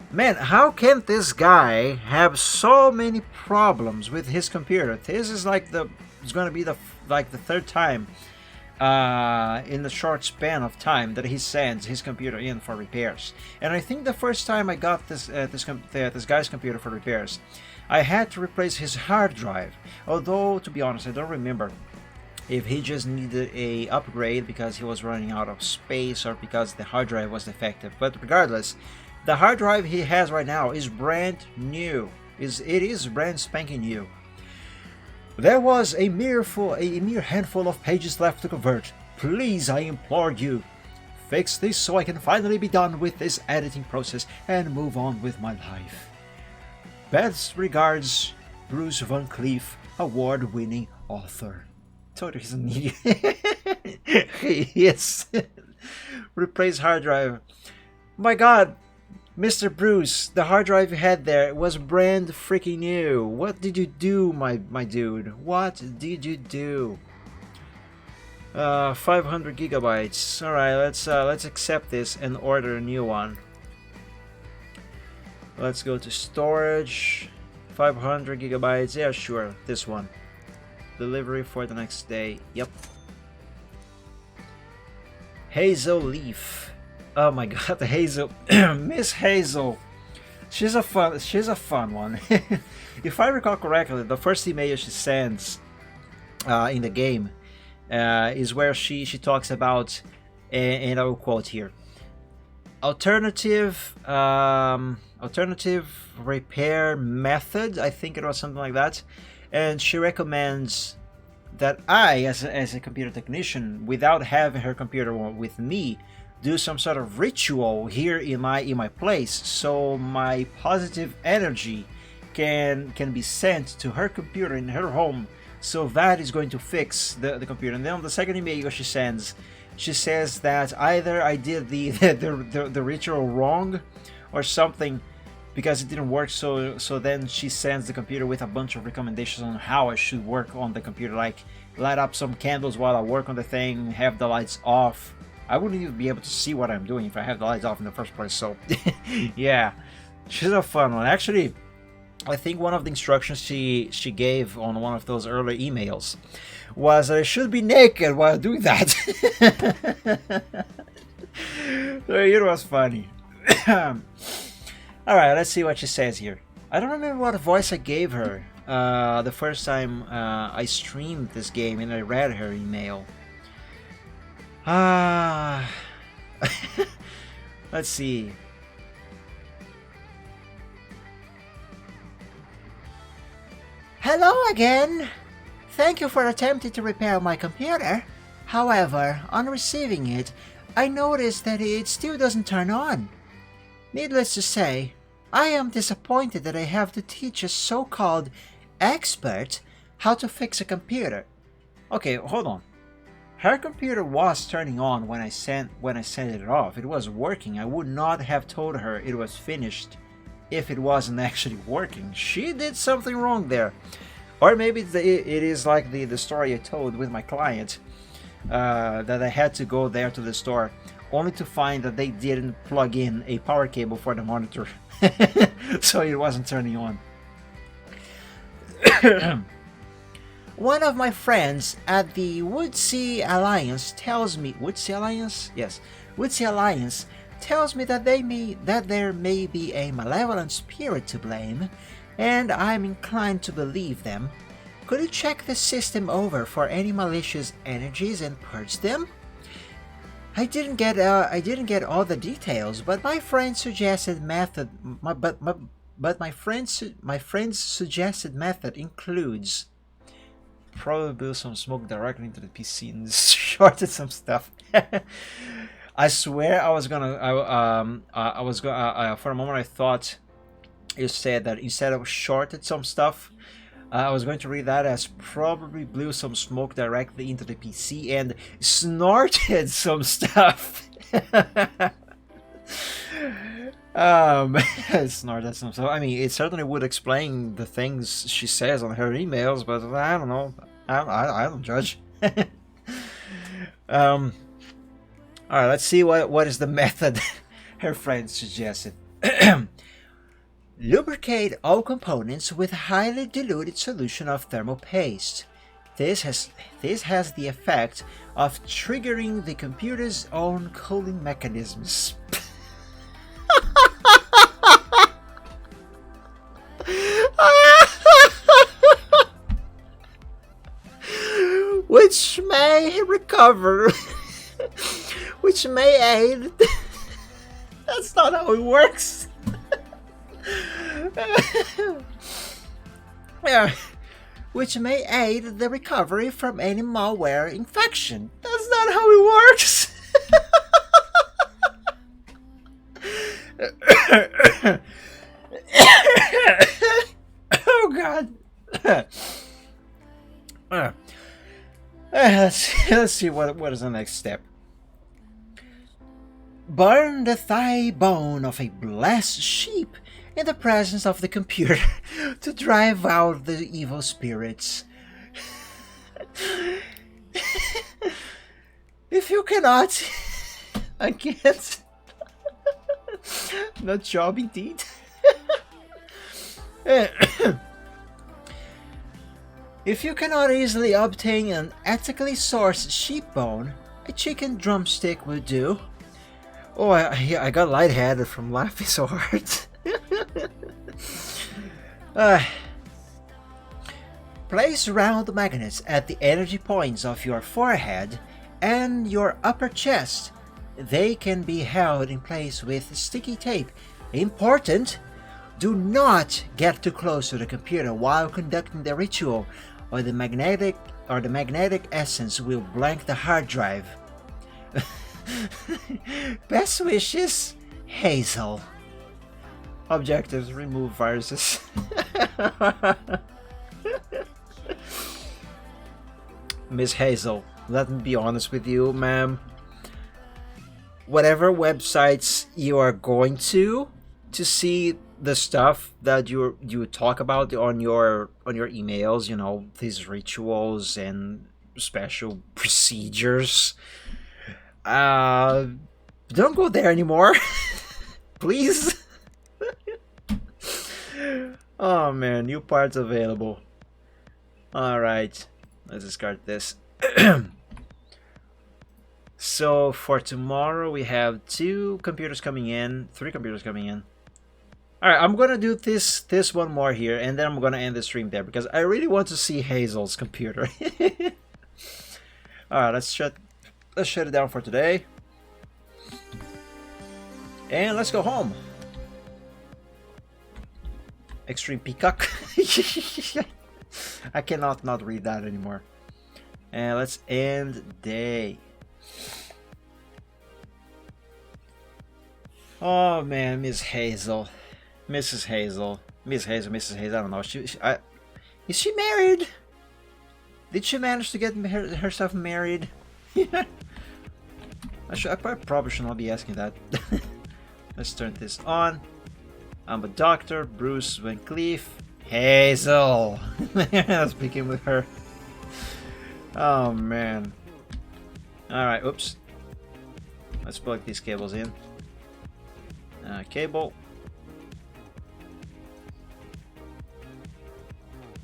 Man, how can this guy have so many problems with his computer? This is it's gonna be the third time in the short span of time that he sends his computer in for repairs. And I think the first time I got this guy's computer for repairs, I had to replace his hard drive. Although, to be honest, I don't remember if he just needed a upgrade because he was running out of space or because the hard drive was defective. But regardless, the hard drive he has right now is brand new. It is brand spanking new. There was a mere handful of pages left to convert. Please, I implore you, fix this so I can finally be done with this editing process and move on with my life. Best regards, Bruce Van Cleef, award-winning author. Told you he's an idiot. He is. Replace hard drive. My god, Mr. Bruce, the hard drive you had there was brand freaking new. What did you do, my dude? What did you do? 500 gigabytes. Alright, let's accept this and order a new one. Let's go to storage. 500 gigabytes. Yeah, sure. This one. Delivery for the next day. Yep. Hazel Leaf. Oh my god, the Hazel. Miss Hazel. She's a fun one. If I recall correctly, the first email she sends in the game is where she talks about, and I will quote here, alternative repair method. I think it was something like that, and she recommends that I, as a computer technician, without having her computer with me, do some sort of ritual here in my place, so my positive energy can be sent to her computer in her home. So that is going to fix the computer. And then on the second email she sends, she says that either I did the ritual wrong or something, because it didn't work. So then she sends the computer with a bunch of recommendations on how I should work on the computer, like light up some candles while I work on the thing, have the lights off. I wouldn't even be able to see what I'm doing if I have the lights off in the first place. So yeah, she's a fun one. Actually, I think one of the instructions she gave on one of those early emails was that I should be naked while doing that. So it was funny. Alright, let's see what she says here. I don't remember what voice I gave her the first time I streamed this game and I read her email. Let's see. Hello again! Thank you for attempting to repair my computer. However, on receiving it, I noticed that it still doesn't turn on. Needless to say, I am disappointed that I have to teach a so-called expert how to fix a computer. Okay, hold on. Her computer was turning on when I sent it off. It was working. I would not have told her it was finished if it wasn't actually working. She did something wrong there. Or maybe it is like the story I told with my client, that I had to go there to the store only to find that they didn't plug in a power cable for the monitor. So it wasn't turning on. One of my friends at the Woodsea Alliance tells me... Woodsea Alliance? Yes. Woodsea Alliance tells me that there may be a malevolent spirit to blame, and I'm inclined to believe them. Could you check the system over for any malicious energies and purge them? I didn't get all the details, but my friend's suggested method. My friend's suggested method includes probably blew some smoke directly into the PC and shorted some stuff. I swear I was gonna. For a moment I thought you said that instead of shorted some stuff, I was going to read that as probably blew some smoke directly into the PC and snorted some stuff. Snorted some stuff. I mean, it certainly would explain the things she says on her emails, but I don't know. I don't judge. Alright, let's see what is the method her friend suggested. Lubricate all components with highly diluted solution of thermal paste. This has the effect of triggering the computer's own cooling mechanisms. Which may recover. Which may aid. That's not how it works. Which may aid the recovery from any malware infection. That's not how it works. God. Let's see what is the next step. Burn the thigh bone of a blessed sheep in the presence of the computer to drive out the evil spirits. If you cannot, I can't. Not job indeed. If you cannot easily obtain an ethically sourced sheep bone, a chicken drumstick will do. Oh, I got lightheaded from laughing so hard. Place round magnets at the energy points of your forehead and your upper chest. They can be held in place with sticky tape. Important! Do not get too close to the computer while conducting the ritual, or the magnetic essence will blank the hard drive. Best wishes, Hazel. Objectives: remove viruses. Miss Hazel, let me be honest with you, ma'am. Whatever websites you are going to see the stuff that you talk about on your emails, you know, these rituals and special procedures, don't go there anymore. Please. Oh man, new parts available. Alright, let's discard this. So for tomorrow we have 3 computers coming in. Alright, I'm gonna do this one more here, and then I'm gonna end the stream there because I really want to see Hazel's computer. Alright, let's shut it down for today. And let's go home. Extreme Peacock. I cannot not read that anymore. And let's end day. Oh man, Miss Hazel. Mrs. Hazel. Mrs. Hazel, I don't know. Is she married? Did she manage to get herself married? I probably should not be asking that. Let's turn this on. I'm a doctor, Bruce Van Cleef. Hazel! Speaking with her. Oh man. Alright, oops. Let's plug these cables in. Cable.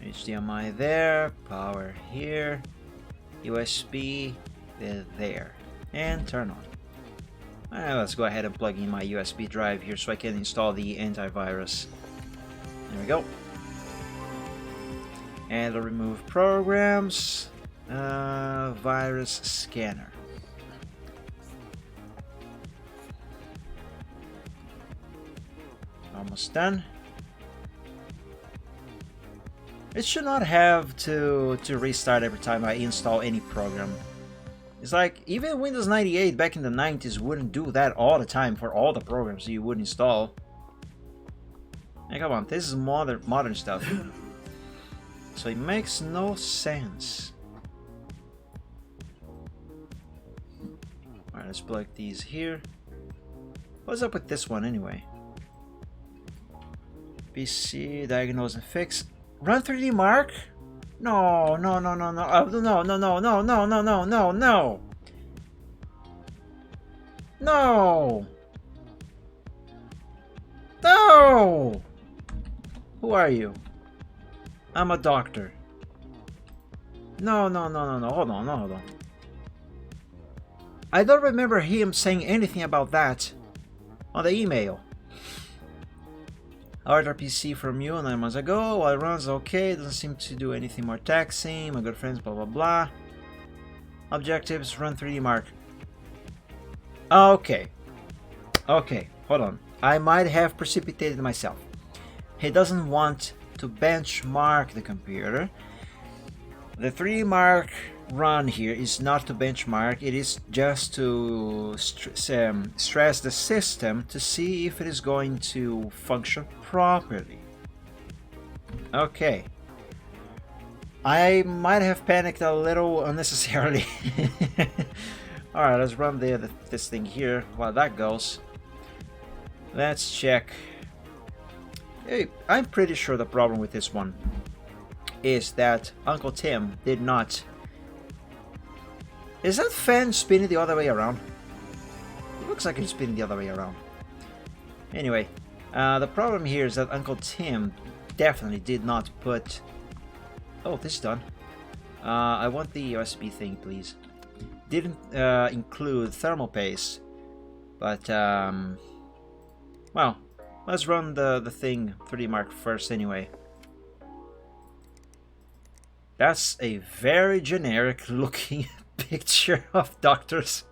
HDMI there, power here, USB there, and turn on. Let's go ahead and plug in my USB drive here so I can install the antivirus. There we go. And I'll remove programs, virus scanner. Almost done. It should not have to restart every time I install any program. It's like, even Windows 98 back in the 90s wouldn't do that all the time for all the programs you would install. Hey, come on, this is modern stuff. So it makes no sense. Alright, let's plug these here. What's up with this one anyway? PC, diagnose and fix. Run 3D Mark? No. No. Who are you? I'm a doctor. No. Hold on. I don't remember him saying anything about that on the email. I ordered a PC from you 9 months ago. While it runs okay, doesn't seem to do anything more taxing. My good friends, blah blah blah. Objectives: run 3D Mark. Okay, hold on. I might have precipitated myself. He doesn't want to benchmark the computer. The 3D Mark run here is not to benchmark. It is just to stress the system to see if it is going to function properly. Okay, I might have panicked a little unnecessarily. Alright, let's run this thing here while that goes. Let's check. Hey, I'm pretty sure the problem with this one is that Uncle Tim did not... Is that fan spinning the other way around? It looks like it's spinning the other way around. Anyway, the problem here is that Uncle Tim definitely did not put... Oh, this is done. I want the USB thing, please. Didn't include thermal paste, but well, let's run the thing 3D Mark first anyway. That's a very generic looking picture of doctors.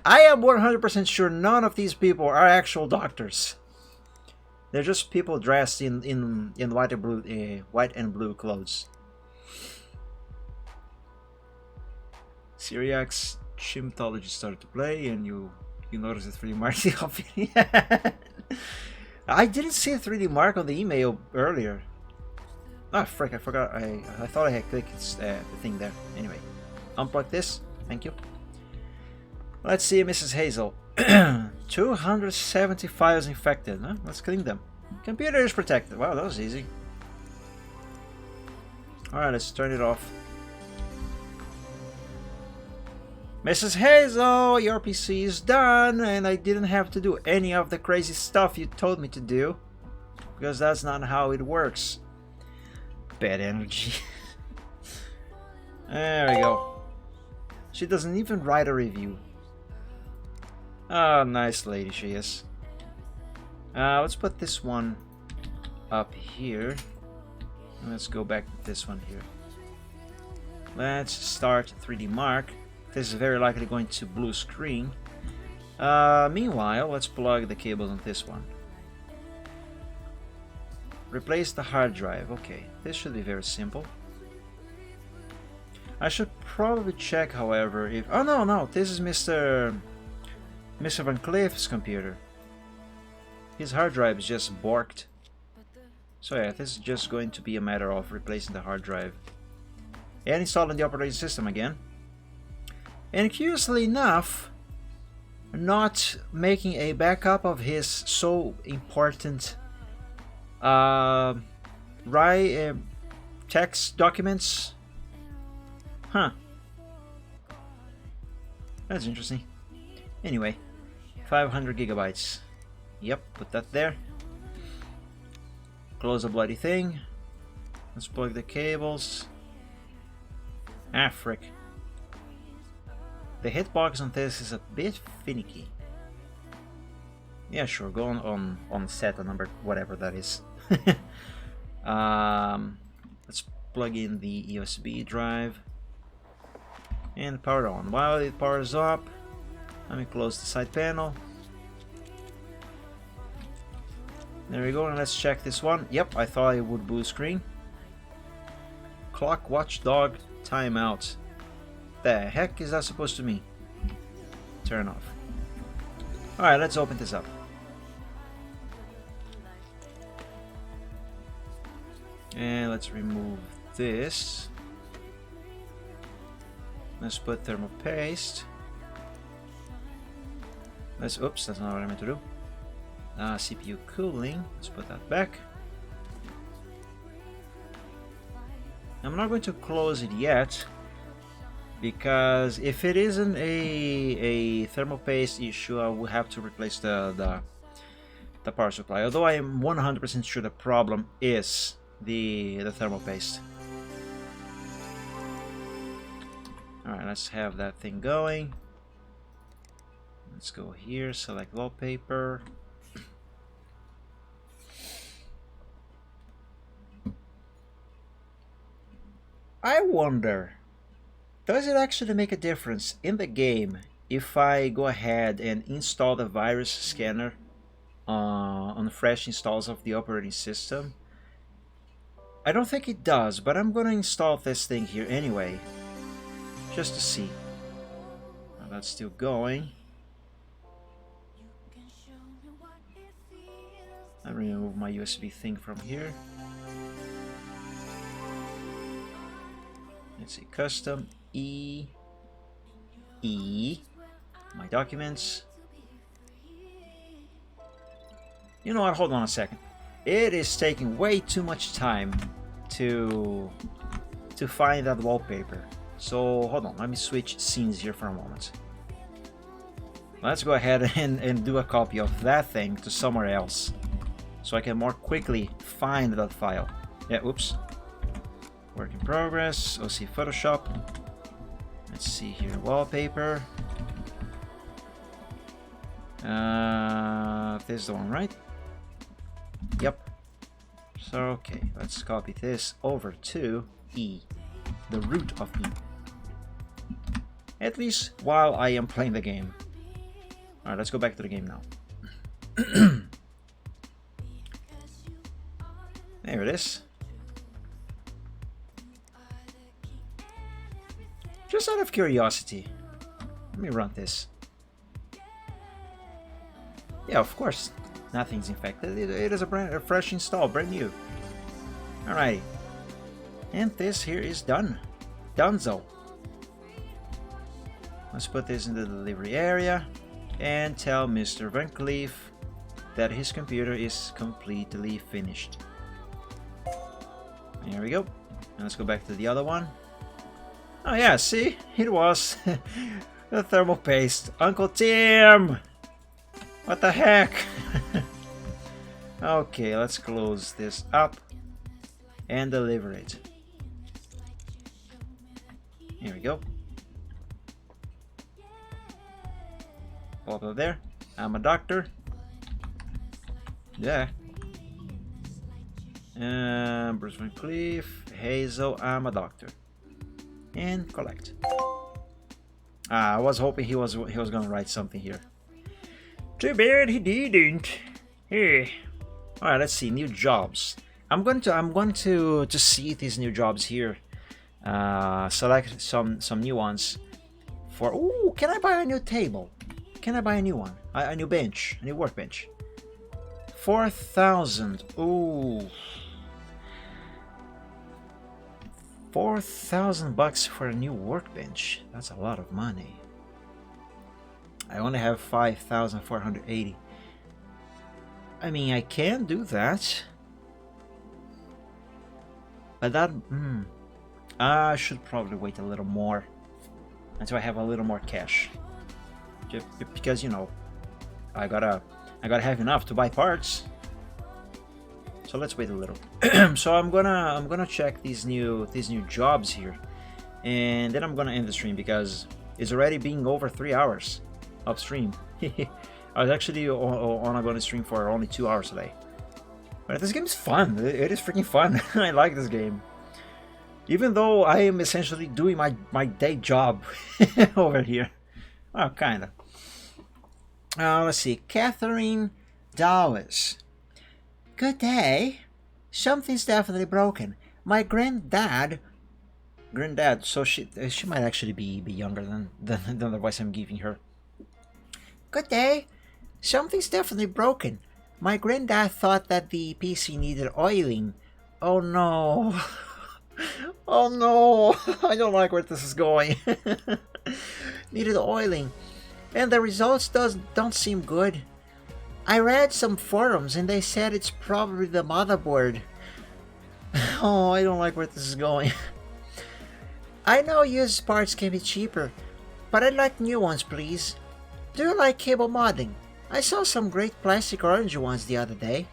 I am 100% sure none of these people are actual doctors. They're just people dressed in white and blue clothes. Syriac's Chimptology started to play, and you notice the 3D mark the opening. I didn't see a 3D mark on the email earlier. Ah, frick! I forgot. I thought I had clicked the thing there. Anyway, unplug this. Thank you. Let's see, Mrs. Hazel. 270 files infected. Huh? Let's clean them. Computer is protected. Wow, that was easy. Alright, let's turn it off. Mrs. Hazel, your PC is done, and I didn't have to do any of the crazy stuff you told me to do, because that's not how it works. Bad energy. There we go. She doesn't even write a review. Oh, nice lady she is. Let's put this one up here. And let's go back to this one here. Let's start 3D Mark. This is very likely going to blue screen. Meanwhile, let's plug the cables on this one. Replace the hard drive. Okay, this should be very simple. I should probably check, however, if... Oh, no, this is Mr. Van Cleef's computer. His hard drive is just borked. So yeah, this is just going to be a matter of replacing the hard drive. And installing the operating system again. And curiously enough, not making a backup of his so important text documents. Huh. That's interesting. Anyway, 500 gigabytes. Yep, put that there. Close the bloody thing. Let's plug the cables. Ah, frick. The hitbox on this is a bit finicky. Yeah, sure, go on set number, whatever that is. Let's plug in the USB drive and power on. While it powers up, let me close the side panel. There we go, and let's check this one. Yep, I thought it would blue screen. Clock watchdog timeout. The heck is that supposed to mean? Turn off. Alright, let's open this up. And let's remove this. Let's put thermal paste. Oops, that's not what I meant to do. CPU cooling, let's put that back. I'm not going to close it yet, because if it isn't a thermal paste issue, I will have to replace the power supply. Although I am 100% sure the problem is the thermal paste. Alright, let's have that thing going. Let's go here, select wallpaper. I wonder, does it actually make a difference in the game if I go ahead and install the virus scanner on fresh installs of the operating system? I don't think it does, but I'm going to install this thing here anyway, just to see. Well, that's still going. I'll remove my USB thing from here. let's see, custom E, my documents. You know what, hold on a second. It is taking way too much time to find that wallpaper. So hold on, let me switch scenes here for a moment. Let's go ahead and do a copy of that thing to somewhere else, so I can more quickly find that file. Yeah, oops. Work in progress, OC Photoshop. Let's see here, wallpaper. This is the one, right? Yep. So, okay, let's copy this over to E, the root of E. At least while I am playing the game. Alright, let's go back to the game now. There it is. Just out of curiosity, let me run this. Yeah, of course, nothing's infected. It is a fresh install, brand new. Alrighty. And this here is done. Donezo. Let's put this in the delivery area and tell Mr. Van Cleef that his computer is completely finished. There we go. And let's go back to the other one. Oh yeah, see? It was the thermal paste. Uncle Tim! What the heck? Okay, let's close this up and deliver it. Here we go. Pop up there. I'm a doctor. Yeah. Bruce Van Cleef, Hazel, I'm a doctor. And collect. I was hoping he was gonna write something here. Too bad he didn't. Hey. All right, let's see new jobs. I'm going to see these new jobs here. Select some new ones. For ooh, can I buy a new table? Can I buy a new one? A new bench, a new workbench. 4,000. Ooh. 4,000 bucks for a new workbench. That's a lot of money. I only have 5,480. I mean, I can do that. But that... I should probably wait a little more until I have a little more cash. Just because, you know, I gotta have enough to buy parts. So let's wait a little. So I'm gonna check these new jobs here, and then I'm gonna end the stream because it's already being over 3 hours of stream. I was actually on going to stream for only 2 hours today. But this game is fun. It is freaking fun. I like this game. Even though I am essentially doing my day job over here. Oh, kinda. Let's see. Catherine Dawes. Good day. Something's definitely broken. My granddad, so she might actually be younger than the voice I'm giving her. Good day. Something's definitely broken. My granddad thought that the PC needed oiling. Oh no. Oh no. I don't like where this is going. Needed oiling. And the results don't seem good. I read some forums and they said it's probably the motherboard. Oh, I don't like where this is going. I know used parts can be cheaper, but I'd like new ones, please. Do you like cable modding? I saw some great plastic orange ones the other day.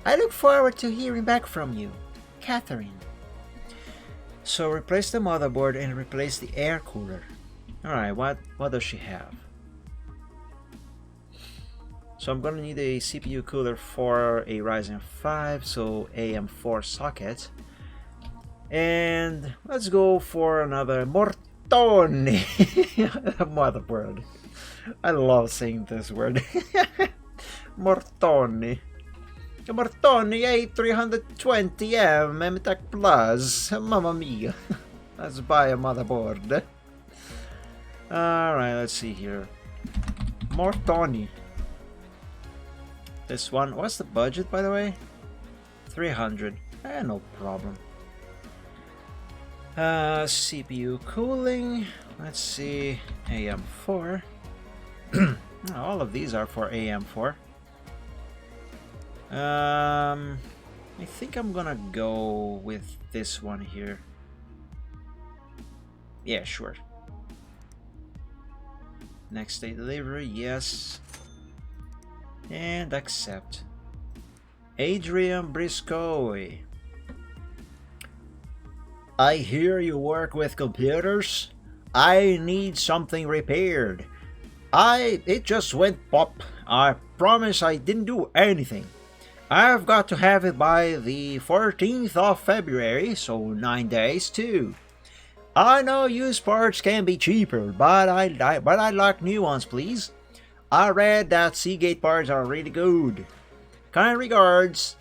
I look forward to hearing back from you. Catherine. So replace the motherboard and replace the air cooler. Alright, what does she have? So I'm gonna need a CPU cooler for a Ryzen 5, so AM4 socket. And let's go for another Mortone motherboard. I love saying this word. Mortone. Mortone A320M MTech Plus. Mamma mia. Let's buy a motherboard. Alright, let's see here. Mortone. This one, what's the budget by the way? 300. No problem. CPU cooling. Let's see. AM4. All of these are for AM4. I think I'm gonna go with this one here. Yeah, sure. Next day delivery, yes. And accept. Adrian Briscoe. I hear you work with computers. I need something repaired. It just went pop. I promise I didn't do anything. I've got to have it by the 14th of February, so 9 days too. I know used parts can be cheaper, but I'd like new ones, please. I read that Seagate parts are really good. Kind regards,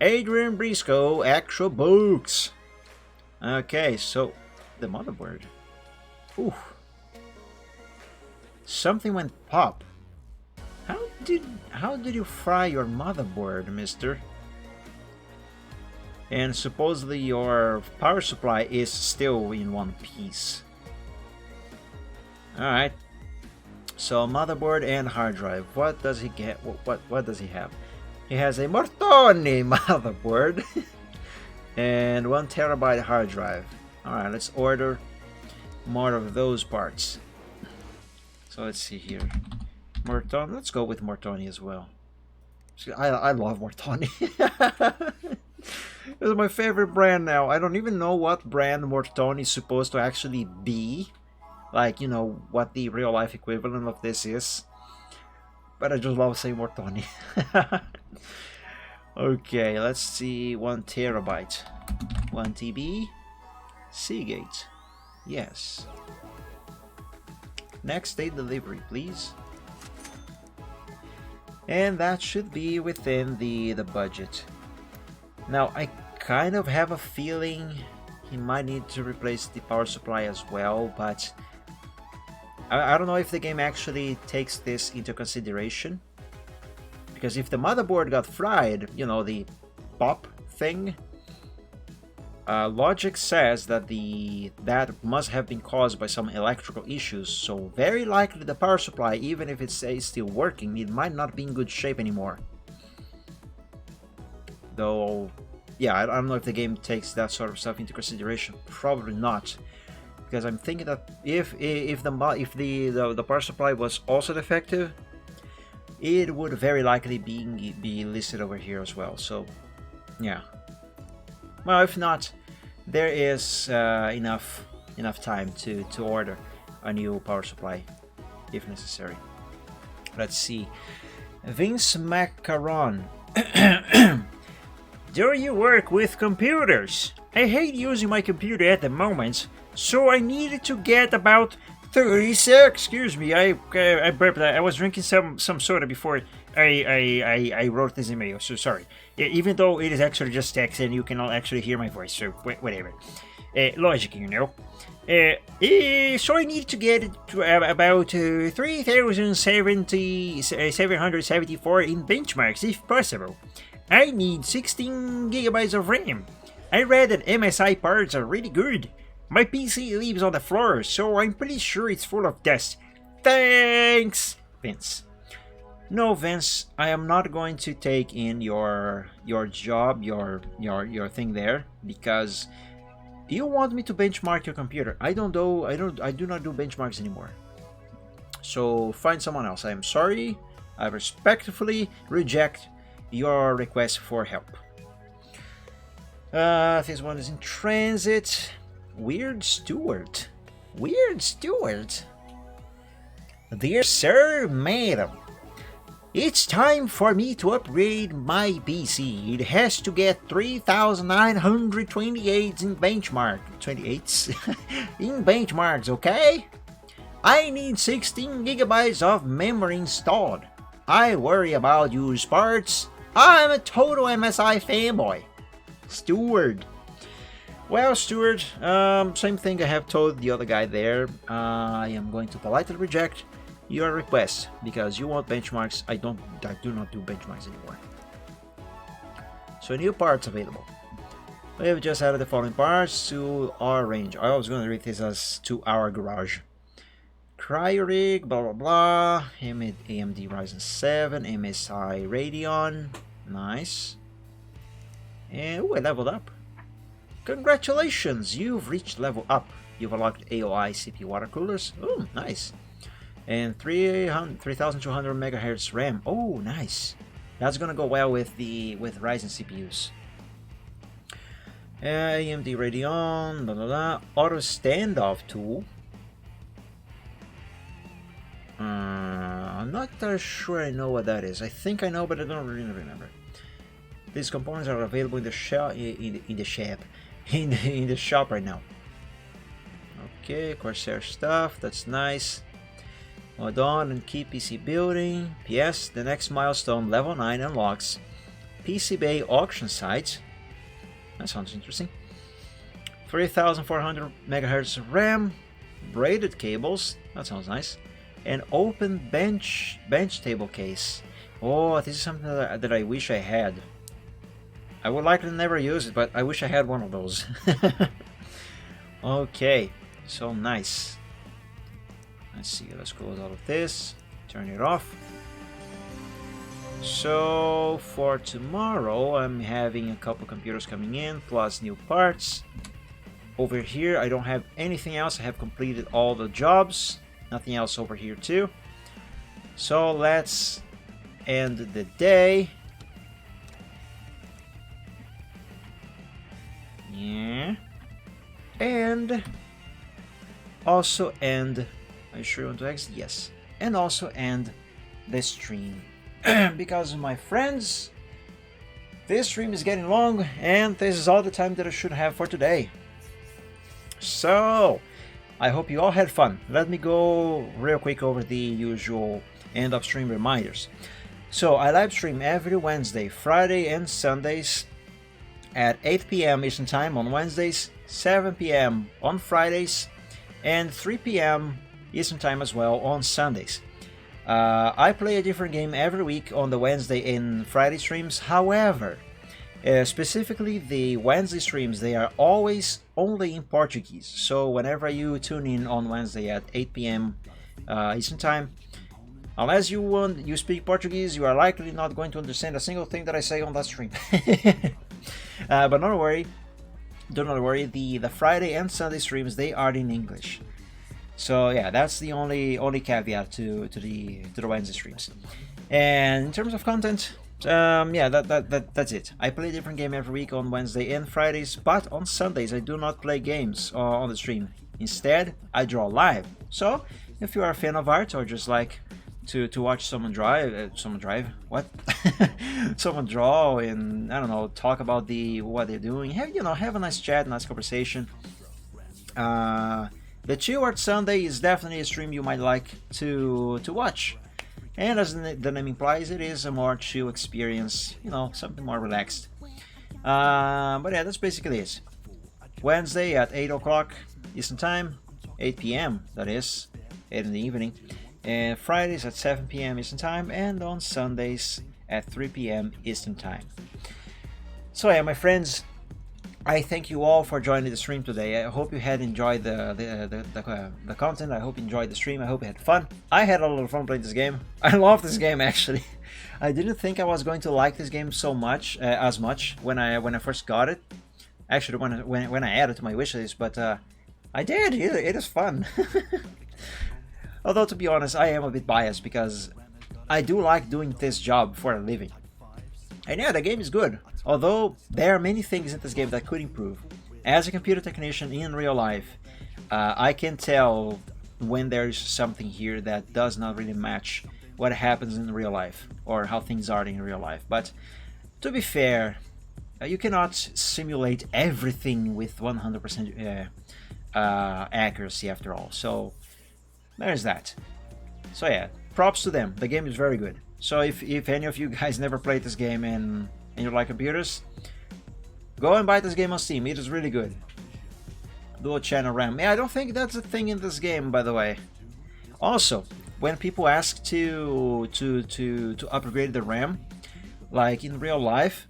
Adrian Briscoe, Extra Books. Okay, so the motherboard. Ooh. Something went pop. How did you fry your motherboard, mister? And supposedly your power supply is still in one piece. Alright. So motherboard and hard drive. What does he get? What does he have? He has a Mortoni motherboard and 1 terabyte hard drive. Alright, let's order more of those parts. So let's see here. Mortoni, let's go with Mortoni as well. I love Mortoni. It's my favorite brand now. I don't even know what brand Mortoni is supposed to actually be. Like, you know, what the real life equivalent of this is. But I just love saying Mortoni. Okay, let's see. 1 terabyte. 1 TB. Seagate. Yes. Next day delivery, please. And that should be within the budget. Now, I kind of have a feeling he might need to replace the power supply as well, but I don't know if the game actually takes this into consideration. Because if the motherboard got fried, you know, the pop thing, logic says that that must have been caused by some electrical issues, so very likely the power supply, even if it's still working, it might not be in good shape anymore. Though, yeah, I don't know if the game takes that sort of stuff into consideration. Probably not, because I'm thinking that if the power supply was also defective, it would very likely be listed over here as well. So, yeah. Well, if not, there is enough time to order a new power supply if necessary. Let's see. Vince Macaron. Do you work with computers? I hate using my computer at the moment, so I needed to get about 36. Excuse me, I burped. I was drinking some soda before I wrote this email, so sorry. Even though it is actually just text and you cannot actually hear my voice, so whatever. Logic, you know. So I need to get to about 3,774 in benchmarks, if possible. I need 16 gigabytes of RAM. I read that MSI parts are really good. My PC lives on the floor, so I'm pretty sure it's full of dust. Thanks, Vince. No, Vince, I am not going to take in your job, your thing there, because you want me to benchmark your computer. I do not do benchmarks anymore. So find someone else. I am sorry. I respectfully reject your request for help. This one is in transit. Weird Stewart. Dear Sir, Madam, it's time for me to upgrade my PC. It has to get 3,928 in benchmark. 28s in benchmarks, okay? I need 16 gigabytes of memory installed. I worry about used parts. I'm a total MSI fanboy. Stewart. Well, Stuart, same thing I have told the other guy there. I am going to politely reject your request because you want benchmarks. I do not do benchmarks anymore. So new parts available. We've just added the following parts to our range. I was going to read this as to our garage. Cryorig, blah blah blah. AMD Ryzen 7, MSI Radeon. Nice. And ooh, I leveled up. Congratulations, you've reached level up. You've unlocked AOI CPU water coolers. Oh, nice. And 3200 megahertz RAM. Oh, nice. That's gonna go well with Ryzen CPUs. AMD Radeon, blah blah blah. Auto standoff tool. I'm not sure I know what that is. I think I know, but I don't really remember. These components are available in the shop in the shop right now. Okay, Corsair stuff. That's nice. Hold on and keep PC building. P.S. The next milestone, level 9, unlocks PC Bay auction site. That sounds interesting. 3400 megahertz RAM, braided cables. That sounds nice. An open bench table case. Oh, this is something that I wish I had. I would likely never use it, but I wish I had one of those. Okay, so nice. Let's see, let's close all of this, turn it off. So for tomorrow, I'm having a couple computers coming in, plus new parts. Over here, I don't have anything else. I have completed all the jobs. Nothing else over here too. So let's end the day. Yeah. And also end. Are you sure you want to exit? Yes. And also end the stream. Because my friends, this stream is getting long and this is all the time that I should have for today. So I hope you all had fun. Let me go real quick over the usual end of stream reminders. So I live stream every Wednesday, Friday and Sundays at 8 p.m. Eastern Time on Wednesdays, 7 p.m. on Fridays, and 3 p.m. Eastern Time as well on Sundays. I play a different game every week on the Wednesday and Friday streams. However, specifically the Wednesday streams, they are always only in Portuguese. So whenever you tune in on Wednesday at 8 p.m. Eastern Time, unless you speak Portuguese, you are likely not going to understand a single thing that I say on that stream. But don't worry, the Friday and Sunday streams, they are in English. So yeah, that's the only caveat to the Wednesday streams. And in terms of content, yeah, that's it. I play a different game every week on Wednesday and Fridays, but on Sundays I do not play games on the stream. Instead, I draw live. So if you are a fan of art or just like to watch someone what someone draw and I don't know, talk about what they're doing, have a nice chat, nice conversation. The Chill Art Sunday is definitely a stream you might like to watch. And as the name implies, it is a more chill experience, something more relaxed. But yeah, that's basically it. Wednesday at 8 o'clock Eastern Time, 8 p.m. that is, 8 in the evening. And Fridays at 7 p.m. Eastern Time, and on Sundays at 3 p.m. Eastern Time. So yeah, my friends, I thank you all for joining the stream today. I hope you had enjoyed the content. I hope you enjoyed the stream. I hope you had fun. I had a lot of fun playing this game. I love this game actually. I didn't think I was going to like this game so much, as much when I first got it. Actually, when I added it to my wishlist, but I did. It is fun. Although to be honest, I am a bit biased because I do like doing this job for a living. And yeah, the game is good. Although there are many things in this game that could improve. As a computer technician in real life, I can tell when there's something here that does not really match what happens in real life or how things are in real life. But to be fair, you cannot simulate everything with 100% accuracy after all. So there's that. So yeah, props to them. The game is very good. So if any of you guys never played this game and you like computers, go and buy this game on Steam. It is really good. Dual channel RAM. Yeah, I don't think that's a thing in this game, by the way. Also, when people ask to upgrade the RAM, like in real life,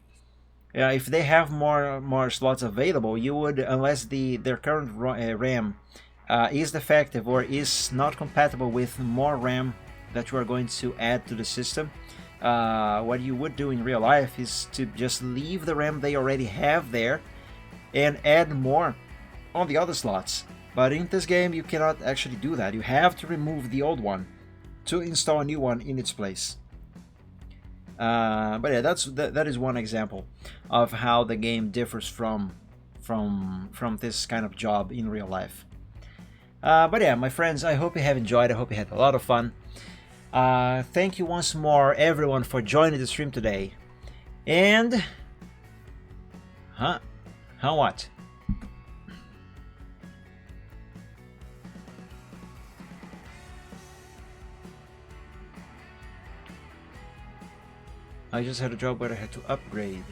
if they have more slots available, you would, unless their current RAM is defective or is not compatible with more RAM that you are going to add to the system, what you would do in real life is to just leave the RAM they already have there and add more on the other slots. But in this game you cannot actually do that. You have to remove the old one to install a new one in its place. But yeah, that is one example of how the game differs from this kind of job in real life. But yeah, my friends, I hope you have enjoyed. I hope you had a lot of fun. Thank you once more, everyone, for joining the stream today. And how what? I just had a job where I had to upgrade.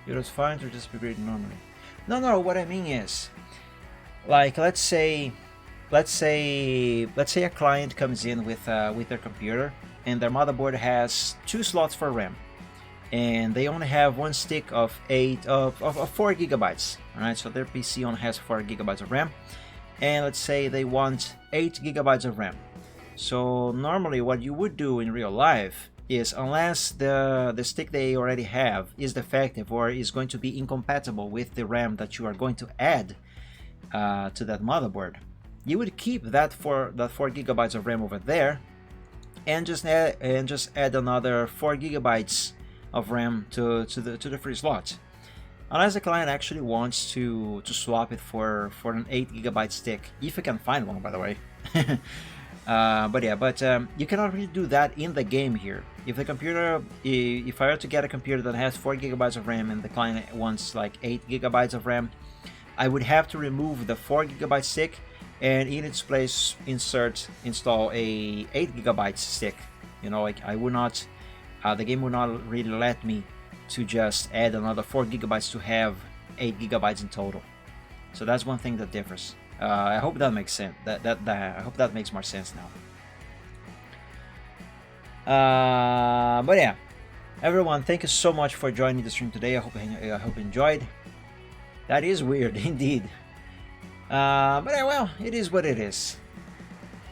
It was fine to just upgrade normally. No, what I mean is, like, let's say a client comes in with their computer and their motherboard has 2 slots for RAM, and they only have one stick of 4 gigabytes. All right, so their PC only has 4 gigabytes of RAM, and let's say they want 8 gigabytes of RAM. So normally what you would do in real life is, unless the stick they already have is defective or is going to be incompatible with the RAM that you are going to add to that motherboard, you would keep that 4 gigabytes of RAM over there and just add another 4 gigabytes of RAM to the free slot. Unless the client actually wants to swap it for an 8 gigabyte stick, if you can find one, by the way. But you cannot really do that in the game here. If I were to get a computer that has 4 gigabytes of RAM and the client wants like 8 gigabytes of RAM, I would have to remove the 4 gigabyte stick and in its place install a 8 gigabyte stick. You know, like I would not, the game would not really let me to just add another 4 gigabytes to have 8 gigabytes in total. So that's one thing that differs. I hope that makes sense. I hope that makes more sense now. But yeah, everyone, thank you so much for joining the stream today. I hope you enjoyed. That is weird indeed. But yeah, well, it is what it is.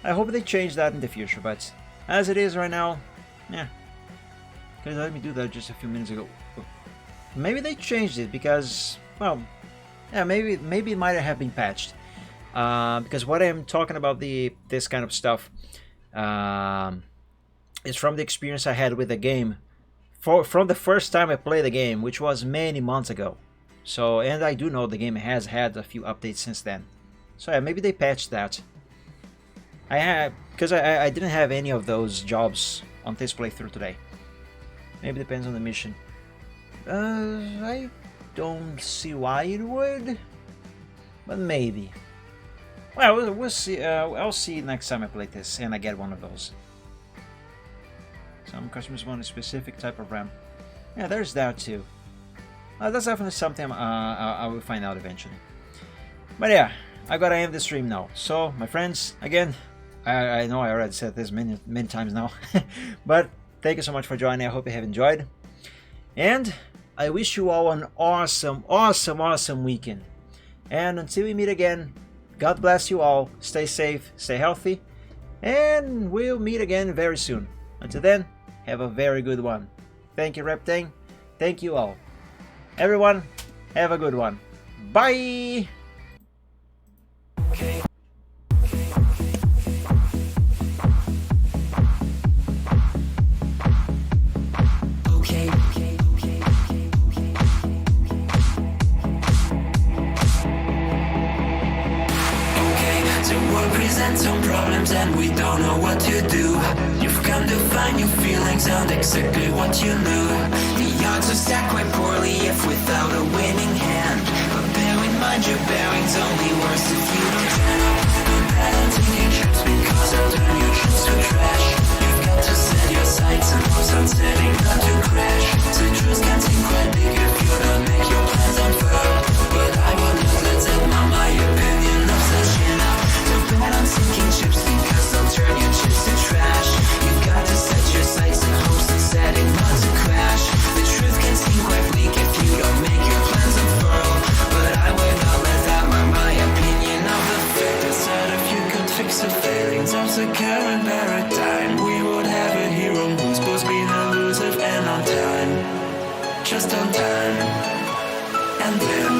I hope they change that in the future, but as it is right now, yeah. Because let me do that just a few minutes ago. Maybe they changed it because, well, yeah, maybe it might have been patched. Because what I'm talking about this kind of stuff is from the experience I had with the game from the first time I played the game, which was many months ago. So, and I do know the game has had a few updates since then. So yeah, maybe they patched that. Because I didn't have any of those jobs on this playthrough today. Maybe it depends on the mission. I don't see why it would, but maybe. Well, we'll see. I'll see next time I play this and I get one of those. Some customers want a specific type of RAM. Yeah, there's that too. That's definitely something I will find out eventually. But yeah, I gotta end the stream now. So, my friends, again, I know I already said this many times now, but thank you so much for joining. I hope you have enjoyed, and I wish you all an awesome weekend. And until we meet again, God bless you all. Stay safe, stay healthy, and we'll meet again very soon. Until then, have a very good one. Thank you, Reptang. Thank you all. Everyone, have a good one. Bye! Some problems and we don't know what to do. You've come to find new feelings and exactly what you knew. The odds are stacked quite poorly if without a winning hand. But bear in mind your bearing's only worse if you don't turn up. Don't bet on taking trips because I'll turn your trips to trash. You've got to set your sights and hope on setting them to crash. The truth can seem quite big if you don't make your plans unfurl. But I will not let that my opinion of such enough. Don't bet on sinking ships because they'll turn your chips to trash. on time, just on time. And then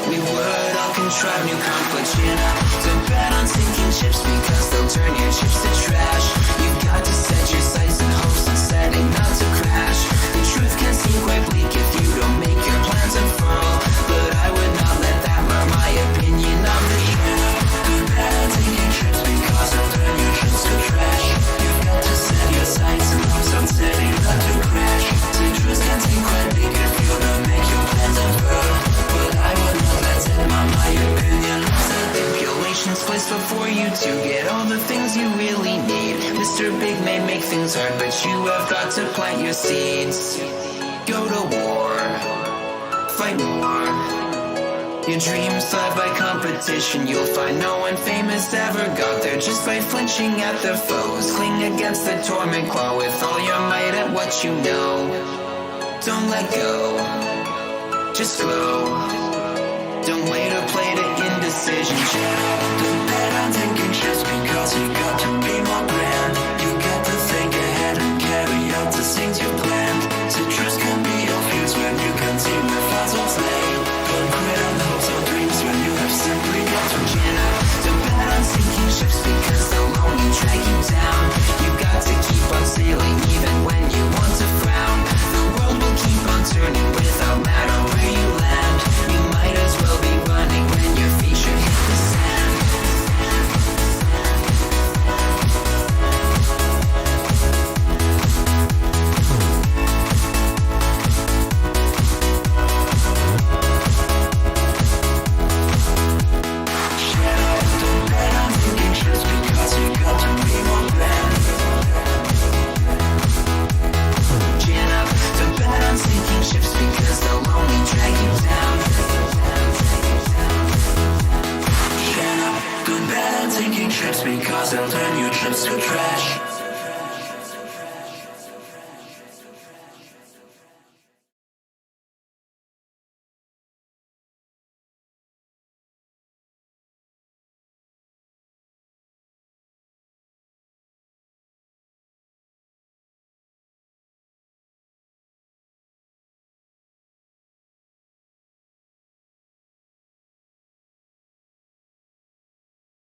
we would all contrive new conflicts, you know, to bet on sinking ships because they'll turn your chips to trash. You've got to set your sights and hopes and setting not to crash. The truth can seem quite bleak if you don't make your plans unfurl, but I would not let that mar my opinion of the year. To bet on sinking ships because they'll turn your chips to trash. You've got to set your sights and hopes on setting not to crash. The truth can seem quite bleak if you don't make your plans unfurl, but I would not let that mar my opinion. Stipulations placed before you to get all the things you really need. Mr. Big may make things hard, but you have got to plant your seeds. Go to war, fight more. Your dreams thrive by competition. You'll find no one famous ever got there just by flinching at their foes. Cling against the torment, claw with all your might at what you know. Don't let go, just glow. Don't wait or play to indecision. Don't bet on taking shifts because you got to be more grand. You got to think ahead and carry out the things you planned. Citrus can be your fuse when you can see where fossils lay. Don't quit on hopes or dreams when you have simply got to gin up. Don't bet on sinking ships because they'll only drag you down. You got to keep on sailing even when you want to frown. The world will keep on turning without matter where you land. You might as well be running when your feet should hit the sand. Don't bet on sinking ships because you got to be more grand. Chin up, don't bet on sinking ships because they'll only drag you down. Chin up, don't bet on sinking ships because they'll turn your trips to trash.